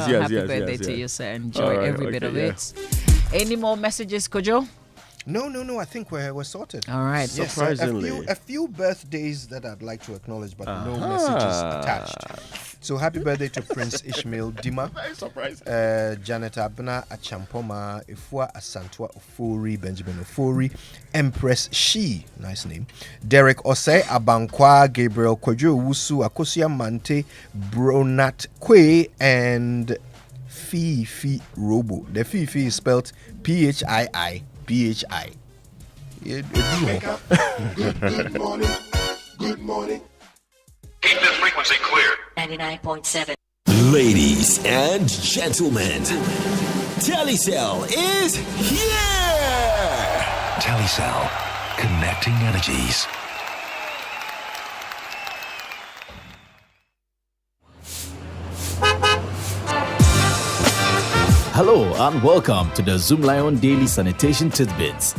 Happy birthday to you, sir. Enjoy every bit of it. Any more messages, Kojo? No. I think we're sorted. All right. Yes, surprisingly. a few birthdays that I'd like to acknowledge, but no messages attached. So happy birthday to Prince Ishmael Dima. Very surprising. Janet Abna Achampoma, Ifua Asantwa Ofori, Benjamin Ofori, Empress She, nice name. Derek Osei, Abankwa, Gabriel Kojo Wusu, Akosia Mante, Bronat Kwe, and Fifi Robo. The Fifi is spelled Phii. Good morning. Keep the frequency clear. 99.7. Ladies and gentlemen, Telecel is here! Telecel, connecting energies. Hello and welcome to the Zoom Lion Daily Sanitation Tidbits.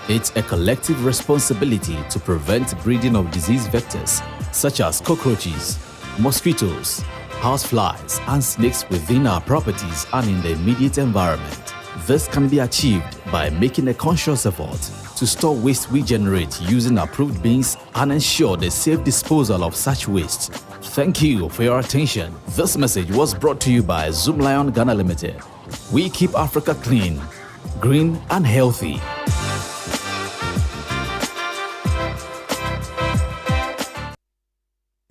It's a collective responsibility to prevent breeding of disease vectors such as cockroaches, mosquitoes, houseflies, and snakes within our properties and in the immediate environment. This can be achieved by making a conscious effort to store waste we generate using approved bins and ensure the safe disposal of such waste. Thank you for your attention. This message was brought to you by Zoom Lion Ghana Limited. We keep Africa clean, green and healthy.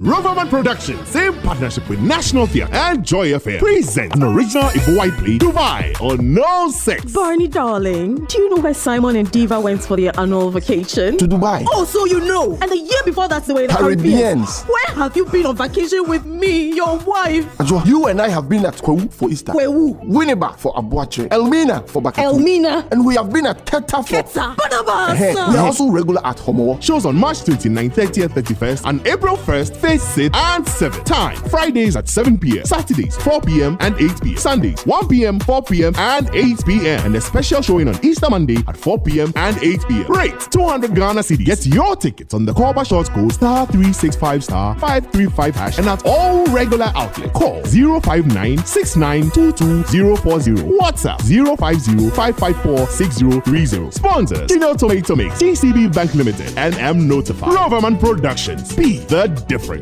Roverman Productions, in partnership with National Theatre and Joy FM, present an original Igbo play, Dubai on No Sex. Barney, darling, do you know where Simon and Diva went for their annual vacation? To Dubai. Oh, so you know. And the year before that, they were in the Caribbeans. Where have you been on vacation with me, your wife? Ajwa, you and I have been at Kwewu for Easter. Kwewu. Winneba for Abuache. Elmina for Bakatu. Elmina. And we have been at Keta for... Barnabas. We are also regular at Homo. Shows on March 29th, 30th, 31st, and April 1st, 6th and 7th. Time, Fridays at 7 p.m., Saturdays 4 p.m. and 8 p.m., Sundays 1 p.m., 4 p.m. and 8 p.m. and a special showing on Easter Monday at 4 p.m. and 8 p.m. Rate 200 Ghana cedis. Get your tickets on the Cobra Shorts code *365*535# and at all regular outlets. Call 059-6922-040. WhatsApp 050-554-6030. Sponsors: Gino Tomato Mix, TCB Bank Limited, and M Notified. Roverman Productions. Be the difference.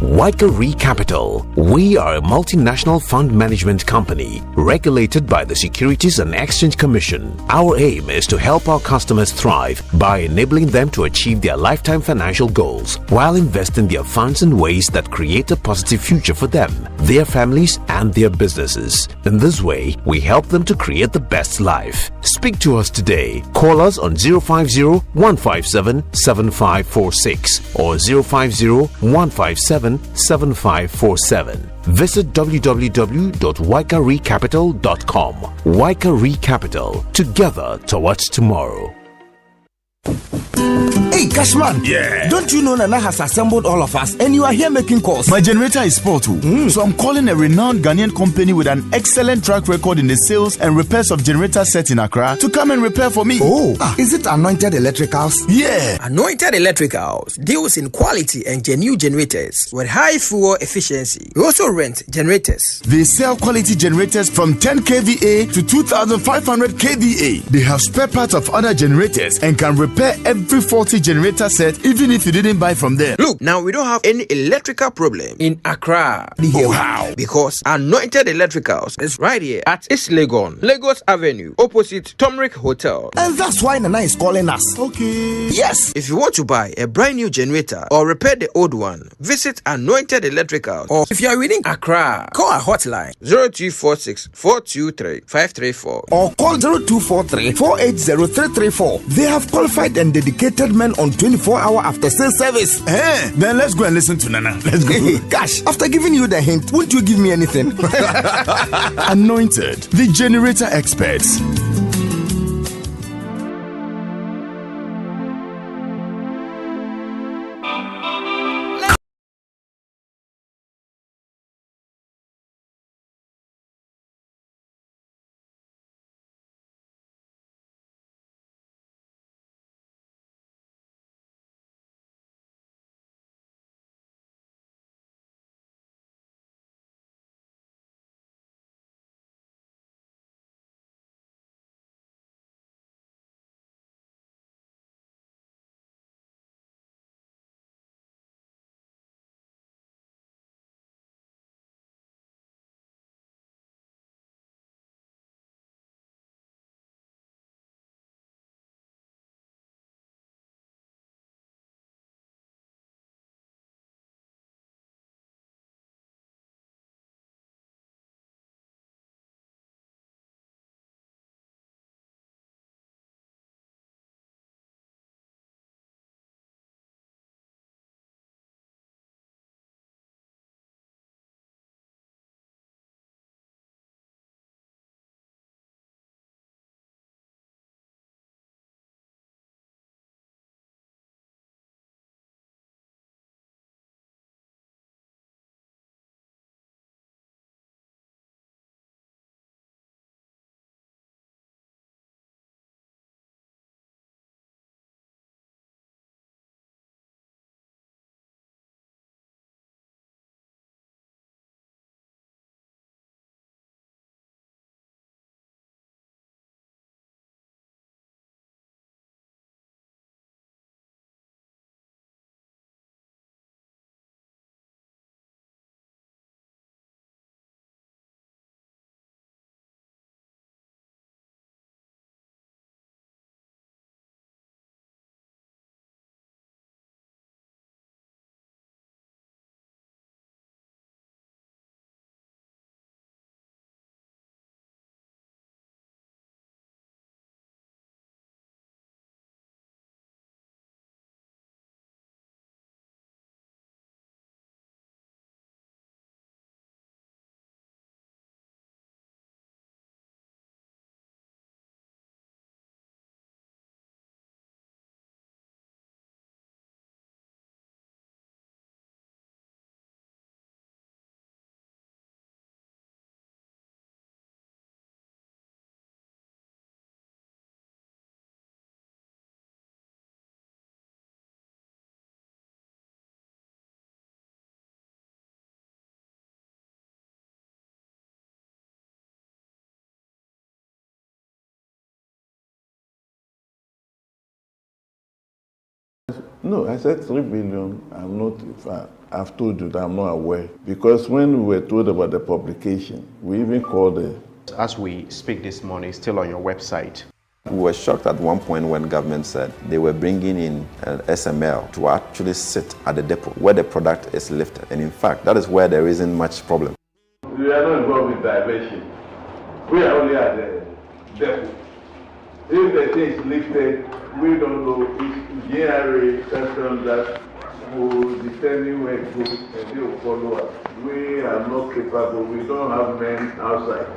Waikari Capital. We are a multinational fund management company regulated by the Securities and Exchange Commission. Our aim is to help our customers thrive by enabling them to achieve their lifetime financial goals while investing their funds in ways that create a positive future for them, their families, and their businesses. In this way, we help them to create the best life. Speak to us today. Call us on 050-157-7546 or 050-157-7547. Visit www.waikaricapital.com. Waikari Capital. Together towards tomorrow. Hey, Cashman. Yeah. Don't you know Nana has assembled all of us and you are here making calls? My generator is spoiled too. So I'm calling a renowned Ghanaian company with an excellent track record in the sales and repairs of generator sets in Accra to come and repair for me. Oh, is it Anointed Electricals? Yeah. Anointed Electricals deals in quality and genuine generators with high fuel efficiency. We also rent generators. They sell quality generators from 10 kVA to 2500 kVA. They have spare parts of other generators and can repair every faulty generator set even if you didn't buy from them. Look, now we don't have any electrical problem in Accra. Oh, how? Because Anointed Electricals is right here at East Legon, Lagos Avenue, opposite Tomric Hotel. And that's why Nana is calling us. Okay. Yes. If you want to buy a brand new generator or repair the old one, visit Anointed Electricals. Or if you are within Accra, call our hotline 0246 423 534 or call 0243 480 334. They have qualified and dedicated men on 24-hour after sales service. Then let's go and listen to Nana. Let's go. Gosh, after giving you the hint, won't you give me anything? Anointed, the generator experts. No, I said 3 billion. I'm not, I've told you that I'm not aware. Because when we were told about the publication, we even called the... As we speak this morning, still on your website. We were shocked at one point when government said they were bringing in an SML to actually sit at the depot where the product is lifted. And in fact, that is where there isn't much problem. We are not involved with diversion. We are only at the depot. If the thing is lifted, we don't know. It's GRA customs that will determine where it goes and they will follow us. We are not capable. We don't have men outside.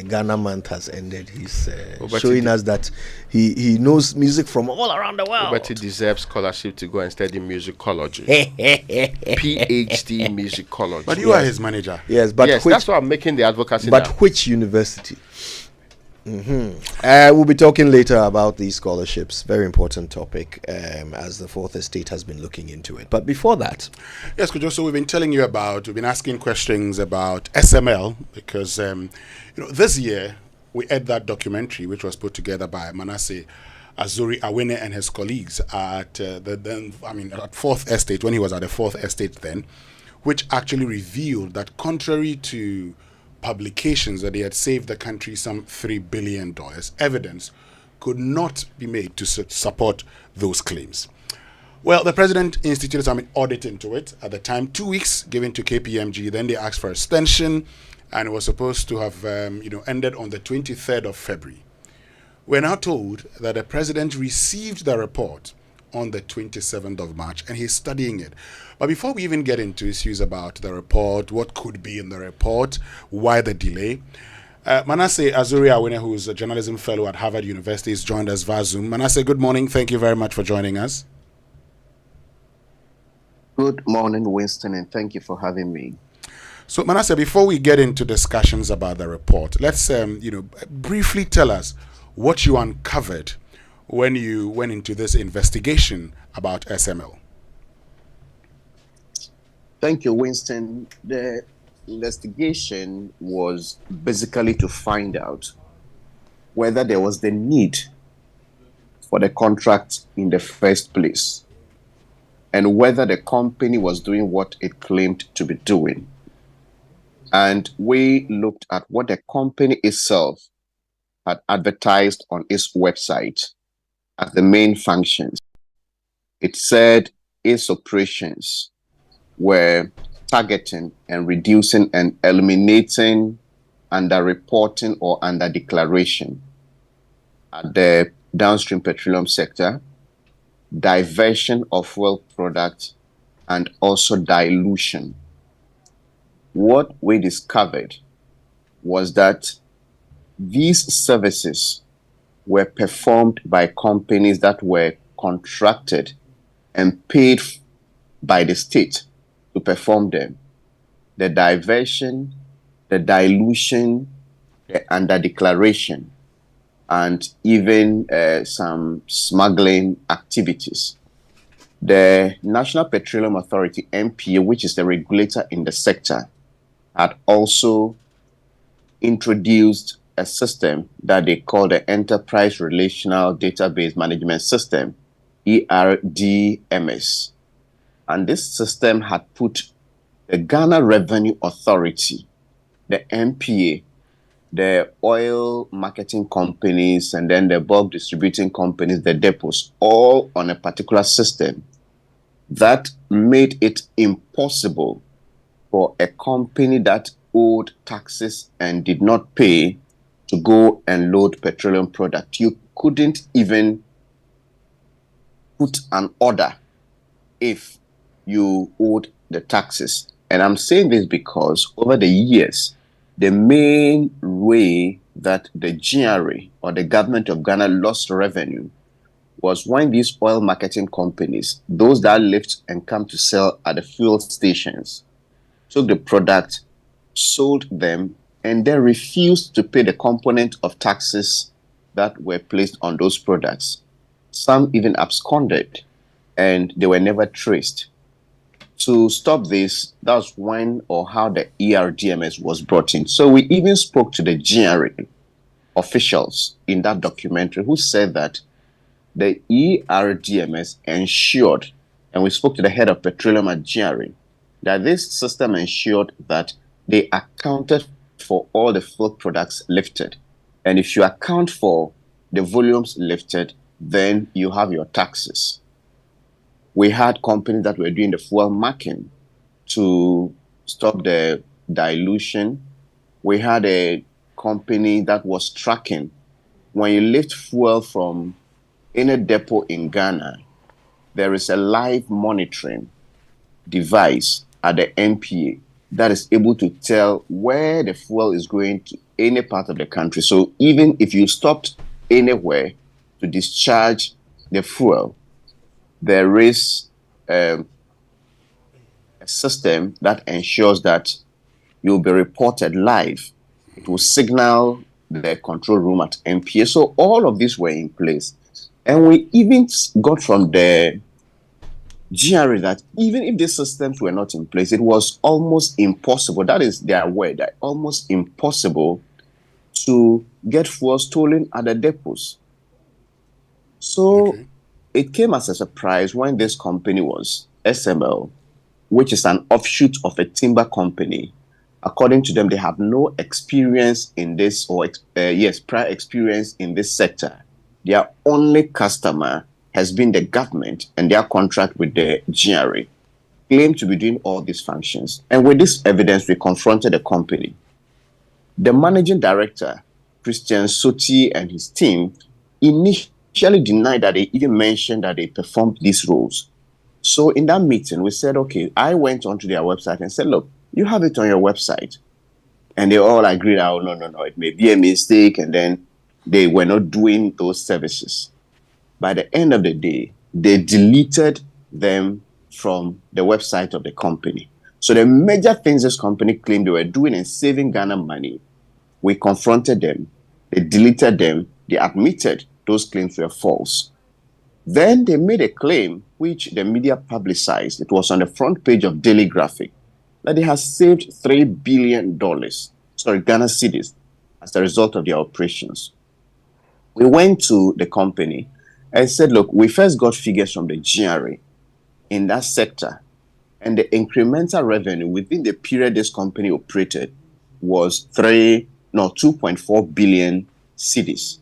Ghana month has ended. He's showing us that he knows music from all around the world. But he deserves scholarship to go and study musicology. PhD musicology. But you are his manager. Yes, but yes, that's why I'm making the advocacy. But now. Which university? We'll be talking later about these scholarships. Very important topic, as the Fourth Estate has been looking into it. But before that, yes, Kojo, so we've been asking questions about SML because this year we had that documentary which was put together by Manasseh Azuri Awene and his colleagues at at Fourth Estate, when he was at the Fourth Estate then, which actually revealed that contrary to publications that they had saved the country some $3 billion, evidence could not be made to support those claims. Well, the president instituted some audit into it. At the time, 2 weeks given to KPMG. Then they asked for extension, and it was supposed to have ended on the 23rd of February. We're now told that the president received the report on the 27th of March, and he's studying it. But before we even get into issues about the report, what could be in the report, why the delay, Manasseh Azuri-Awene, who's a journalism fellow at Harvard University, is joined us via Zoom. Manasseh, good morning. Thank you very much for joining us. Good morning, Winston, and thank you for having me. So, Manasseh, before we get into discussions about the report, let's briefly tell us what you uncovered when you went into this investigation about SML. Thank you, Winston. The investigation was basically to find out whether there was the need for the contract in the first place, and whether the company was doing what it claimed to be doing. And we looked at what the company itself had advertised on its website as the main functions. It said its operations were targeting and reducing and eliminating underreporting or underdeclaration at the downstream petroleum sector, diversion of fuel products, and also dilution. What we discovered was that these services were performed by companies that were contracted and paid by the state to perform them. The diversion, the dilution, the underdeclaration, and even some smuggling activities. The National Petroleum Authority, NPA, which is the regulator in the sector, had also introduced a system that they call the Enterprise Relational Database Management System, ERDMS. And this system had put the Ghana Revenue Authority, the NPA, the oil marketing companies, and then the bulk distributing companies, the depots, all on a particular system that made it impossible for a company that owed taxes and did not pay to go and load petroleum product. You couldn't even put an order if you owed the taxes. And I'm saying this because over the years, the main way that the GRA or the government of Ghana lost revenue was when these oil marketing companies, those that lift and come to sell at the fuel stations, took the product, sold them, and then refused to pay the component of taxes that were placed on those products. Some even absconded, and they were never traced. To stop this, that's when or how the ERDMS was brought in. So we even spoke to the GRA officials in that documentary who said that the ERDMS ensured, and we spoke to the head of petroleum at GRA, that this system ensured that they accounted for all the fuel products lifted. And if you account for the volumes lifted, then you have your taxes. We had companies that were doing the fuel marking to stop the dilution. We had a company that was tracking. When you lift fuel from any depot in Ghana, there is a live monitoring device at the NPA that is able to tell where the fuel is going to any part of the country. So even if you stopped anywhere to discharge the fuel, there is a system that ensures that you'll be reported live. It will signal the control room at NPA. So all of these were in place. And we even got from the GRA that even if these systems were not in place, it was almost impossible. That is their word, that almost impossible to get fuel stolen at the depots. So it came as a surprise when this company was SML, which is an offshoot of a timber company According to them, they have no experience in this, or prior experience in this sector. Their only customer has been the government and their contract with the GRA, claim to be doing all these functions. And with this evidence, we confronted the company. The managing director, Christian Soti, and his team initially denied that they even mentioned that they performed these roles. So in that meeting, we said, okay, I went onto their website and said, look, you have it on your website. And they all agreed, oh, no, it may be a mistake. And then they were not doing those services. By the end of the day, they deleted them from the website of the company. So the major things this company claimed they were doing and saving Ghana money, we confronted them, they deleted them, they admitted those claims were false. Then they made a claim, which the media publicized. It was on the front page of Daily Graphic, that they have saved $3 billion, Ghana cedis, as a result of their operations. We went to the company and said, look, we first got figures from the GRA in that sector, and the incremental revenue within the period this company operated was 2.4 billion cedis.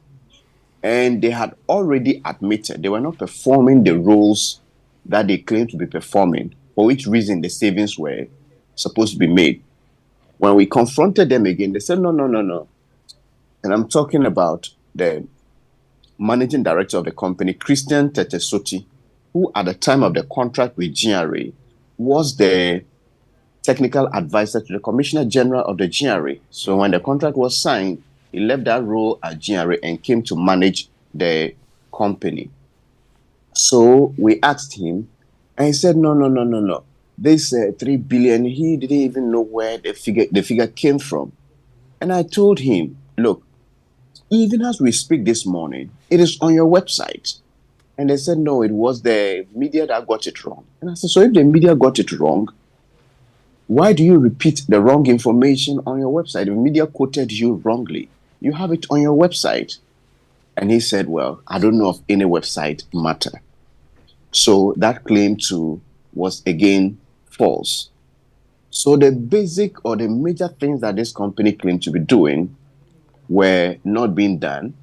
And they had already admitted they were not performing the roles that they claimed to be performing, for which reason the savings were supposed to be made. When we confronted them again, they said, no. And I'm talking about the managing director of the company, Christian Tetesoti, who at the time of the contract with GRA was the technical advisor to the Commissioner General of the GRA. So when the contract was signed, he left that role at GRA and came to manage the company. So we asked him, and he said, no. This 3 billion, he didn't even know where the figure came from. And I told him, look, even as we speak this morning, it is on your website. And they said, no, it was the media that got it wrong. And I said, so if the media got it wrong, why do you repeat the wrong information on your website? The media quoted you wrongly. You have it on your website. And he said, well, I don't know of any website matter. So that claim too was again false. So the basic or the major things that this company claimed to be doing were not being done.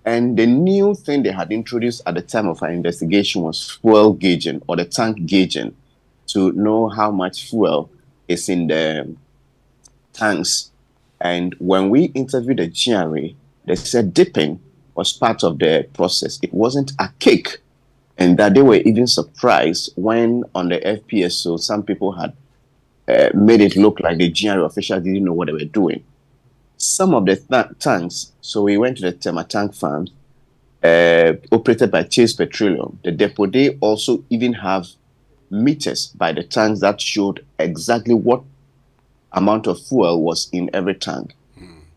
And the new thing they had introduced at the time of our investigation was fuel gauging, or the tank gauging, to know how much fuel is in the tanks. And when we interviewed the GRA, they said dipping was part of the process. It wasn't a cake. And that they were even surprised when on the FPSO, some people had made it look like the GRA officials didn't know what they were doing. Some of the tanks, so we went to the Tema tank farm, operated by Chase Petroleum. The depot, they also even have meters by the tanks that showed exactly what amount of fuel was in every tank.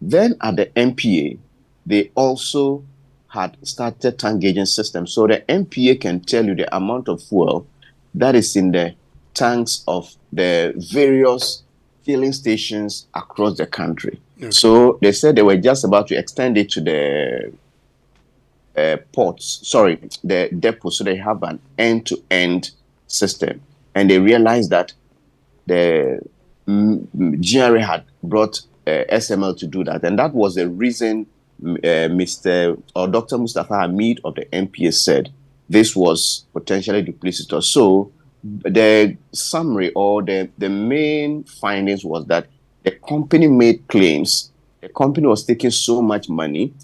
Then at the MPA, they also had started tank gauging system. So the MPA can tell you the amount of fuel that is in the tanks of the various filling stations across the country. Okay. So they said they were just about to extend it to the the depot, so they have an end-to-end system. And they realized that the GRA had brought SML to do that. And that was the reason Dr. Mustafa Hamid of the MPA said this was potentially duplicitous. So the summary or the main findings was that the company made claims. The company was taking so much money.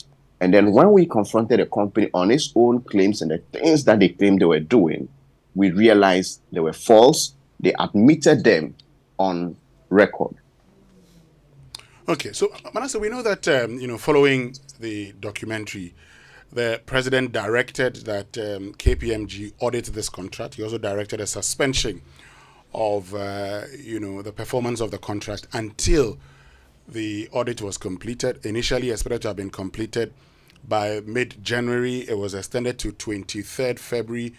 And then when we confronted the company on its own claims and the things that they claimed they were doing, we realized they were false. They admitted them on record. Okay, so Manasseh, we know that following the documentary, the president directed that KPMG audit this contract. He also directed a suspension of the performance of the contract until the audit was completed. Initially expected to have been completed by mid-January. It was extended to 23rd February.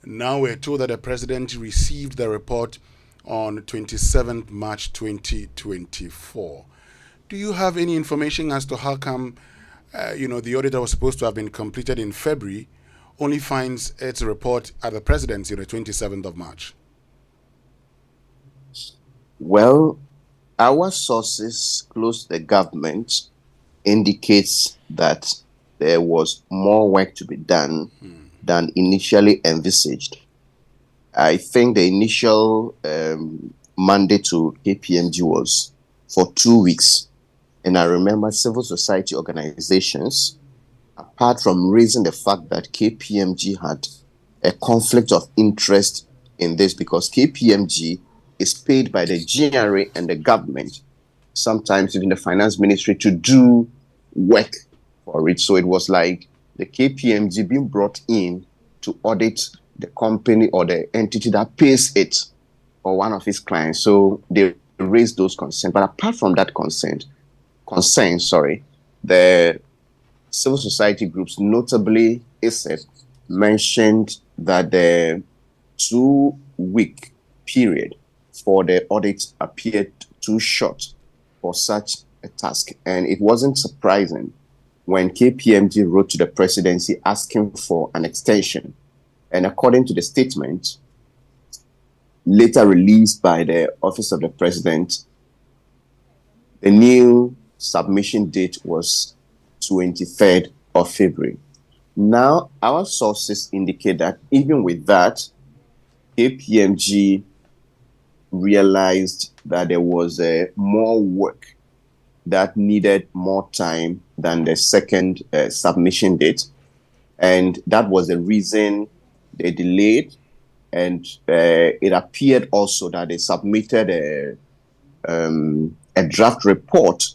Now we're told that the president received the report on 27th March 2024. Do you have any information as to how come, the audit that was supposed to have been completed in February only finds its report at the presidency on the 27th of March? Well, Our sources close to the government indicates that there was more work to be done than initially envisaged. I think the initial mandate to KPMG was for 2 weeks. And I remember civil society organizations, apart from raising the fact that KPMG had a conflict of interest in this, because KPMG is paid by the GRA and the government, sometimes even the finance ministry, to do work for it. So it was like the KPMG being brought in to audit the company or the entity that pays it or one of its clients. So they raised those concerns. But apart from that concern, the civil society groups, notably ISET, mentioned that the 2-week period for the audit appeared too short for such a task. And it wasn't surprising when KPMG wrote to the presidency asking for an extension. And according to the statement later released by the Office of the President, the new submission date was 23rd of February. Now, our sources indicate that even with that, KPMG realized that there was more work that needed more time than the second submission date. And that was the reason they delayed. And it appeared also that they submitted a draft report,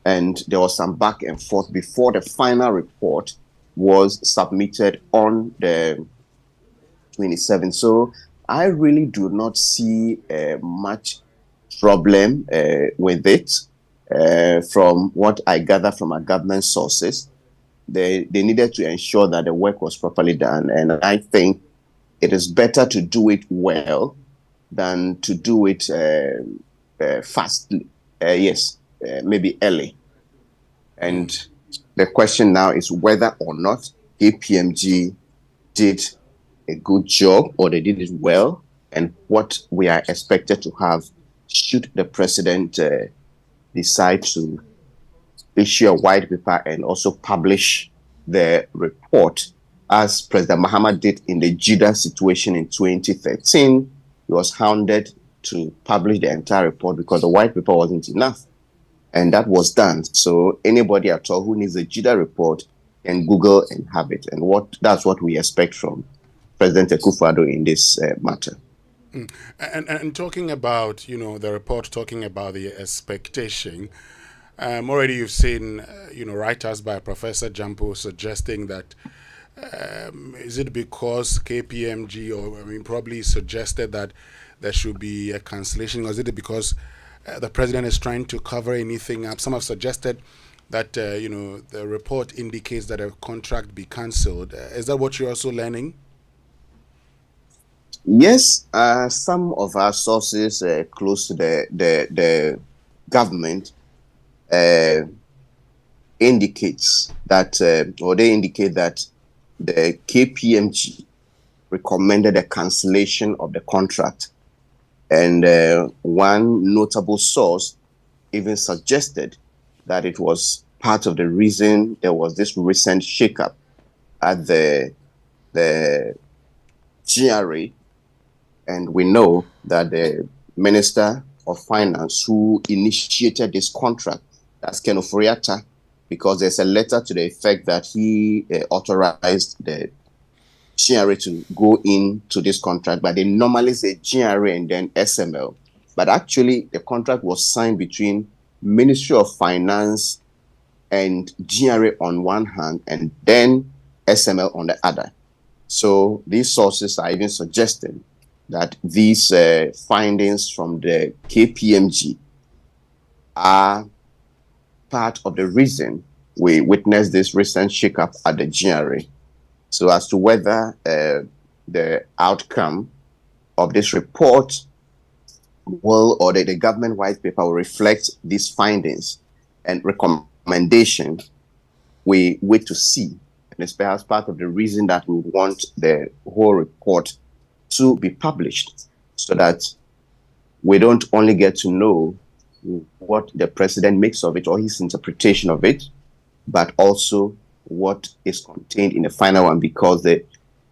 and there was some back and forth before the final report was submitted on the 27th. So I really do not see much problem with it. From what I gather from our government sources, they needed to ensure that the work was properly done. And I think it is better to do it well than to do it fast. Maybe early. And the question now is whether or not KPMG did a good job or they did it well, and what we are expected to have should the president decide to issue a white paper and also publish the report, as President Mahama did in the Jida situation in 2013. He was hounded to publish the entire report because the white paper wasn't enough. And that was done. So anybody at all who needs a Jida report can Google and have it. And that's what we expect from President Akufo-Addo in this matter. And talking about, the report, talking about the expectation, already you've seen, writers by Professor Jampo suggesting that is it because KPMG, or probably suggested that there should be a cancellation, or is it because the president is trying to cover anything up? Some have suggested that, the report indicates that a contract be cancelled. Is that what you're also learning? Yes, some of our sources close to the government indicates that, or they indicate that the KPMG recommended a cancellation of the contract. And one notable source even suggested that it was part of the reason there was this recent shakeup at the GRA. And we know that the Minister of Finance who initiated this contract, that's Ken Ofori-Atta, because there's a letter to the effect that he authorized the GRA to go into this contract, but they normally say GRA and then SML. But actually, the contract was signed between Ministry of Finance and GRA on one hand, and then SML on the other. So these sources are even suggesting that these findings from the KPMG are part of the reason we witnessed this recent shakeup at the GRA. So as to whether the outcome of this report will, or the government white paper will reflect these findings and recommendations, we wait to see. And it's perhaps part of the reason that we want the whole report to be published, so that we don't only get to know what the president makes of it or his interpretation of it, but also what is contained in the final one, because the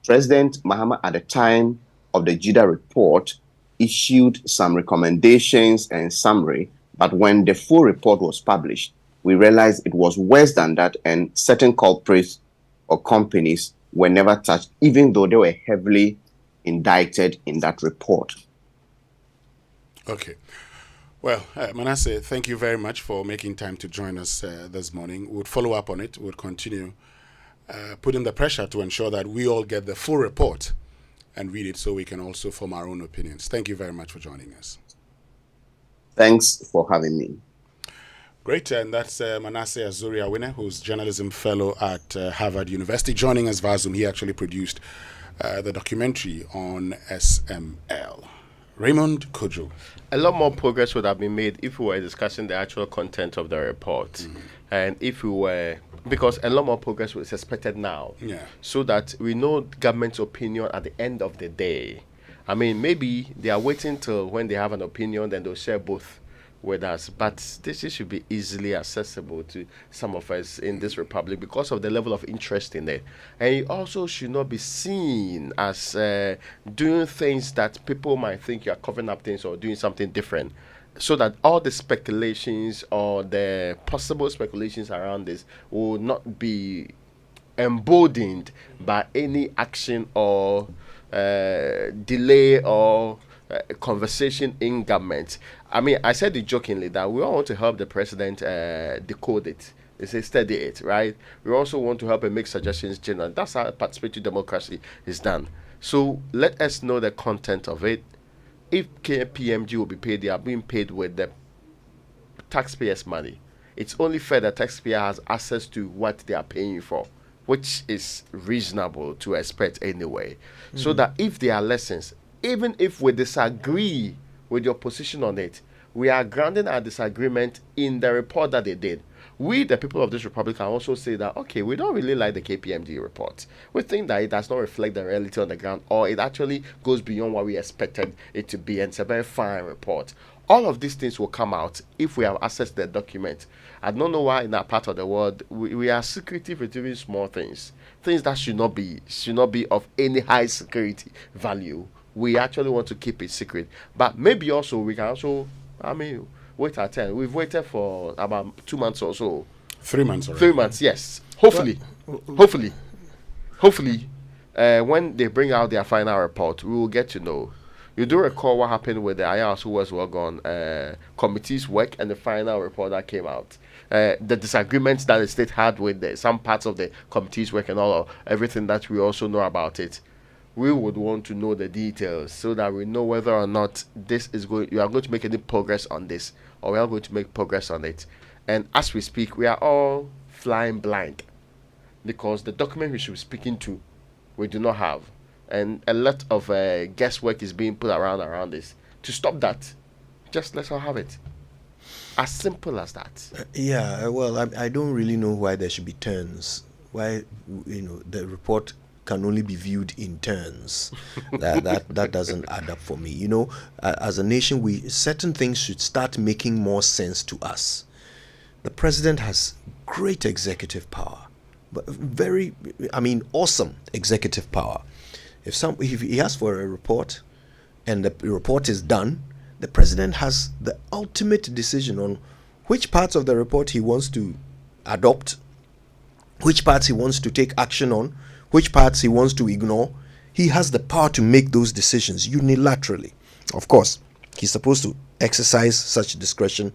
President Mahama, at the time of the JIDA report, issued some recommendations and summary, but when the full report was published, we realized it was worse than that, and certain culprits or companies were never touched, even though they were heavily indicted in that report. Okay. Well, Manasseh, thank you very much for making time to join us this morning. We'll follow up on it. We'll continue putting the pressure to ensure that we all get the full report and read it so we can also form our own opinions. Thank you very much for joining us. Thanks for having me. Great, and that's Manasseh Azuri-Awene, who's journalism fellow at Harvard University, joining us via Zoom. He actually produced the documentary on SML. Raymond Kojo. A lot more progress would have been made if we were discussing the actual content of the report. And if we were, because a lot more progress was expected now. Yeah. So that we know government's opinion at the end of the day. I mean, maybe they are waiting till when they have an opinion, then they'll share both with us. But this should be easily accessible to some of us in this republic because of the level of interest in it. And it also should not be seen as doing things that people might think you are covering up things or doing something different. So that all the speculations or the possible speculations around this will not be emboldened by any action or delay or conversation in government. I mean, I said it jokingly that we all want to help the president decode it. They say study it, right? We also want to help him make suggestions generally. That's how participatory democracy is done. So let us know the content of it. If KPMG will be paid, they are being paid with the taxpayers' money. It's only fair that taxpayer has access to what they are paying for, which is reasonable to expect anyway. So that if there are lessons, even if we disagree with your position on it, we are grounding our disagreement in the report that they did. We, the people of this republic, can also say that, okay, we don't really like the KPMG report. We think that it does not reflect the reality on the ground, or it actually goes beyond what we expected it to be, and it's a very fine report. All of these things will come out if we have access to the document. I don't know why in that part of the world we are secretive with even small things that should not be of any high security value. We actually want to keep it secret. But maybe also we can also, wait our turn. We've waited for about 2 months or so. 3 months already. 3 months, yes. Hopefully, when they bring out their final report, we will get to know. You do recall what happened with the IRS who was gone, committee's work and the final report that came out. The disagreements that the state had with some parts of the committee's work and everything that we also know about it. We would want to know the details so that we know whether or not you are going to make any progress on this, or we are going to make progress on it. And as we speak, we are all flying blind because the document we should be speaking to, we do not have. And a lot of guesswork is being put around this. To stop that, just let's all have it. As simple as that. I don't really know why there should be turns. Why, the report can only be viewed in turns. that doesn't add up for me. As a nation, certain things should start making more sense to us. The president has great executive power, but awesome executive power. If he asks for a report and the report is done, the president has the ultimate decision on which parts of the report he wants to adopt, which parts he wants to take action on, which parts he wants to ignore. He has the power to make those decisions unilaterally. Of course, he's supposed to exercise such discretion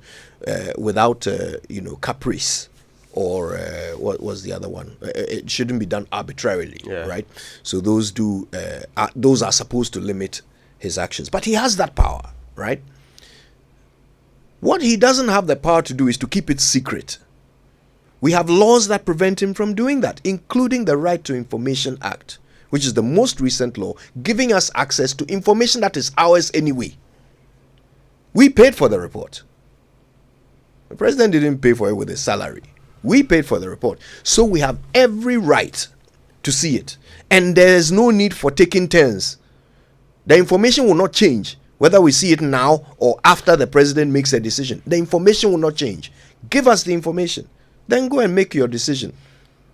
without caprice or what was the other one? It shouldn't be done arbitrarily, right? So those are supposed to limit his actions. But he has that power, right? What he doesn't have the power to do is to keep it secret. We have laws that prevent him from doing that, including the Right to Information Act, which is the most recent law, giving us access to information that is ours anyway. We paid for the report. The president didn't pay for it with his salary. We paid for the report. So we have every right to see it. And there is no need for taking turns. The information will not change Whether we see it now or after the president makes a decision, the information will not change. Give us the information. Then go and make your decision.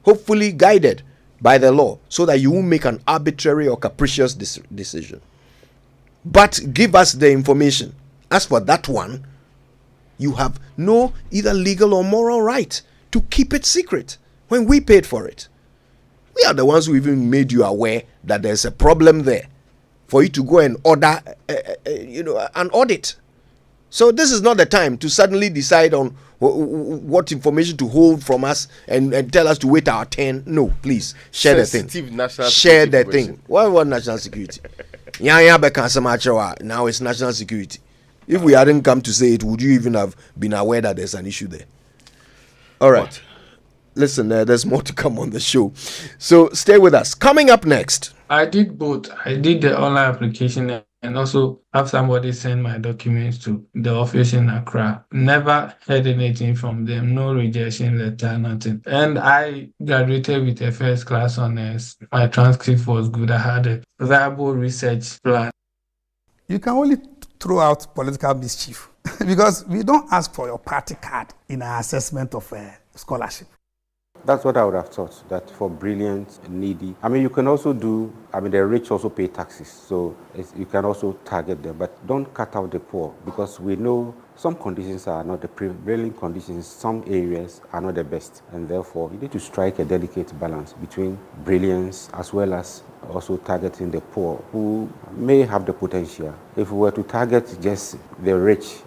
Hopefully guided by the law so that you won't make an arbitrary or capricious decision. But give us the information. As for that one, you have no either legal or moral right to keep it secret when we paid for it. We are the ones who even made you aware that there's a problem there for you to go and order an audit. So this is not the time to suddenly decide on what information to hold from us and tell us to wait our turn. No, please share the thing. Share the thing. What national security? Now it's national security. If we hadn't come to say it, would you even have been aware that there's an issue there? All right. What? Listen, there's more to come on the show. So stay with us. Coming up next. I did both. I did the online application and also have somebody send my documents to the office in Accra. Never heard anything from them. No rejection letter, nothing. And I graduated with a first class honors. My transcript was good. I had a viable research plan. You can only throw out political mischief because we don't ask for your party card in our assessment of scholarship. That's what I would have thought, that for brilliant, needy. I mean, you can also do, the rich also pay taxes, so you can also target them, but don't cut out the poor, because we know some conditions are not the prevailing conditions, some areas are not the best, and therefore you need to strike a delicate balance between brilliance as well as also targeting the poor who may have the potential. If we were to target just the rich,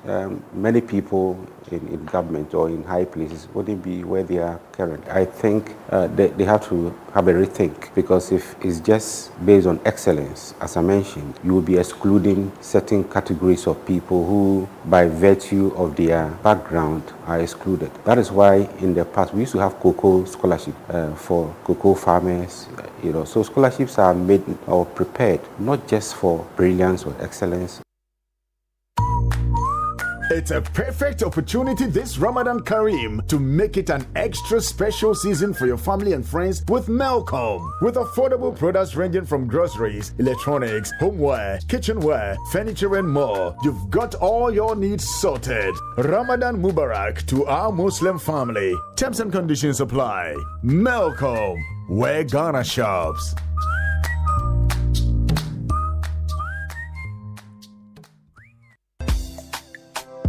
many people in government or in high places wouldn't be where they are currently. I think they have to have a rethink, because if it's just based on excellence, as I mentioned, you will be excluding certain categories of people who, by virtue of their background, are excluded. That is why in the past we used to have cocoa scholarship for cocoa farmers. So scholarships are made or prepared not just for brilliance or excellence. It's a perfect opportunity this Ramadan Kareem to make it an extra special season for your family and friends with Melcom. With affordable products ranging from groceries, electronics, homeware, kitchenware, furniture and more, you've got all your needs sorted. Ramadan Mubarak to our Muslim family. Terms and conditions apply. Melcom, where Ghana shops.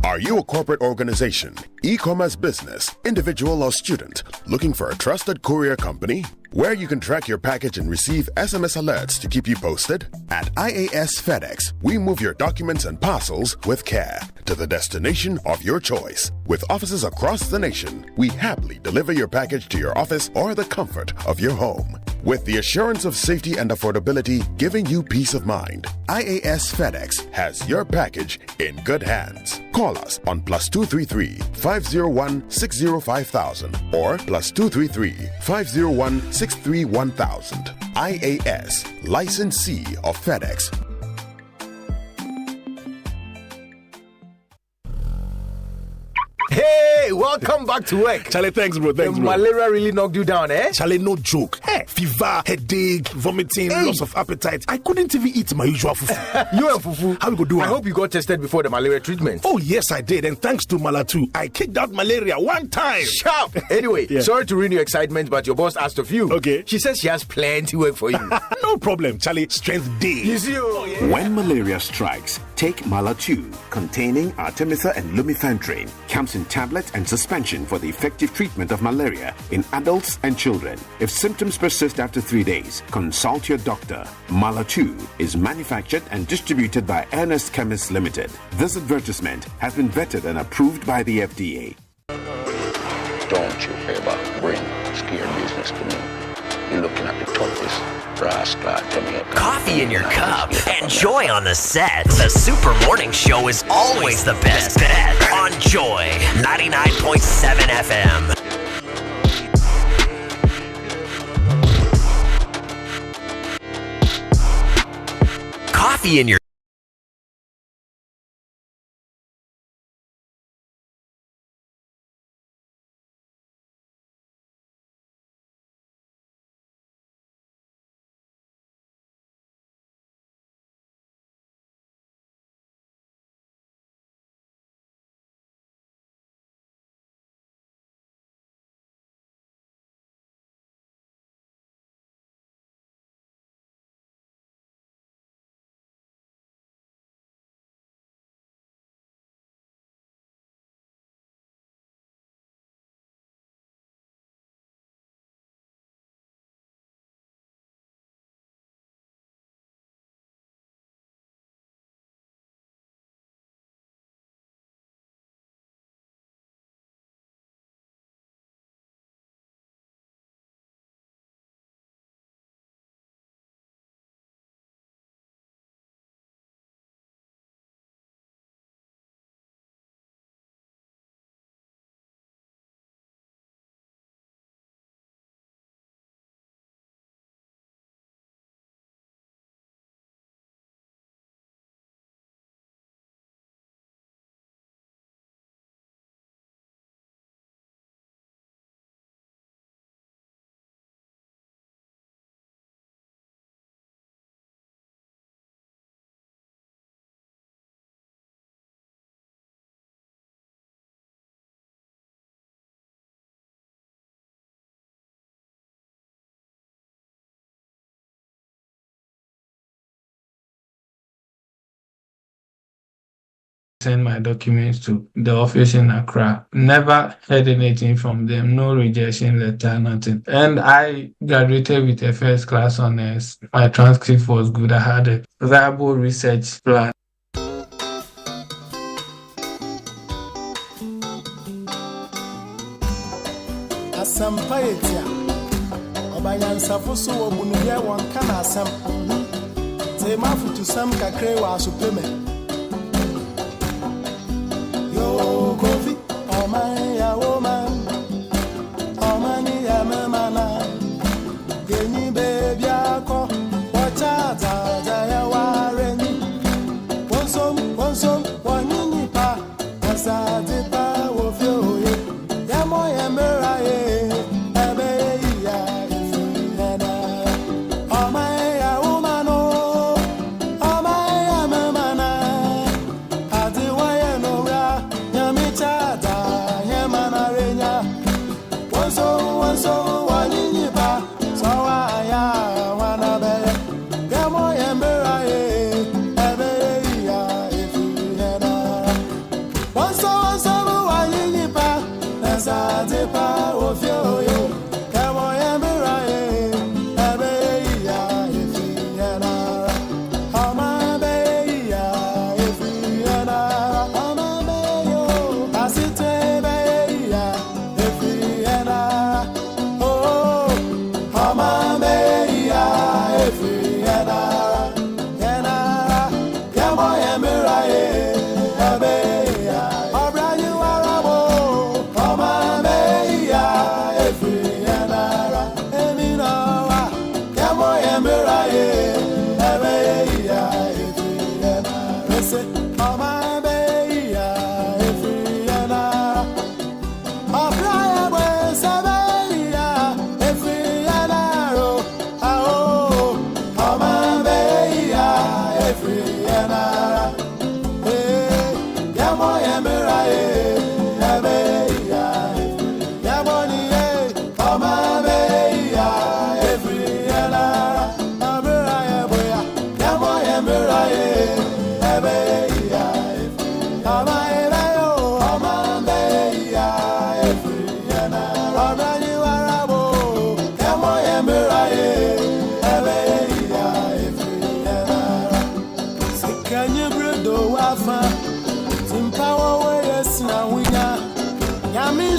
Are you a corporate organization, e-commerce business, individual or student looking for a trusted courier company where you can track your package and receive SMS alerts to keep you posted? At IAS FedEx, we move your documents and parcels with care to the destination of your choice. With offices across the nation, we happily deliver your package to your office or the comfort of your home. With the assurance of safety and affordability giving you peace of mind, IAS FedEx has your package in good hands. Call us on +233 501 605,000 or +233 501 631,000. IAS, licensee of FedEx. Hey, welcome back to work. Charlie, thanks, bro. Thanks, bro. Malaria really knocked you down, eh? Charlie, no joke. Hey, fever, headache, vomiting, loss of appetite. I couldn't even eat my usual fufu. You and fufu? How we go do it? I hope you got tested before the malaria treatment. Oh, yes, I did. And thanks to Malatu, I kicked out malaria one time. Sharp. Anyway, sorry to ruin your excitement, but your boss asked of you. Okay. She says she has plenty work for you. No problem, Charlie. Strength day. You see, When malaria strikes, take Malatu, containing Artemether and Lumefantrine. Comes in tablet and suspension for the effective treatment of malaria in adults and children. If symptoms persist after 3 days, consult your doctor. Malatu is manufactured and distributed by Ernest Chemists Limited. This advertisement has been vetted and approved by the FDA. Don't you ever bring scare business to me. You're looking at the toughest rascal. Coffee in your cup and joy on the set. The Super Morning Show is always the best bet on Joy 99.7 FM. Coffee in your sent my documents to the office in Accra. Never heard anything from them. No rejection letter, nothing. And I graduated with a first class honors. My transcript was good. I had a viable research plan. Asampaetia Obanyansafo so wo bunuye won kana asam te mafutu sam kakre wa asopeme yo kofi oman ya woman oman ya mama geni baby akọ wacha ta ya wareni wonsom wanyini pa asade pa wo fi oye ya mo ya mera ye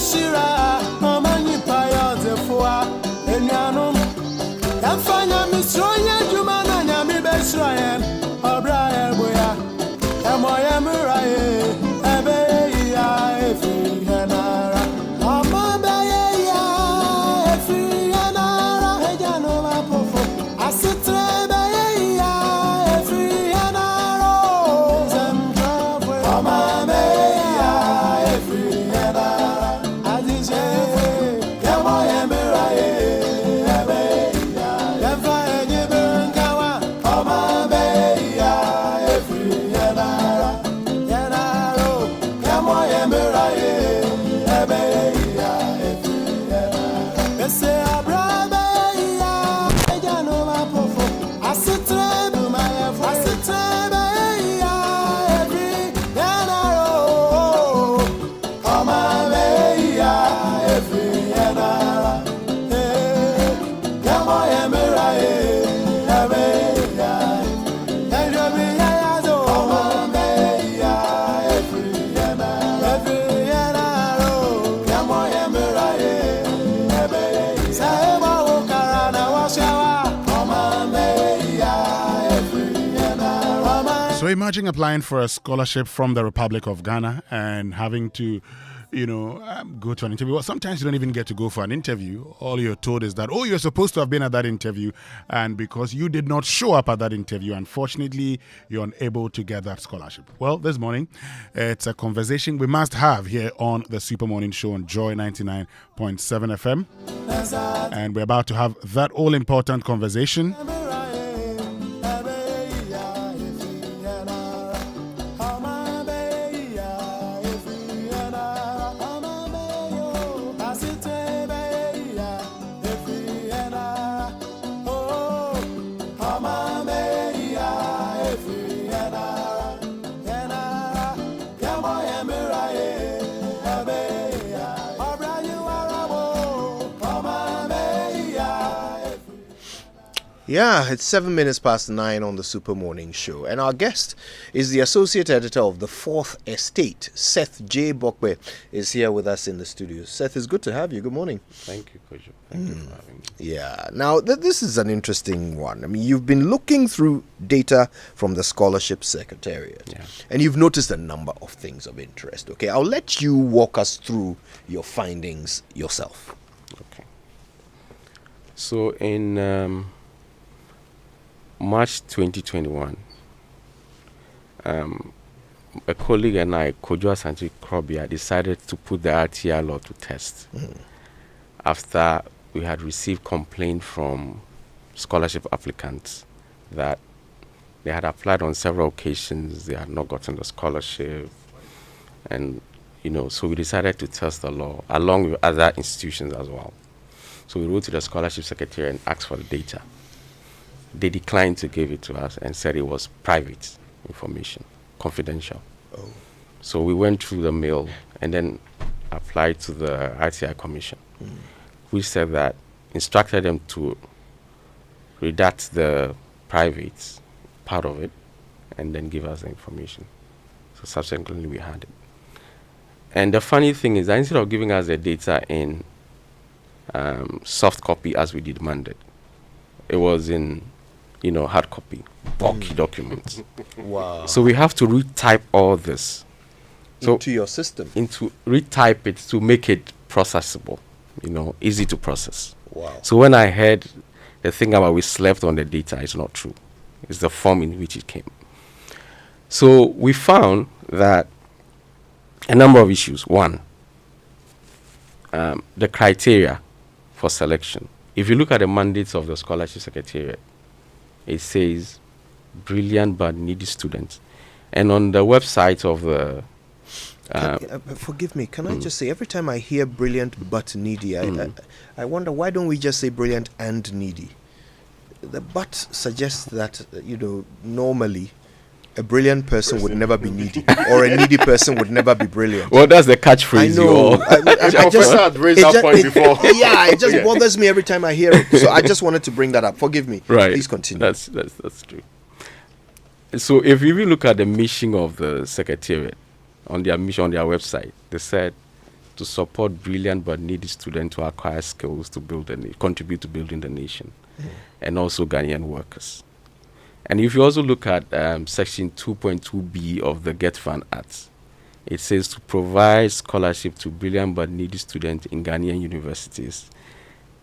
Shira, Mamani Paya, the Foa, and Yanum. And Fanya Misroya, Jumana, Yami Besrayan, or Brian Boya, and Moyamurae, Abeya, Efianara, Amabaya, Efianara, Hejanova Pofo, Asitrebaya, Efianara, Zemdra, Amabaya, Efianara. So imagine applying for a scholarship from the Republic of Ghana and having to, go to an interview. Well, sometimes you don't even get to go for an interview. All you're told is that, you're supposed to have been at that interview. And because you did not show up at that interview, unfortunately, you're unable to get that scholarship. Well, this morning, it's a conversation we must have here on the Super Morning Show on Joy 99.7 FM. And we're about to have that all-important conversation. Yeah, it's 9:07 on the Super Morning Show. And our guest is the associate editor of The Fourth Estate. Seth J. Bokwe is here with us in the studio. Seth, it's good to have you. Good morning. Thank you, Kojo. Thank you for having me. Yeah. Now, this is an interesting one. I mean, you've been looking through data from the Scholarship Secretariat. Yeah. And you've noticed a number of things of interest. Okay, I'll let you walk us through your findings yourself. Okay. So in March 2021, a colleague and I, Kojo Asante Krobia, decided to put the RTI law to test after we had received complaint from scholarship applicants that they had applied on several occasions, they had not gotten the scholarship, and so we decided to test the law along with other institutions as well. So we wrote to the Scholarship Secretariat and asked for the data. They declined to give it to us and said it was private information, confidential. Oh. So we went through the mail and then applied to the RTI Commission, which said that, instructed them to redact the private part of it and then give us the information. So subsequently we had it. And the funny thing is that instead of giving us the data in soft copy as we demanded, it was in hard copy, bulky documents. Wow. So we have to retype all this. Into your system. Into retype it to make it processable, easy to process. Wow. So when I heard the thing about we slept on the data, it's not true. It's the form in which it came. So we found that a number of issues. One, the criteria for selection. If you look at the mandates of the Scholarship Secretariat, it says brilliant but needy students. And on the website of the... forgive me, can I just say, every time I hear brilliant but needy, I wonder, why don't we just say brilliant and needy? The but suggests that, normally a brilliant person would never be needy, or a needy person would never be brilliant. Well, that's the catchphrase. I know. I just had raised that point before. Yeah, it just bothers me every time I hear it. So I just wanted to bring that up. Forgive me. Right. Please continue. That's true. So if you really look at the mission of the Secretariat, on their mission, on their website, they said to support brilliant but needy students to acquire skills to build and contribute to building the nation, and also Ghanaian workers. And if you also look at section 2.2b of the Get Fund Act, it says to provide scholarship to brilliant but needy students in Ghanaian universities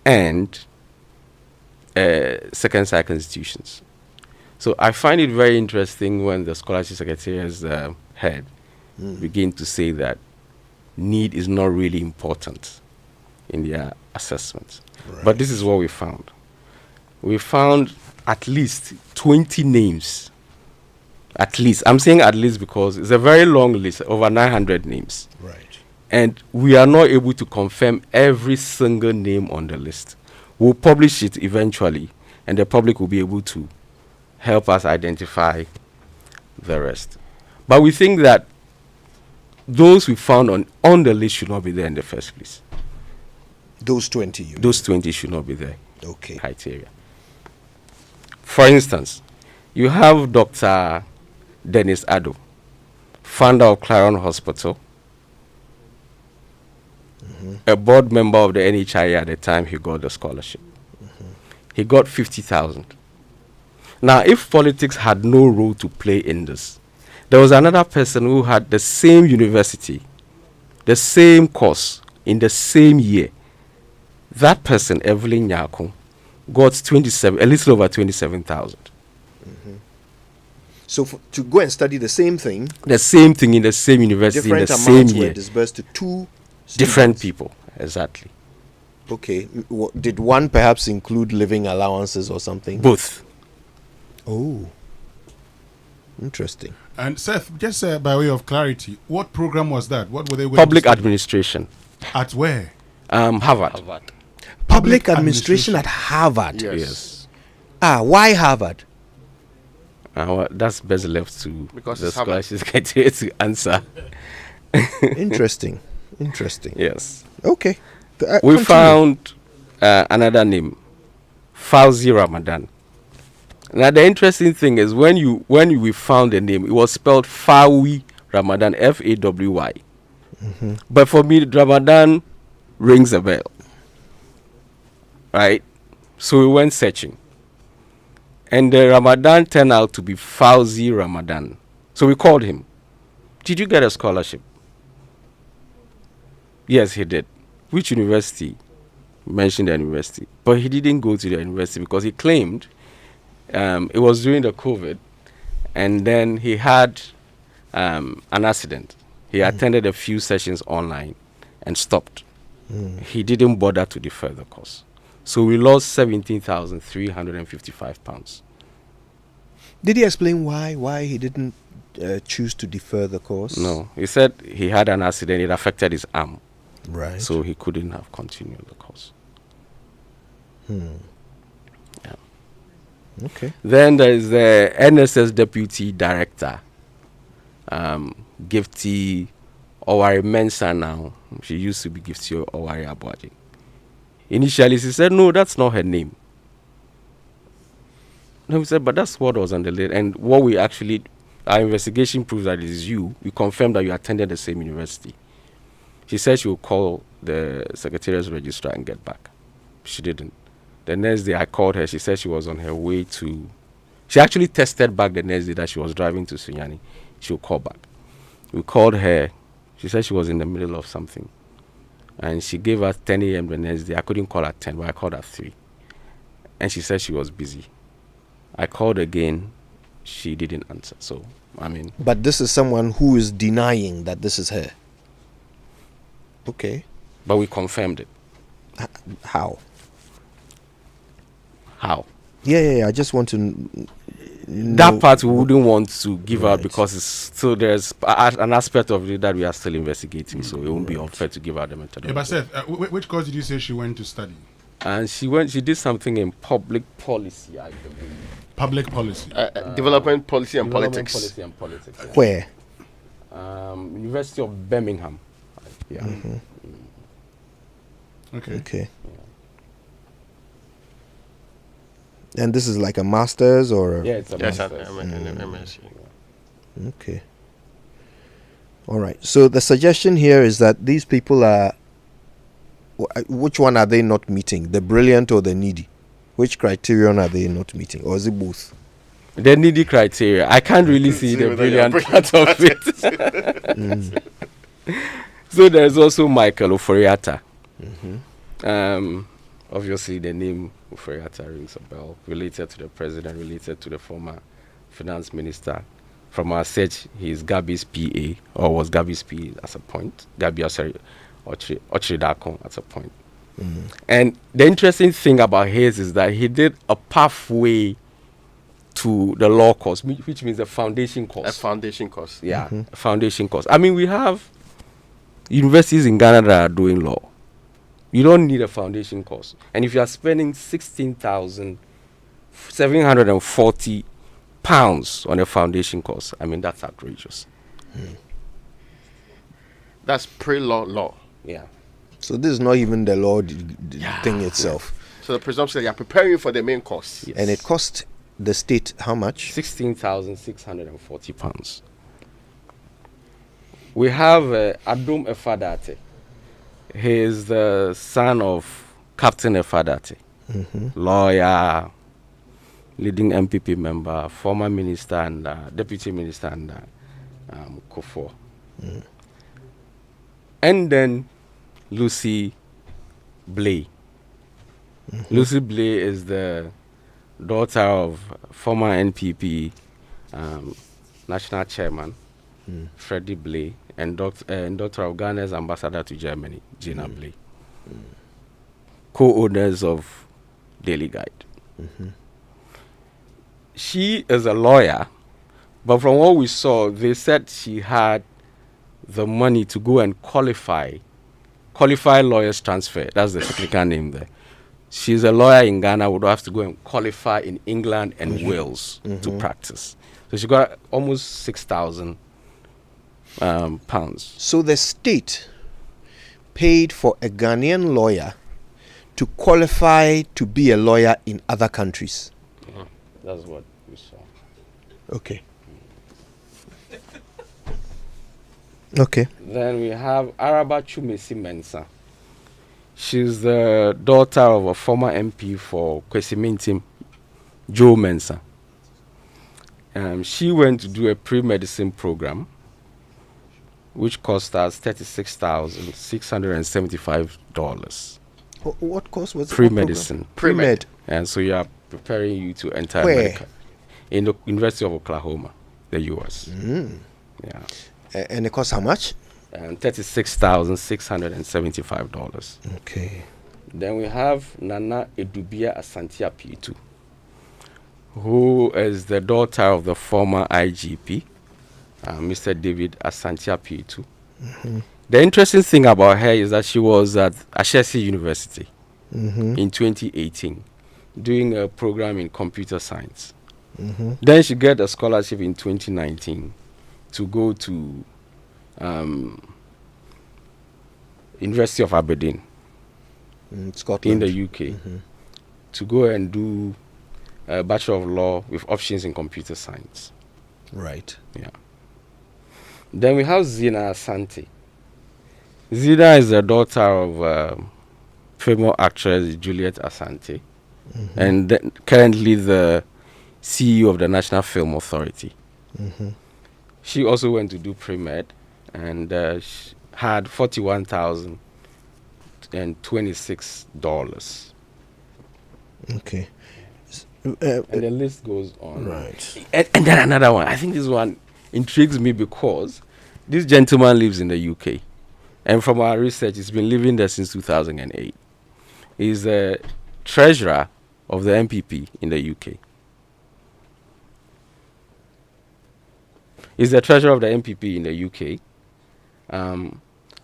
and second cycle institutions. So I find it very interesting when the Scholarship Secretariat's head begin to say that need is not really important in their assessments. Right. But this is what we found. We found at least 20 names. At least. I'm saying at least because it's a very long list, over 900 names. Right. And we are not able to confirm every single name on the list. We'll publish it eventually, and the public will be able to help us identify the rest. But we think that those we found on the list should not be there in the first place. Those 20 you Those 20 should not be there. Okay. Criteria. For instance, you have Dr. Dennis Addo, founder of Clarion Hospital, a board member of the NHIA at the time he got the scholarship. He got 50,000. Now, if politics had no role to play in this, there was another person who had the same university, the same course, in the same year. That person, Evelyn Nyako, got a little over 27,000. So to go and study the same thing in the same university, in the same year, were disbursed to two different people. Exactly. Okay. Did one perhaps include living allowances or something? Both. Oh, interesting. And Seth, just by way of clarity, what program was that? What were they going Public to study? administration. At where? Harvard. Public administration at Harvard. Yes. Why Harvard? Well, that's best left to because the Scholarship Secretariat to answer. Interesting. Yes. Okay. We found another name, Fauzi Ramadan, Now the interesting thing is when we found the name, it was spelled Fawy Ramadan, Fawy. But for me, Ramadan rings a bell, right? So we went searching, and the Ramadan turned out to be Fauzi Ramadan. So we called him. Did you get a scholarship? Yes, he did. Which university? Mentioned the university, but he didn't go to the university because he claimed it was during the COVID, and then he had an accident. He attended a few sessions online and stopped. He didn't bother to defer the course. So we lost £17,355. Did he explain why he didn't choose to defer the course? No, he said he had an accident. It affected his arm. Right. So he couldn't have continued the course. Yeah. Okay. Then there is the NSS Deputy Director, Gifty Owari Mensah now. She used to be Gifty Owari Abuaji. Initially, she said, no, that's not her name. No, we said, but that's what was on the list. And what we actually, our investigation proves that it is you. We confirmed that you attended the same university. She said she would call the Secretariat's registrar and get back. She didn't. The next day I called her. She said she was on her way to... She actually tested back the next day that she was driving to Sunyani. She would call back. We called her. She said she was in the middle of something. And she gave us 10 a.m. the next day. I couldn't call at 10, but I called at 3. And she said she was busy. I called again. She didn't answer. So, I mean... But this is someone who is denying that this is her. Okay. But we confirmed it. How? How? Yeah. I just want to know. That part we wouldn't want to give out because it's still there's an aspect of it that we are still investigating. So it won't be unfair to give out the methodology. Yeah, but Seth, which course did you say she went to study? And she did something in public policy, I believe. Public policy. Development policy and Development politics. policy and politics. Yeah. Where? University of Birmingham. Yeah. Okay. And this is like a master's or? Yeah, it's a master's. MSc. Okay. All right. So the suggestion here is that these people are. Which one are they not meeting? The brilliant or the needy? Which criterion are they not meeting, or is it both? The needy criteria. I can't really see the brilliant part of it. So there's also Michael Oforiatta. Obviously, the name Oforiatta rings a bell. Related to the president, related to the former finance minister. From our search, he's Gabi's PA, or was Gabi's PA at a point. Ochridakon at a point. And the interesting thing about his is that he did a pathway to the law course, which means a foundation course. A foundation course. Yeah, a foundation course. I mean, we have universities in Ghana that are doing law. You don't need a foundation course. And if you are spending £16,740 on a foundation course, I mean, that's outrageous. That's pre-law. Yeah. So this is not even the law thing itself. So the presumption that you are preparing for the main course. Yes. And it cost the state how much? £16,640. We have Adom Efadate. He is the son of Captain Efadate, lawyer, leading MPP member, former minister and deputy minister and Kofo. And then Lucy Blay. Lucy Blay is the daughter of former NPP national chairman Freddie Blay and daughter of Ghana's ambassador to Germany, Gina Blay. Co-owners of Daily Guide. She is a lawyer, but from what we saw, they said she had the money to go and qualify lawyers transfer. That's the technical name there. She's a lawyer in Ghana, would have to go and qualify in England and Wales to practice. So she got almost 6,000 pounds. So the state paid for a Ghanaian lawyer to qualify to be a lawyer in other countries. That's what we saw. Okay. Okay. Then we have Araba Chumesi Mensah. She's the daughter of a former MP for Kwesi Mintim, Joe Mensah. She went to do a pre-medicine program, which cost us $36,675. What course was it? Pre-medicine. Pre-med. And so you are preparing you to enter Where? medical in the University of Oklahoma, the U.S. Yeah. And it costs how much? $36,675. Okay. Then we have Nana Edubia Asantia Pitu, who is the daughter of the former IGP, Mr. David Asantia Pitu. The interesting thing about her is that she was at Ashesi University in 2018 doing a program in computer science. Then she got a scholarship in 2019 to go to University of Aberdeen Scotland, in the UK, to go and do a Bachelor of Law with options in computer science. Right. Yeah. Then we have Zina Asante. Zina is the daughter of famous actress Juliet Asante, and currently the CEO of the National Film Authority. She also went to do pre-med and she had $41,026. Okay. And the list goes on. Right. And then another one. I think this one intrigues me because this gentleman lives in the UK. And from our research, he's been living there since 2008. He's the treasurer of the MPP in the UK. He's the treasurer of the MPP in the UK.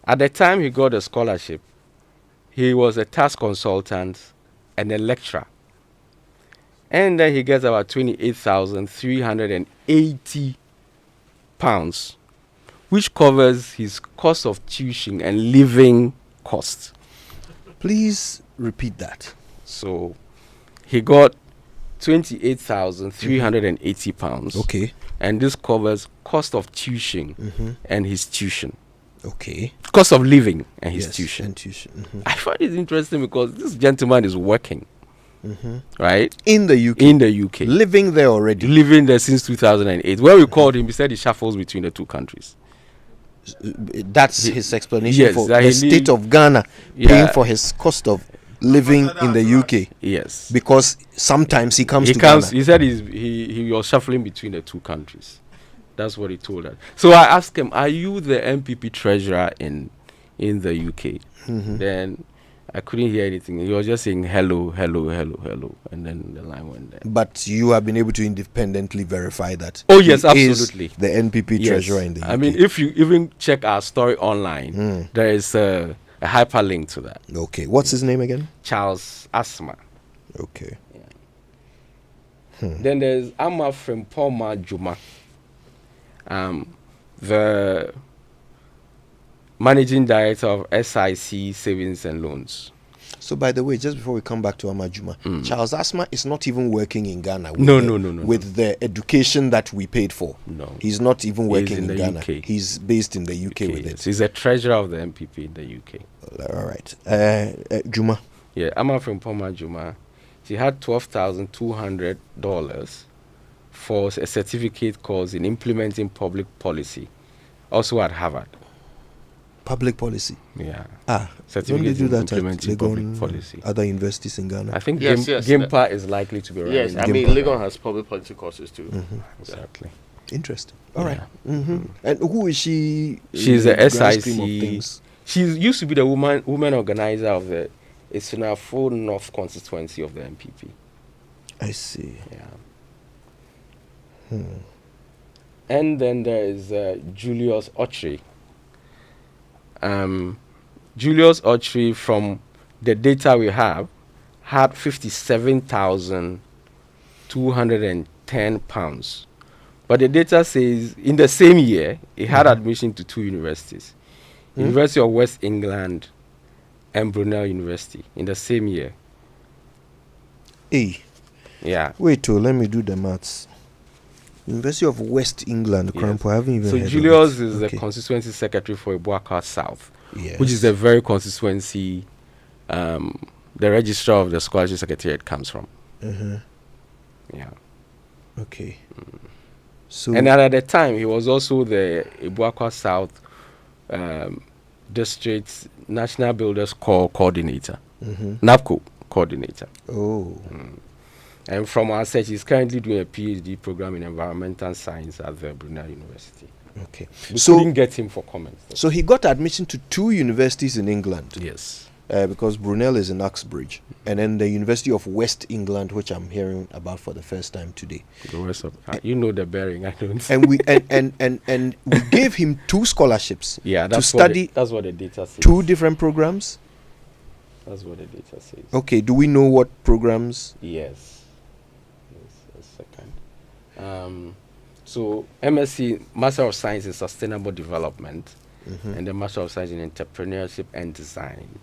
At the time he got a scholarship, he was a tax consultant and a lecturer. And then he gets about £28,380, which covers his cost of tuition and living costs. Please repeat that. So he got £28,380. Okay. And this covers cost of tuition and his tuition. Okay. Cost of living and his tuition. And tuition. I find it interesting because this gentleman is working. Right? In the UK. In the UK. Living there already. Living there since 2008. When we called him, he said he shuffles between the two countries. That's his explanation for that the state of Ghana paying for his cost of living in the UK. Yes. Because sometimes he comes to Ghana. He said he was shuffling between the two countries. That's what he told us. So I asked him, are you the MPP treasurer in the UK? Then I couldn't hear anything. He was just saying hello, hello, hello, hello, and then the line went there. But you have been able to independently verify that. Oh yes, he absolutely. Is the NPP treasurer in the UK. I mean, if you even check our story online, there is a hyperlink to that. Okay, what's his name again? Charles Asma. Okay. Then there's Ama Frempoma Juma, the managing director of SIC Savings and Loans. So, by the way, just before we come back to Amajuma, Charles Asma is not even working in Ghana. No. With the education that we paid for. No. He's not even working in Ghana. UK. He's based in the UK with it. He's a treasurer of the MPP in the UK. All right. Juma. Yeah, Ama Frempoma Juma. She had $12,200 for a certificate course in implementing public policy, also at Harvard. Public policy? Yeah. Don't they do that at public policy. Other universities in Ghana? I think GIMPA is likely to be running. Yes, I mean, Legon has public policy courses too. Exactly. Interesting. All right. And who is she? She's a SIC. She used to be the woman organizer of the Esunafo North constituency of the MPP. I see. Yeah. And then there is Julius Autry. Julius Autry, from the data we have, had £57,210. But the data says in the same year, he had admission to two universities. University of West England and Brunel University in the same year. Yeah. Wait, let me do the maths. University of West England, Crampo. I haven't even heard Julius of it. is the constituency secretary for Ibuaka South, Yes. which is the very constituency the registrar of the Scholarship Secretariat comes from. Yeah. Okay. So and at the time, he was also the Ibuaka South District's National Builders Corps coordinator, NABCO coordinator. Oh. And from our research, he's currently doing a PhD program in environmental science at the Brunel University. Okay. We couldn't get him for comments. So he got admission to 2 universities in England. Yes. Because Brunel is in Uxbridge, and then the University of West England, which I'm hearing about for the first time today. The West of you know the bearing, I don't. And we and we gave him 2 scholarships. Yeah, to study. That's what the data says. 2 different programs. That's what the data says. Okay. Do we know what programs? Yes. A second. So MSc, Master of Science in Sustainable Development, and the Master of Science in Entrepreneurship and Design.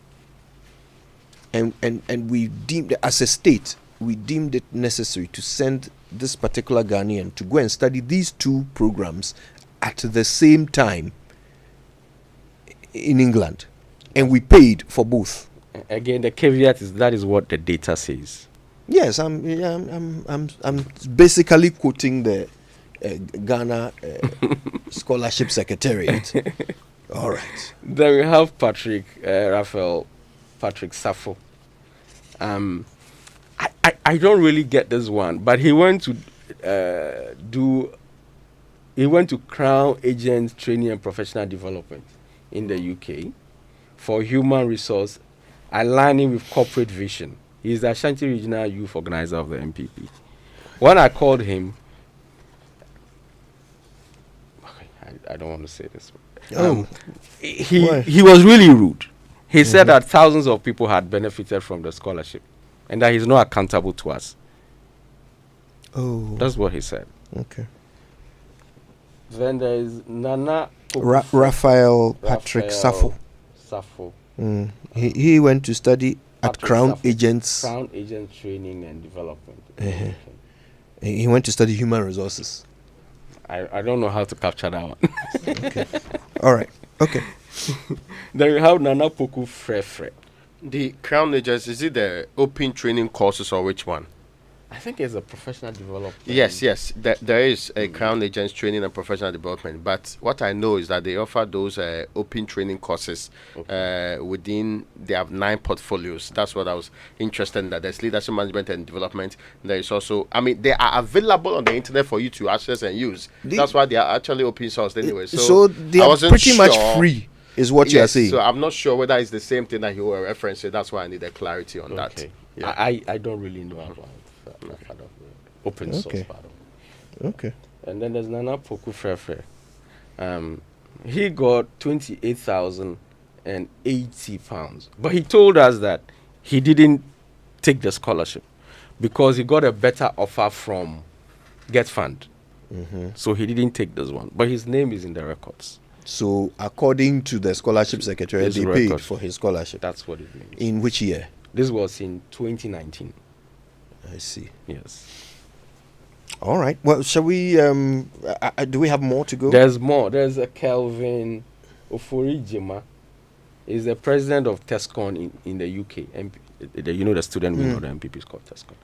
And we deemed, as a state, we deemed it necessary to send this particular Ghanaian to go and study these 2 programs at the same time in England, and we paid for both. Again, the caveat is that is what the data says. Yes, I'm basically quoting the Ghana Scholarship Secretariat. All right. Then we have Patrick Safo. I don't really get this one, but he went to Crown Agent Training and Professional Development in the UK for human resource aligning with corporate vision. He is the Ashanti Regional Youth Organizer of the MPP. When I called him, I don't want to say this. He was really rude. He said that thousands of people had benefited from the scholarship and that he's not accountable to us. Oh. That's what he said. Okay. Then there is Nana Raphael Patrick Safo. He went to study at Crown Agents. Crown Agent Training and Development. He went to study human resources. I don't know how to capture that one. Okay. All right. Okay. Then we have Nana Poku Frefre. The Crown Agents, is it the open training courses or which one? I think it's a professional development. Yes. There is a Crown Agents training and professional development. But what I know is that they offer those open training courses within. They have 9 portfolios. That's what I was interested in. That there's leadership management and development. There is also, they are available on the internet for you to access and use. That's why they are actually open source anyway. So they are pretty much free, is what you are saying. So I'm not sure whether it's the same thing that you were referencing. That's why I need a clarity on that. Yeah. I don't really know about open source part of it. Okay. And then there's Nana Poku Frefre. He got £28,080, but he told us that he didn't take the scholarship because he got a better offer from Get Fund. So he didn't take this one, but his name is in the records. So according to the Scholarship Secretariat, they paid for his scholarship. That's what it means. In which year? This was in 2019. I see. Yes. All right. Well, shall we? Do we have more to go? There's more. There's a Kelvin Oforijima. He's the president of TESCON in the UK. The student wing of the MPP is called TESCON.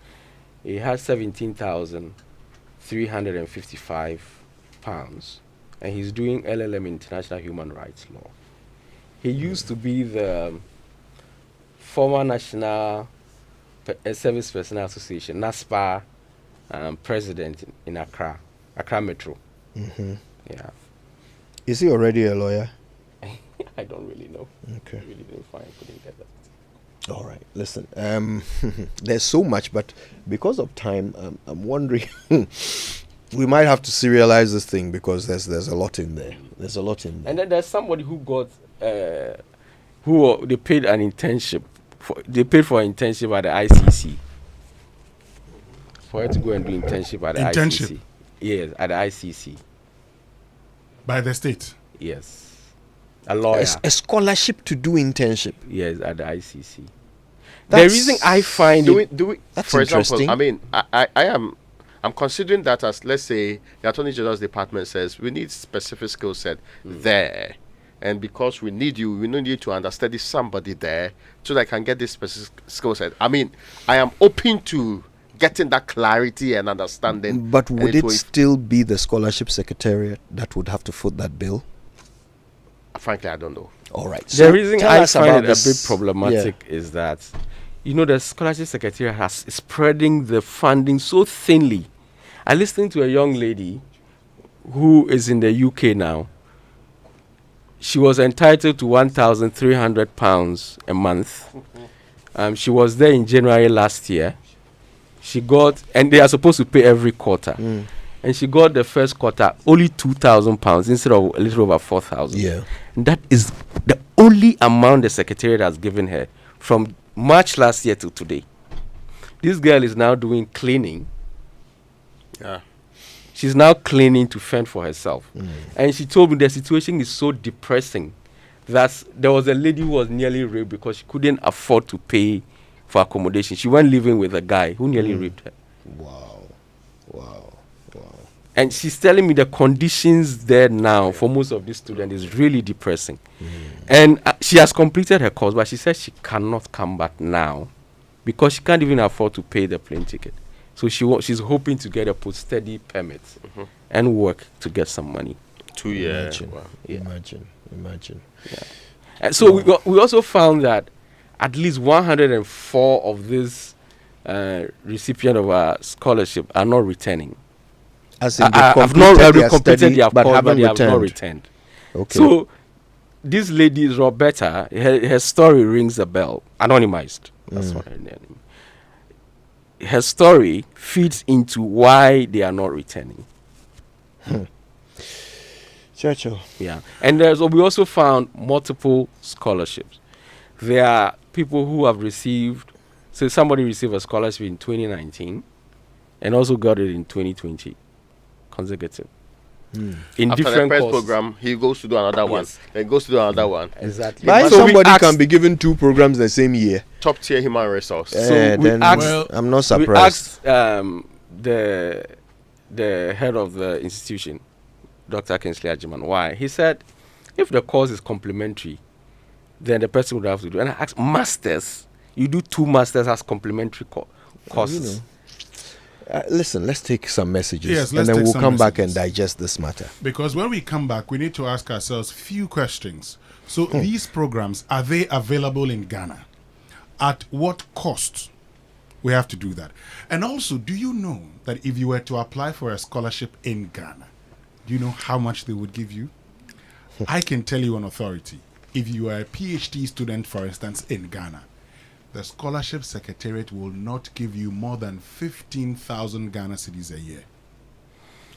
He has £17,355, and he's doing LLM in International Human Rights Law. He used to be the former National Service Personnel Association, NASPA, president in Accra Metro. Yeah. Is he already a lawyer? I don't really know. Okay. I really didn't find. Couldn't get that. All right. Listen, there's so much, but because of time, I'm wondering. We might have to serialize this thing because there's a lot in there. There's a lot in there. And then there's somebody who got they paid an internship. They paid for an internship at the ICC. For her to go and do internship at the ICC. Yes, at the ICC. By the state? Yes. A lawyer. A scholarship to do internship? Yes, at the ICC. The reason I find that's for example, I mean, I'm considering that as, let's say, the Attorney General's Department says we need specific skill set there. And because we need you to understudy somebody there so that I can get this specific skill set. I mean, I am open to getting that clarity and understanding. But would it still be the Scholarship Secretariat that would have to foot that bill? Frankly, I don't know. All right. The reason I find it a bit problematic is that, the Scholarship Secretariat is spreading the funding so thinly. I listened to a young lady who is in the UK now. She was entitled to £1,300 a month. She was there in January last year. She got, and they are supposed to pay every quarter. And she got the first quarter only £2,000 instead of a little over 4,000. Yeah. And that is the only amount the Secretariat has given her from March last year to today. This girl is now doing cleaning. Yeah. She's now cleaning to fend for herself. And she told me the situation is so depressing that there was a lady who was nearly raped because she couldn't afford to pay for accommodation. She went living with a guy who nearly raped her. Wow. And she's telling me the conditions there now for most of these students is really depressing. And she has completed her course, but she says she cannot come back now because she can't even afford to pay the plane ticket. So she's hoping to get a post-study permit and work to get some money. 2 years. Imagine. Yeah. And so we also found that at least 104 of these recipients of our scholarship are not returning. As in have not completed their course, but they have not returned. Okay. So this lady, Roberta, her story rings a bell. Anonymized. That's what her name. Her story feeds into why they are not returning. Churchill. Yeah. And we also found multiple scholarships. There are people who have received, so somebody received a scholarship in 2019 and also got it in 2020. Consecutive. In After different the first courses. program, he goes to do another one. Then goes to do another one. Exactly. But somebody can be given 2 programs the same year. Top tier human resource. So we asked, I'm not surprised. We asked the head of the institution, Dr. Kingsley Ajiman, why. He said, if the course is complementary, then the person would have to do. And I asked, masters, you do 2 masters as complementary courses. Listen, let's take some messages. Yes, and then we'll come back and digest this matter. Because when we come back, we need to ask ourselves few questions. So these programs, are they available in Ghana? At what cost? We have to do that. And also, do you know that if you were to apply for a scholarship in Ghana, do you know how much they would give you? I can tell you on authority. If you are a PhD student, for instance, in Ghana, the Scholarship Secretariat will not give you more than 15,000 Ghana cedis a year.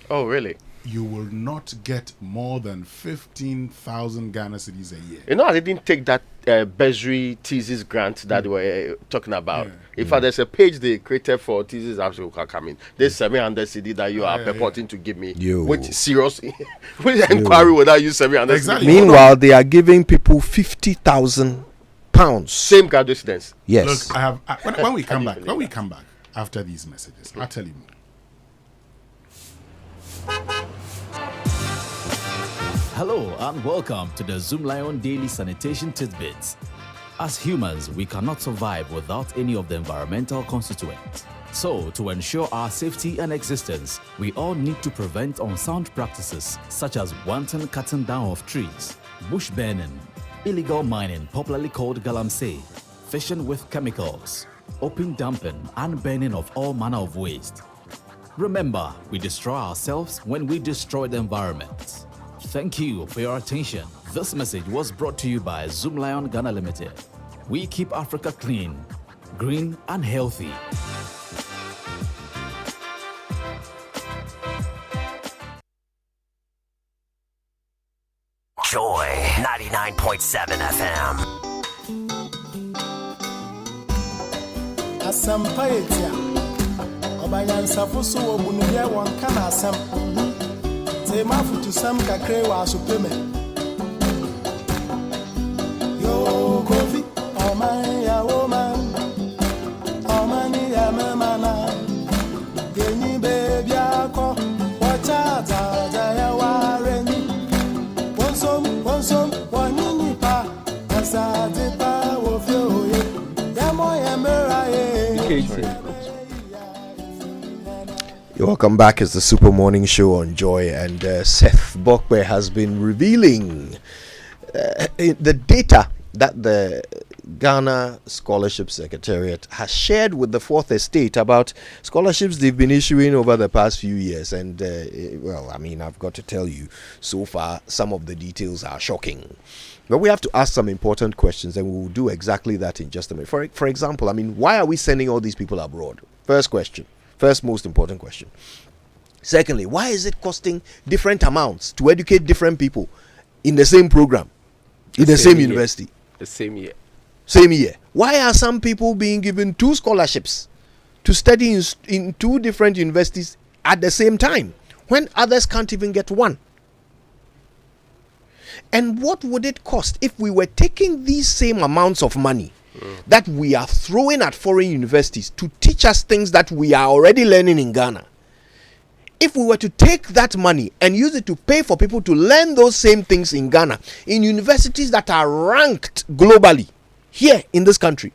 Oh, really? You will not get more than 15,000 Ghana cedis a year. I didn't take that bursary thesis grant that we were talking about. In fact, there's a page they created for thesis absolutely coming. There's 700 CD that you are purporting to give me. Which serious inquiry without you 700 Exactly. Meanwhile, they are giving people 50,000 pounds. Same graduate students. Yes. Look, I have when we come back after these messages, I'll tell you more. Hello and welcome to the Zoom Lion Daily Sanitation Tidbits. As humans, we cannot survive without any of the environmental constituents. So, to ensure our safety and existence, we all need to prevent unsound practices such as wanton cutting down of trees, bush burning, illegal mining, popularly called galamsey, fishing with chemicals, open dumping, and burning of all manner of waste. Remember, we destroy ourselves when we destroy the environment. Thank you for your attention. This message was brought to you by Zoom Lion Ghana Limited. We keep Africa clean, green, and healthy. Joy 99.7 FM. Asampa etia Obanyansafo so wo bunuye won kana asam Te mafutu sam kakre wa asopeme Yo kofi oh my ya woman You're welcome back. It's the Super Morning Show on Joy, and Seth Bokwe has been revealing the data that the Ghana Scholarship Secretariat has shared with the Fourth Estate about scholarships they've been issuing over the past few years. And, well, I mean, I've got to tell you, so far, some of the details are shocking. But we have to ask some important questions, and we will do exactly that in just a minute. For example, I mean, why are we sending all these people abroad? First question. First most important question. Secondly, why is it costing different amounts to educate different people in the same program, in the same university? The same year. Same year. Why are some people being given 2 scholarships to study in 2 different universities at the same time when others can't even get 1? And what would it cost if we were taking these same amounts of money that we are throwing at foreign universities to teach us things that we are already learning in Ghana? If we were to take that money and use it to pay for people to learn those same things in Ghana, in universities that are ranked globally, here in this country,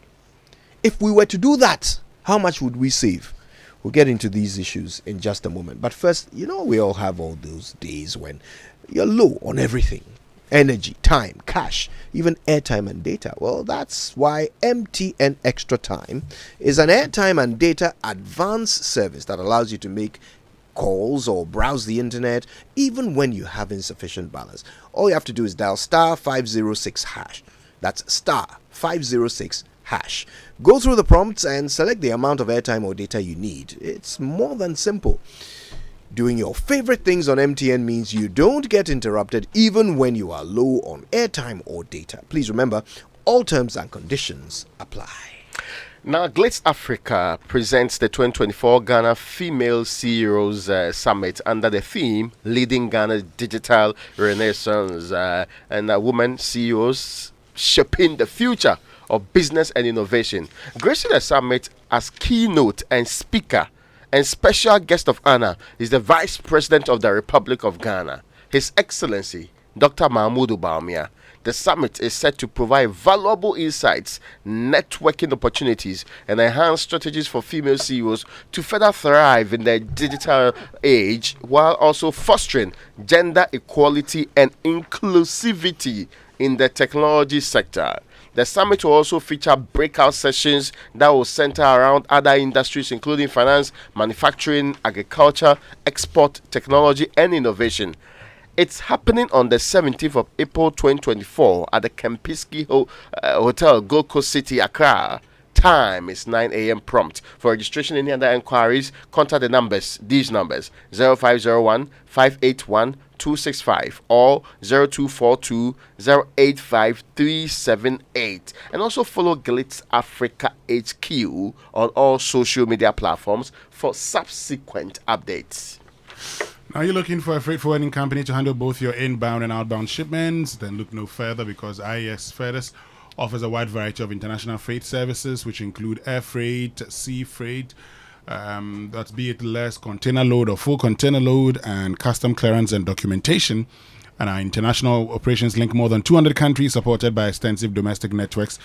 if we were to do that, how much would we save? We'll get into these issues in just a moment. But first, you know, we all have all those days when you're low on everything. Energy, time, cash, even airtime and data. Well, that's why MTN Extra Time is an airtime and data advanced service that allows you to make calls or browse the internet even when you have insufficient balance. All you have to do is dial *506#. That's *506#. Go through the prompts and select the amount of airtime or data you need. It's more than simple. Doing your favorite things on MTN means you don't get interrupted even when you are low on airtime or data. Please remember, all terms and conditions apply. Now, Glitz Africa presents the 2024 Ghana Female CEOs Summit under the theme Leading Ghana's Digital Renaissance, and women CEOs shaping the future of business and innovation. Gracing the summit as keynote and speaker and special guest of honor is the Vice President of the Republic of Ghana, His Excellency Dr. Mahmoud Bawumia. The summit is set to provide valuable insights, networking opportunities, and enhance strategies for female CEOs to further thrive in the digital age while also fostering gender equality and inclusivity in the technology sector. The summit will also feature breakout sessions that will center around other industries including finance, manufacturing, agriculture, export, technology, and innovation. It's happening on the 17th of April 2024 at the Kempinski Hotel, Gold Coast City, Accra. Time is 9 a.m. prompt. For registration and any other inquiries, contact these numbers 0501 581 265 or 0242 085 378, and also follow Glitz Africa HQ on all social media platforms for subsequent updates. Now you're looking for a freight forwarding company to handle both your inbound and outbound shipments? Then look no further, because IES Freightos offers a wide variety of international freight services, which include air freight, sea freight, that's be it less container load or full container load, and custom clearance and documentation. And our international operations link more than 200 countries, supported by extensive domestic networks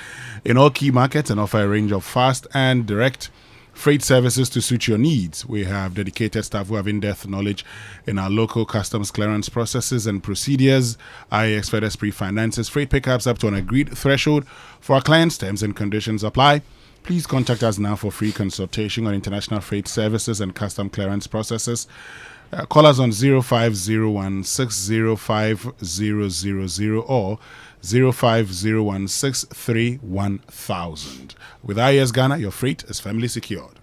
in all key markets, and offer a range of fast and direct freight services to suit your needs. We have dedicated staff who have in-depth knowledge in our local customs clearance processes and procedures. IEX Freightos pre-finances freight pickups up to an agreed threshold for our clients. Terms and conditions apply. Please contact us now for free consultation on international freight services and custom clearance processes. Call us on 0501 605 000 or 0501 63 1000. With IS Ghana, your freight is family secured.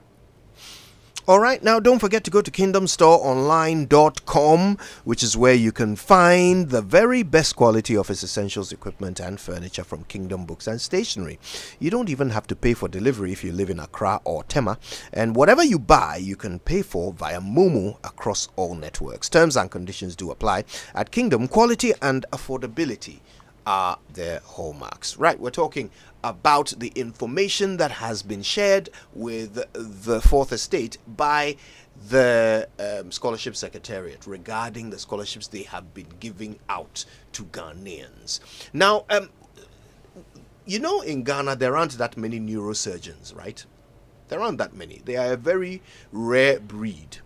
All right, now don't forget to go to kingdomstoreonline.com, which is where you can find the very best quality office essentials, equipment, and furniture from Kingdom Books and Stationery. You don't even have to pay for delivery if you live in Accra or Tema, and whatever you buy, you can pay for via Momo across all networks. Terms and conditions do apply. At Kingdom, quality and affordability are their hallmarks. Right, we're talking about the information that has been shared with the Fourth Estate by the Scholarship Secretariat regarding the scholarships they have been giving out to Ghanaians. Now, you know, in Ghana, there aren't that many neurosurgeons, right? There aren't that many. They are a very rare breed.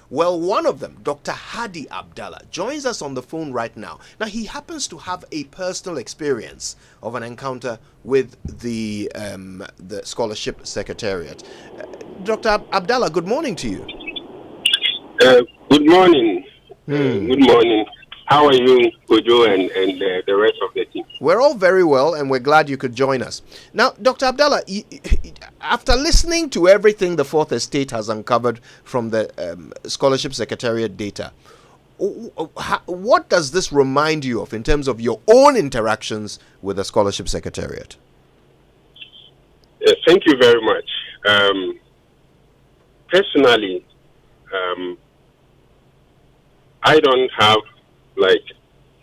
Well, one of them, Dr. Hadi Abdallah, joins us on the phone right now. Now, he happens to have a personal experience of an encounter with the Scholarship Secretariat. Dr. Abdallah, good morning to you. Good morning. Good morning. How are you, Kojo, and the rest of the team? We're all very well, and we're glad you could join us. Now, Dr. Abdallah, after listening to everything the Fourth Estate has uncovered from the Scholarship Secretariat data, what does this remind you of in terms of your own interactions with the Scholarship Secretariat? Thank you very much. Personally, I don't have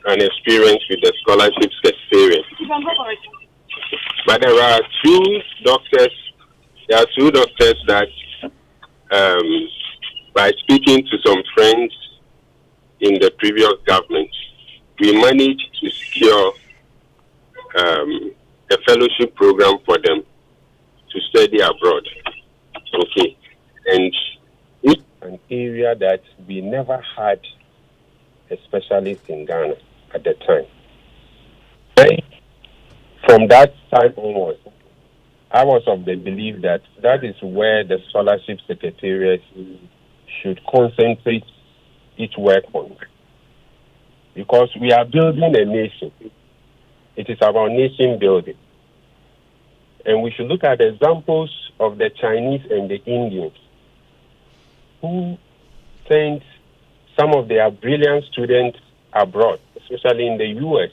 an experience with the Scholarship Secretariat. But there are two doctors that, by speaking to some friends in the previous government, we managed to secure a fellowship program for them to study abroad. Okay. And it's an area that we never had a specialist in Ghana at the time. From that time onwards, I was of the belief that that is where the Scholarship Secretariat should concentrate its work on. Because we are building a nation. It is about nation building. And we should look at examples of the Chinese and the Indians who sent some of their brilliant students abroad, especially in the U.S.,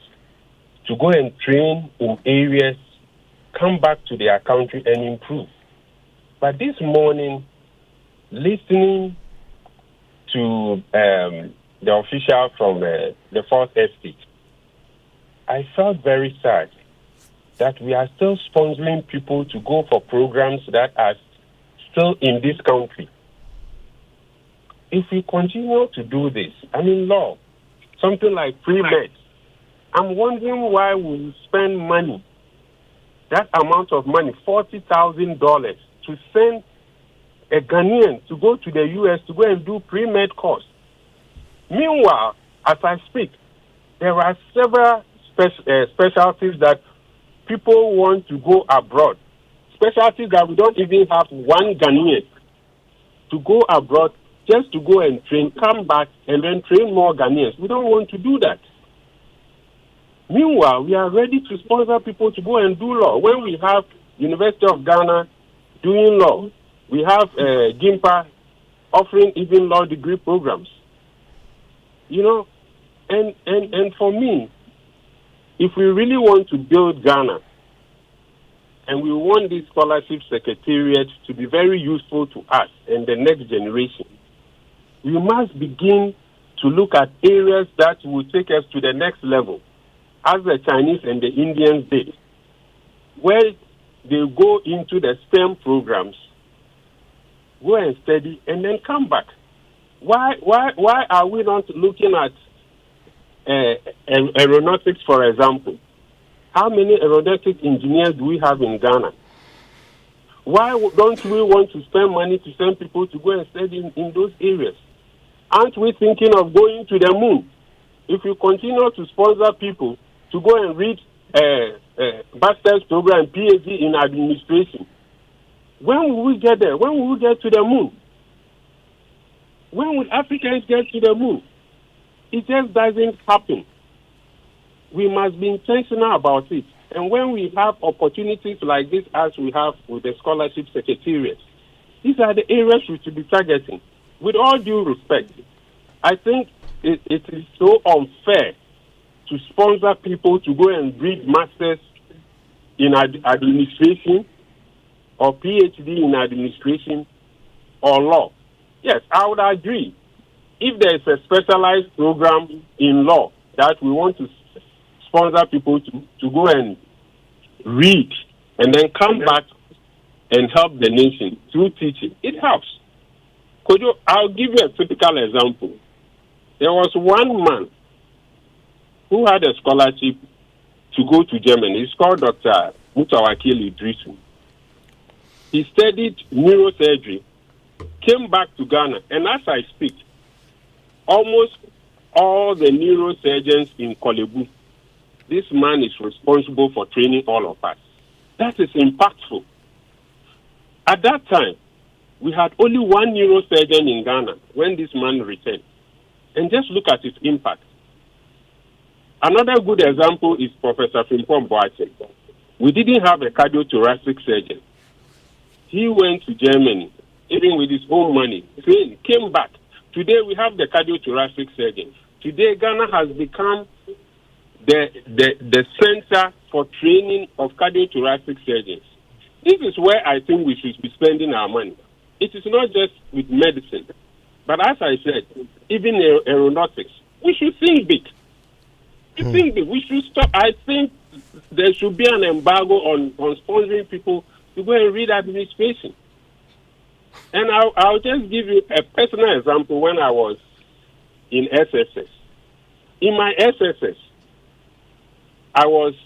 to go and train in areas, come back to their country and improve. But this morning, listening to the official from the Fourth Estate, I felt very sad that we are still sponsoring people to go for programs that are still in this country. If we continue to do this, law, something like pre-med, I'm wondering why we spend money, that amount of money, $40,000, to send a Ghanaian to go to the U.S. to go and do pre-med course. Meanwhile, as I speak, there are several specialties that people want to go abroad. Specialties that we don't even have one Ghanaian to go abroad just to go and train, come back, and then train more Ghanaians. We don't want to do that. Meanwhile, we are ready to sponsor people to go and do law. When we have University of Ghana doing law, we have GIMPA offering even law degree programs. And for me, if we really want to build Ghana, and we want this Scholarship Secretariat to be very useful to us and the next generation, we must begin to look at areas that will take us to the next level, as the Chinese and the Indians did, where they go into the STEM programs, go and study, and then come back. Why are we not looking at aeronautics, for example? How many aeronautic engineers do we have in Ghana? Why don't we want to spend money to send people to go and study in those areas? Aren't we thinking of going to the moon? If we continue to sponsor people to go and read master's program, PhD in administration, when will we get there? When will we get to the moon? When will Africans get to the moon? It just doesn't happen. We must be intentional about it. And when we have opportunities like this, as we have with the Scholarship Secretariat, these are the areas we should be targeting. With all due respect, I think it is so unfair to sponsor people to go and read masters in administration or PhD in administration or law. Yes, I would agree. If there is a specialized program in law that we want to sponsor people to go and read and then come back and help the nation through teaching, it helps. I'll give you a typical example. There was one man who had a scholarship to go to Germany. He's called Dr. Mutawakil Idrisu. He studied neurosurgery, came back to Ghana, and as I speak, almost all the neurosurgeons in Kolebu, this man is responsible for training all of us. That is impactful. At that time, we had only one neurosurgeon in Ghana when this man returned. And just look at his impact. Another good example is Professor Frimpong Boateng. We didn't have a cardiothoracic surgeon. He went to Germany, even with his own money, trained, came back. Today we have the cardiothoracic surgeon. Today Ghana has become the center for training of cardiothoracic surgeons. This is where I think we should be spending our money. It is not just with medicine, but as I said, even aeronautics. We should think big. We should stop. I think there should be an embargo on sponsoring people to go and read administration. And I'll just give you a personal example. When I was in SSS, in my SSS, I was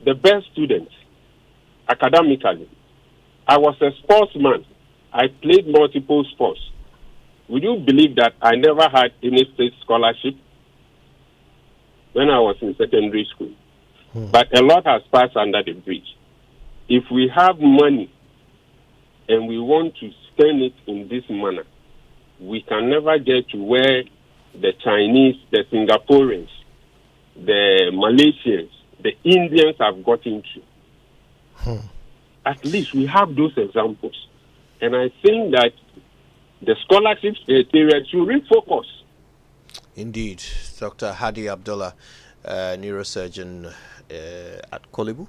the best student academically. I was a sportsman. I played multiple sports. Would you believe that I never had any state scholarship when I was in secondary school? But a lot has passed under the bridge. If we have money and we want to spend it in this manner, we can never get to where the Chinese, the Singaporeans, the Malaysians, the Indians have gotten to. At least we have those examples. And I think that the Scholarship Secretariat should refocus. Indeed. Dr. Hadi Abdullah, neurosurgeon at Kolebu,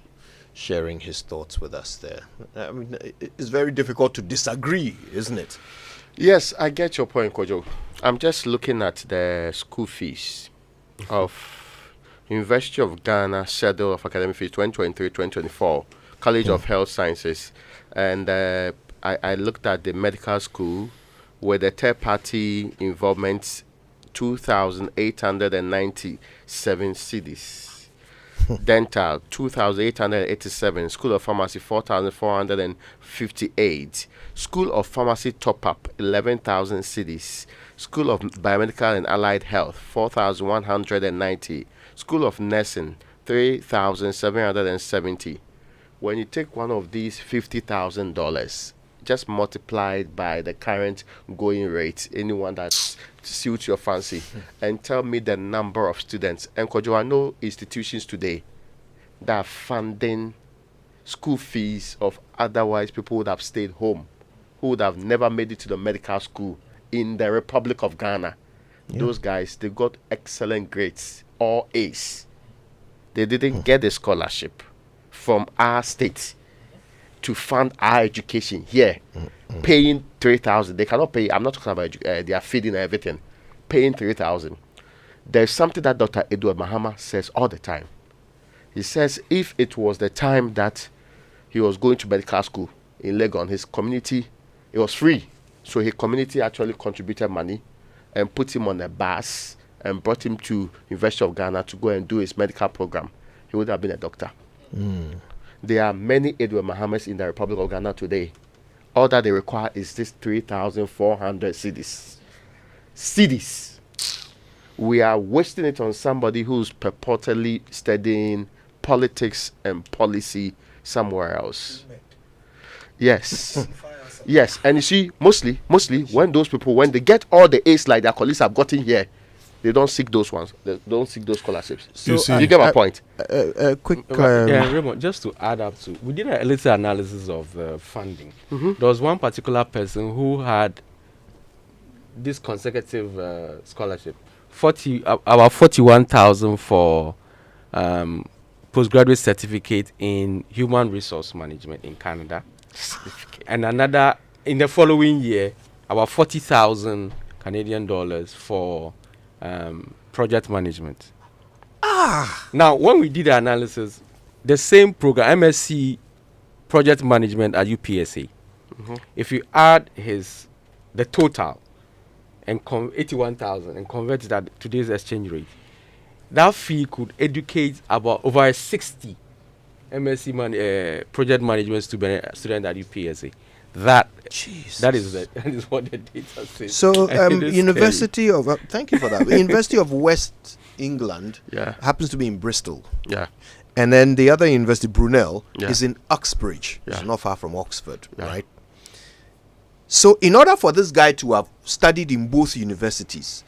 sharing his thoughts with us there. I mean, it's very difficult to disagree, isn't it? Yes, I get your point, Kojo. I'm just looking at the school fees of University of Ghana schedule of academic fees 2023-2024, College of Health Sciences, and I looked at the medical school with the third-party involvement, 2,897 cedis. Dental, 2,887. School of Pharmacy, 4,458. School of Pharmacy top-up, 11,000 cedis. School of Biomedical and Allied Health, 4,190. School of Nursing, 3,770. When you take one of these $50,000, just multiplied by the current going rate, anyone that suits your fancy, and tell me the number of students. And Kojo, I know institutions today that are funding school fees of otherwise people would have stayed home, who would have never made it to the medical school in the Republic of Ghana. Yeah. Those guys, they got excellent grades, all A's. They didn't get a scholarship from our state to fund our education here, paying 3,000. They cannot pay. I'm not talking about they are feeding and everything, paying 3,000. There's something that Dr. Edward Mahama says all the time. He says if it was the time that he was going to medical school in Legon, his community, it was free. So his community actually contributed money and put him on a bus and brought him to University of Ghana to go and do his medical program. He would have been a doctor. There are many Edward Mahamas in the Republic of Ghana today. All that they require is this 3,400 cedis. Cedis. We are wasting it on somebody who's purportedly studying politics and policy somewhere else. Yes. Yes. And you see, mostly, when those people, when they get all the A's like their colleagues have gotten here, they don't seek those ones. They don't seek those scholarships. So you get my point. Quick. Yeah, Raymond, just to add up to, we did a little analysis of the funding. There was one particular person who had this consecutive scholarship, about 41,000 for postgraduate certificate in human resource management in Canada, and another in the following year about 40,000 Canadian dollars for project management. Now, when we did the analysis, the same program, MSc project management at UPSA, if you add the total and 81,000 and convert it at today's exchange rate, that fee could educate about over 60 MSc project management student at UPSA. That is what the data says. So, And it is University of thank you for that. University of West England happens to be in Bristol. Yeah. And then the other university, Brunel, Yeah. is in Uxbridge. It's Yeah. not far from Oxford, right? So, in order for this guy to have studied in both universities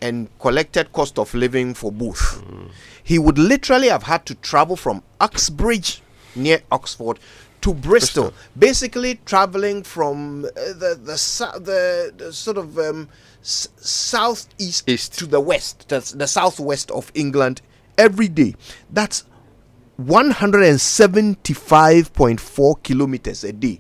and collected cost of living for both, he would literally have had to travel from Uxbridge near Oxford to Bristol, basically traveling from the sort of southeast to the west, the southwest of England every day. That's 175.4 kilometers a day.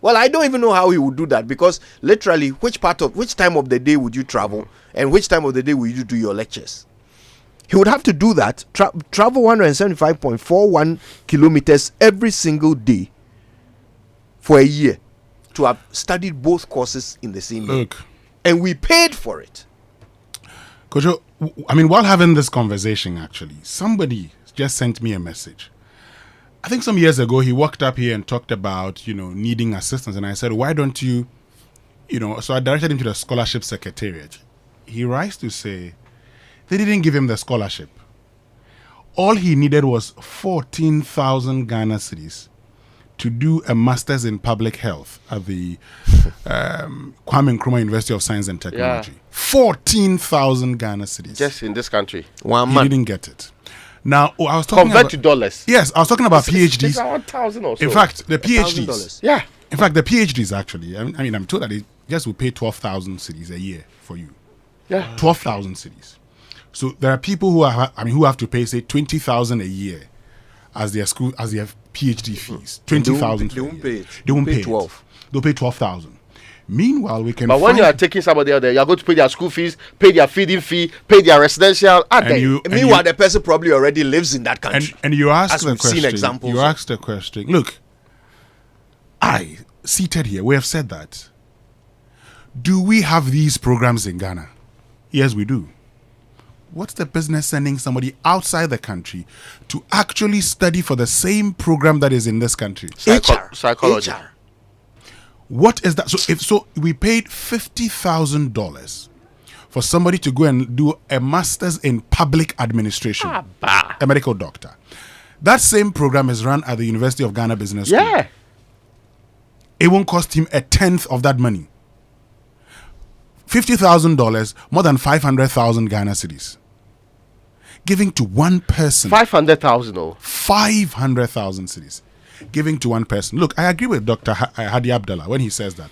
Well, I don't even know how he would do that, because literally, which time of the day would you travel, and which time of the day will you do your lectures? He would have to do that, travel 175.41 kilometers every single day for a year to have studied both courses in the same year. And we paid for it. Kojo, I mean, while having this conversation, actually, somebody just sent me a message. I think some years ago, he walked up here and talked about, needing assistance. And I said, why don't you, so I directed him to the Scholarship Secretariat. He writes to say, they didn't give him the scholarship. All he needed was 14,000 Ghana cedis to do a master's in public health at the Kwame Nkrumah University of Science and Technology. 14,000 Ghana cedis. Just in this country. He didn't get it. Now, I was talking Convert to dollars. Yes, I was talking about PhDs. It's around 1,000 or so. In fact, the PhDs. Yeah. In fact, the PhDs actually. I mean, I'm told that they just will pay 12,000 cedis a year for you. Yeah. 12,000 cedis. So there are people who have to pay, say, 20,000 a year as their PhD fees. 20,000. They won't pay it. They won't pay 12. it. They'll pay 12,000. Meanwhile, we can. But when you are taking somebody out there, you are going to pay their school fees, pay their feeding fee, pay their residential. Meanwhile, the person probably already lives in that country. And you ask as the we've question. seen examples. You asked the question. Look, seated here, we have said that. Do we have these programs in Ghana? Yes, we do. What's the business sending somebody outside the country to actually study for the same program that is in this country? Psychology. HR. What is that? So we paid $50,000 for somebody to go and do a master's in public administration, a medical doctor. That same program is run at the University of Ghana Business School. Yeah. It won't cost him a tenth of that money. $50,000, more than 500,000 Ghana cedis. Giving to one person. 500,000 or 500,000 cedis. Giving to one person. Look, I agree with Dr. Hadi Abdallah when he says that.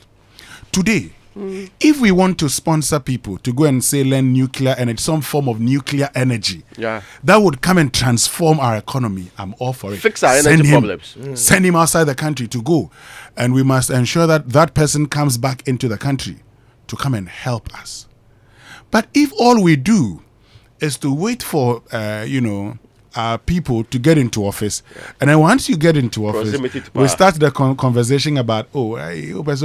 Today, if we want to sponsor people to go and say learn nuclear energy, some form of nuclear energy, that would come and transform our economy, I'm all for it. Fix our energy problems. Send him outside the country to go. And we must ensure that that person comes back into the country to come and help us. But if all we do is to wait for, people to get into office, and then once you get into office, we start the conversation about then all of a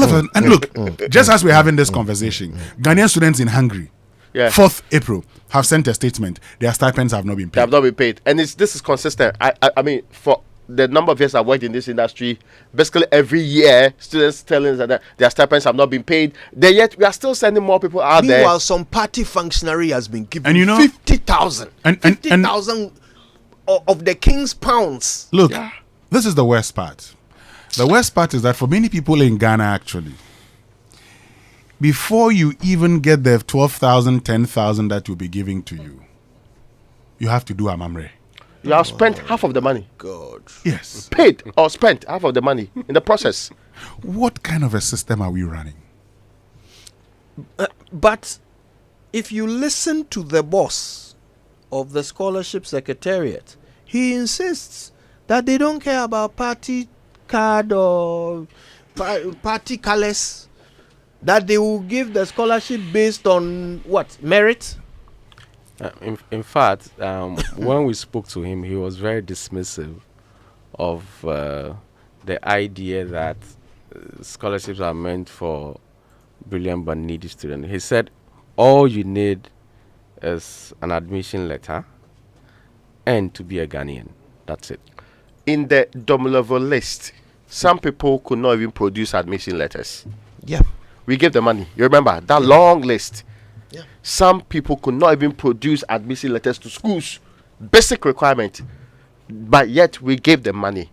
sudden, and look, just as we're having this conversation, Ghanaian students in Hungary, 4th April, have sent a statement. Their stipends have not been paid. They have not been paid, and this is consistent. I mean, for the number of years I've worked in this industry, basically every year, students telling us that their stipends have not been paid. Yet we are still sending more people out there. Meanwhile, some party functionary has been given and 50,000. 50,000 of the king's pounds. Look, this is the worst part. The worst part is that for many people in Ghana, actually, before you even get the 12,000, 10,000 that will be giving to you, you have to do amamre. You have spent half of the money. God. Yes. Paid or spent half of the money in the process. What kind of a system are we running? But if you listen to the boss of the Scholarship Secretariat, he insists that they don't care about party card or party colors, that they will give the scholarship based on what? Merit? In fact, when we spoke to him, he was very dismissive of the idea that scholarships are meant for brilliant but needy students. He said, all you need is an admission letter and to be a Ghanaian. That's it. In the double level list, some people could not even produce admission letters. Yeah. We gave the money. You remember that long list? Yeah. Some people could not even produce admission letters to schools. Basic requirement. But yet we gave them money.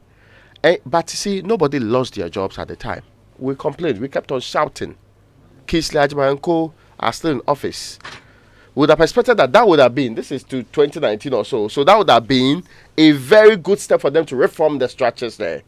But you see, nobody lost their jobs at the time. We complained. We kept on shouting. Kisley Ajman and Co. are still in office. We would have expected that would have been, this is to 2019 or so, so that would have been a very good step for them to reform the structures there.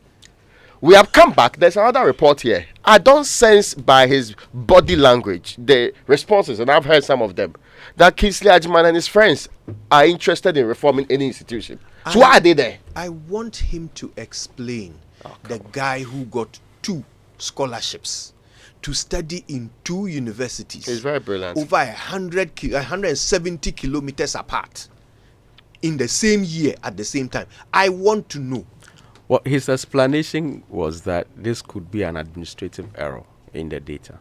We have come back. There's another report here. I don't sense by his body language, the responses, and I've heard some of them, that Kisley Ajman and his friends are interested in reforming any institution. So why are they there? I want him to explain the guy who got 2 scholarships to study in 2 universities. He's very brilliant. Over 170 kilometers apart in the same year at the same time. I want to know. Well, his explanation was that this could be an administrative error in the data.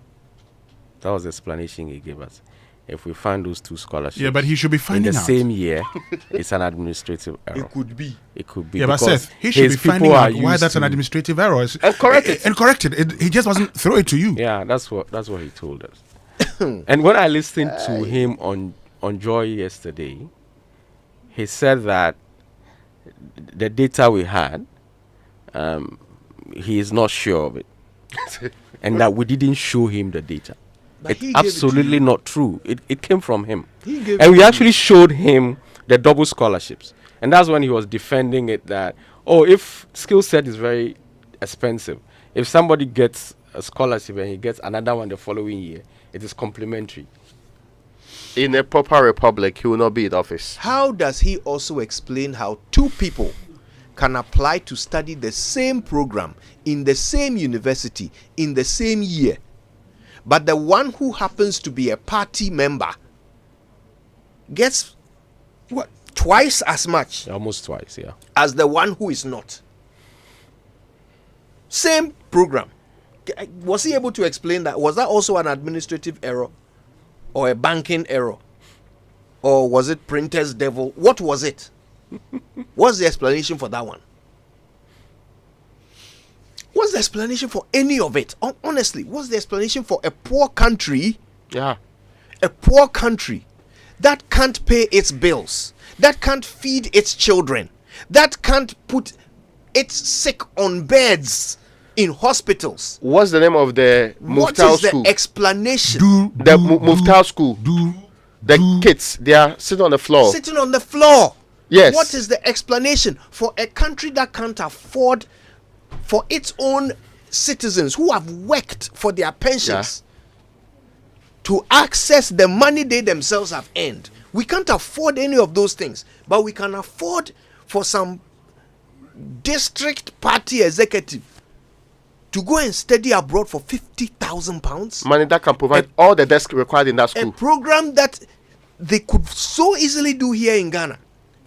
That was the explanation he gave us. If we find those 2 scholarships, yeah, but he should be finding in the out. same year, it's an administrative error. It could be. It could be. Yeah, but Seth, he should be finding out why that's an administrative error. And correct it. And correct it. He just wasn't throw it to you. Yeah, that's what he told us. And when I listened to him on Joy yesterday, he said that the data we had, he is not sure of it, and that we didn't show him the data. It's absolutely not true. It came from him. And we actually showed him the double scholarships. And that's when he was defending it that, if skill set is very expensive, if somebody gets a scholarship and he gets another one the following year, it is complementary. In a proper republic, he will not be in office. How does he also explain how 2 people can apply to study the same program in the same university in the same year, but the one who happens to be a party member gets what, twice as much? Almost twice, yeah. As the one who is not. Same program. Was he able to explain that? Was that also an administrative error? Or a banking error? Or was it printer's devil? What was it? What's the explanation for that one? What's the explanation for any of it? Honestly, what's the explanation for a poor country? Yeah. A poor country that can't pay its bills, that can't feed its children, that can't put its sick on beds in hospitals. What's the name of the What Muftal is the school? explanation? The Muftal school. The kids, they are sitting on the floor. Sitting on the floor. Yes. What is the explanation for a country that can't afford for its own citizens who have worked for their pensions to access the money they themselves have earned? We can't afford any of those things, but we can afford for some district party executive to go and study abroad for £50,000. Money that can provide all the desks required in that school. A program that they could so easily do here in Ghana,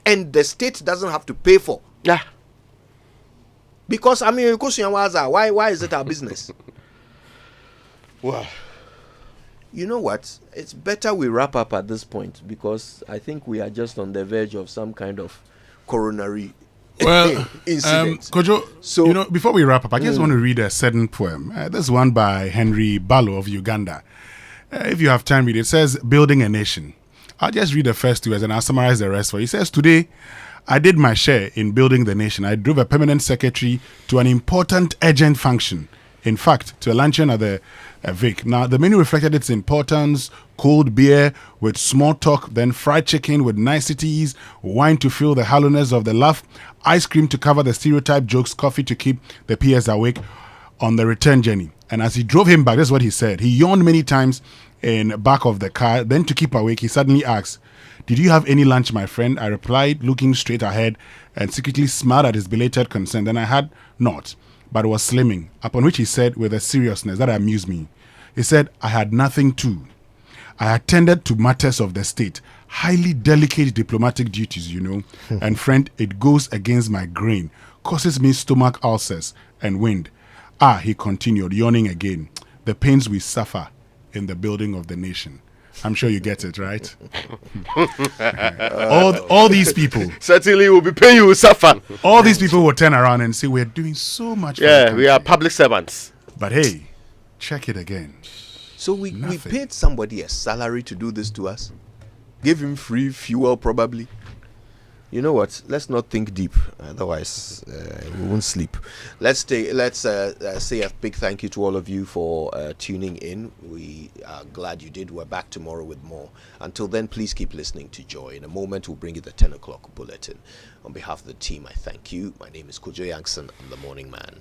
and the state doesn't have to pay for. Yeah. Because why is it our business? Well, you know what? It's better we wrap up at this point, because I think we are just on the verge of some kind of coronary incident. Kojo, so before we wrap up, I just want to read a certain poem. This one by Henry Balo of Uganda. If you have time, read it. It says, "Building a Nation." I'll just read the first 2 and I'll summarize the rest for you. He says, "Today, I did my share in building the nation. I drove a permanent secretary to an important urgent function. In fact, to a luncheon at the Vic. Now, the menu reflected its importance: cold beer with small talk, then fried chicken with niceties, wine to fill the hollowness of the laugh, ice cream to cover the stereotype jokes, coffee to keep the PS awake on the return journey." And as he drove him back, this is what he said. He yawned many times in the back of the car. Then to keep awake, he suddenly asked, "Did you have any lunch, my friend?" I replied, looking straight ahead, and secretly smiled at his belated consent. Then I had not, but was slimming. Upon which he said, with a seriousness that amused me, he said, "I had nothing to. I attended to matters of the state, highly delicate diplomatic duties, and friend, it goes against my grain, causes me stomach ulcers and wind. He continued, yawning again, "the pains we suffer in the building of the nation." I'm sure you get it, right? all these people certainly will be paying you suffer. All these people will turn around and say we're doing so much. Yeah, we are public servants. But hey, check it again. So we paid somebody a salary to do this to us, gave him free fuel probably. You know what? Let's not think deep, otherwise we won't sleep. Let's say a big thank you to all of you for tuning in. We are glad you did. We're back tomorrow with more. Until then, please keep listening to Joy. In a moment, we'll bring you the 10 o'clock bulletin. On behalf of the team, I thank you. My name is Kojo Yankson. I'm the morning man.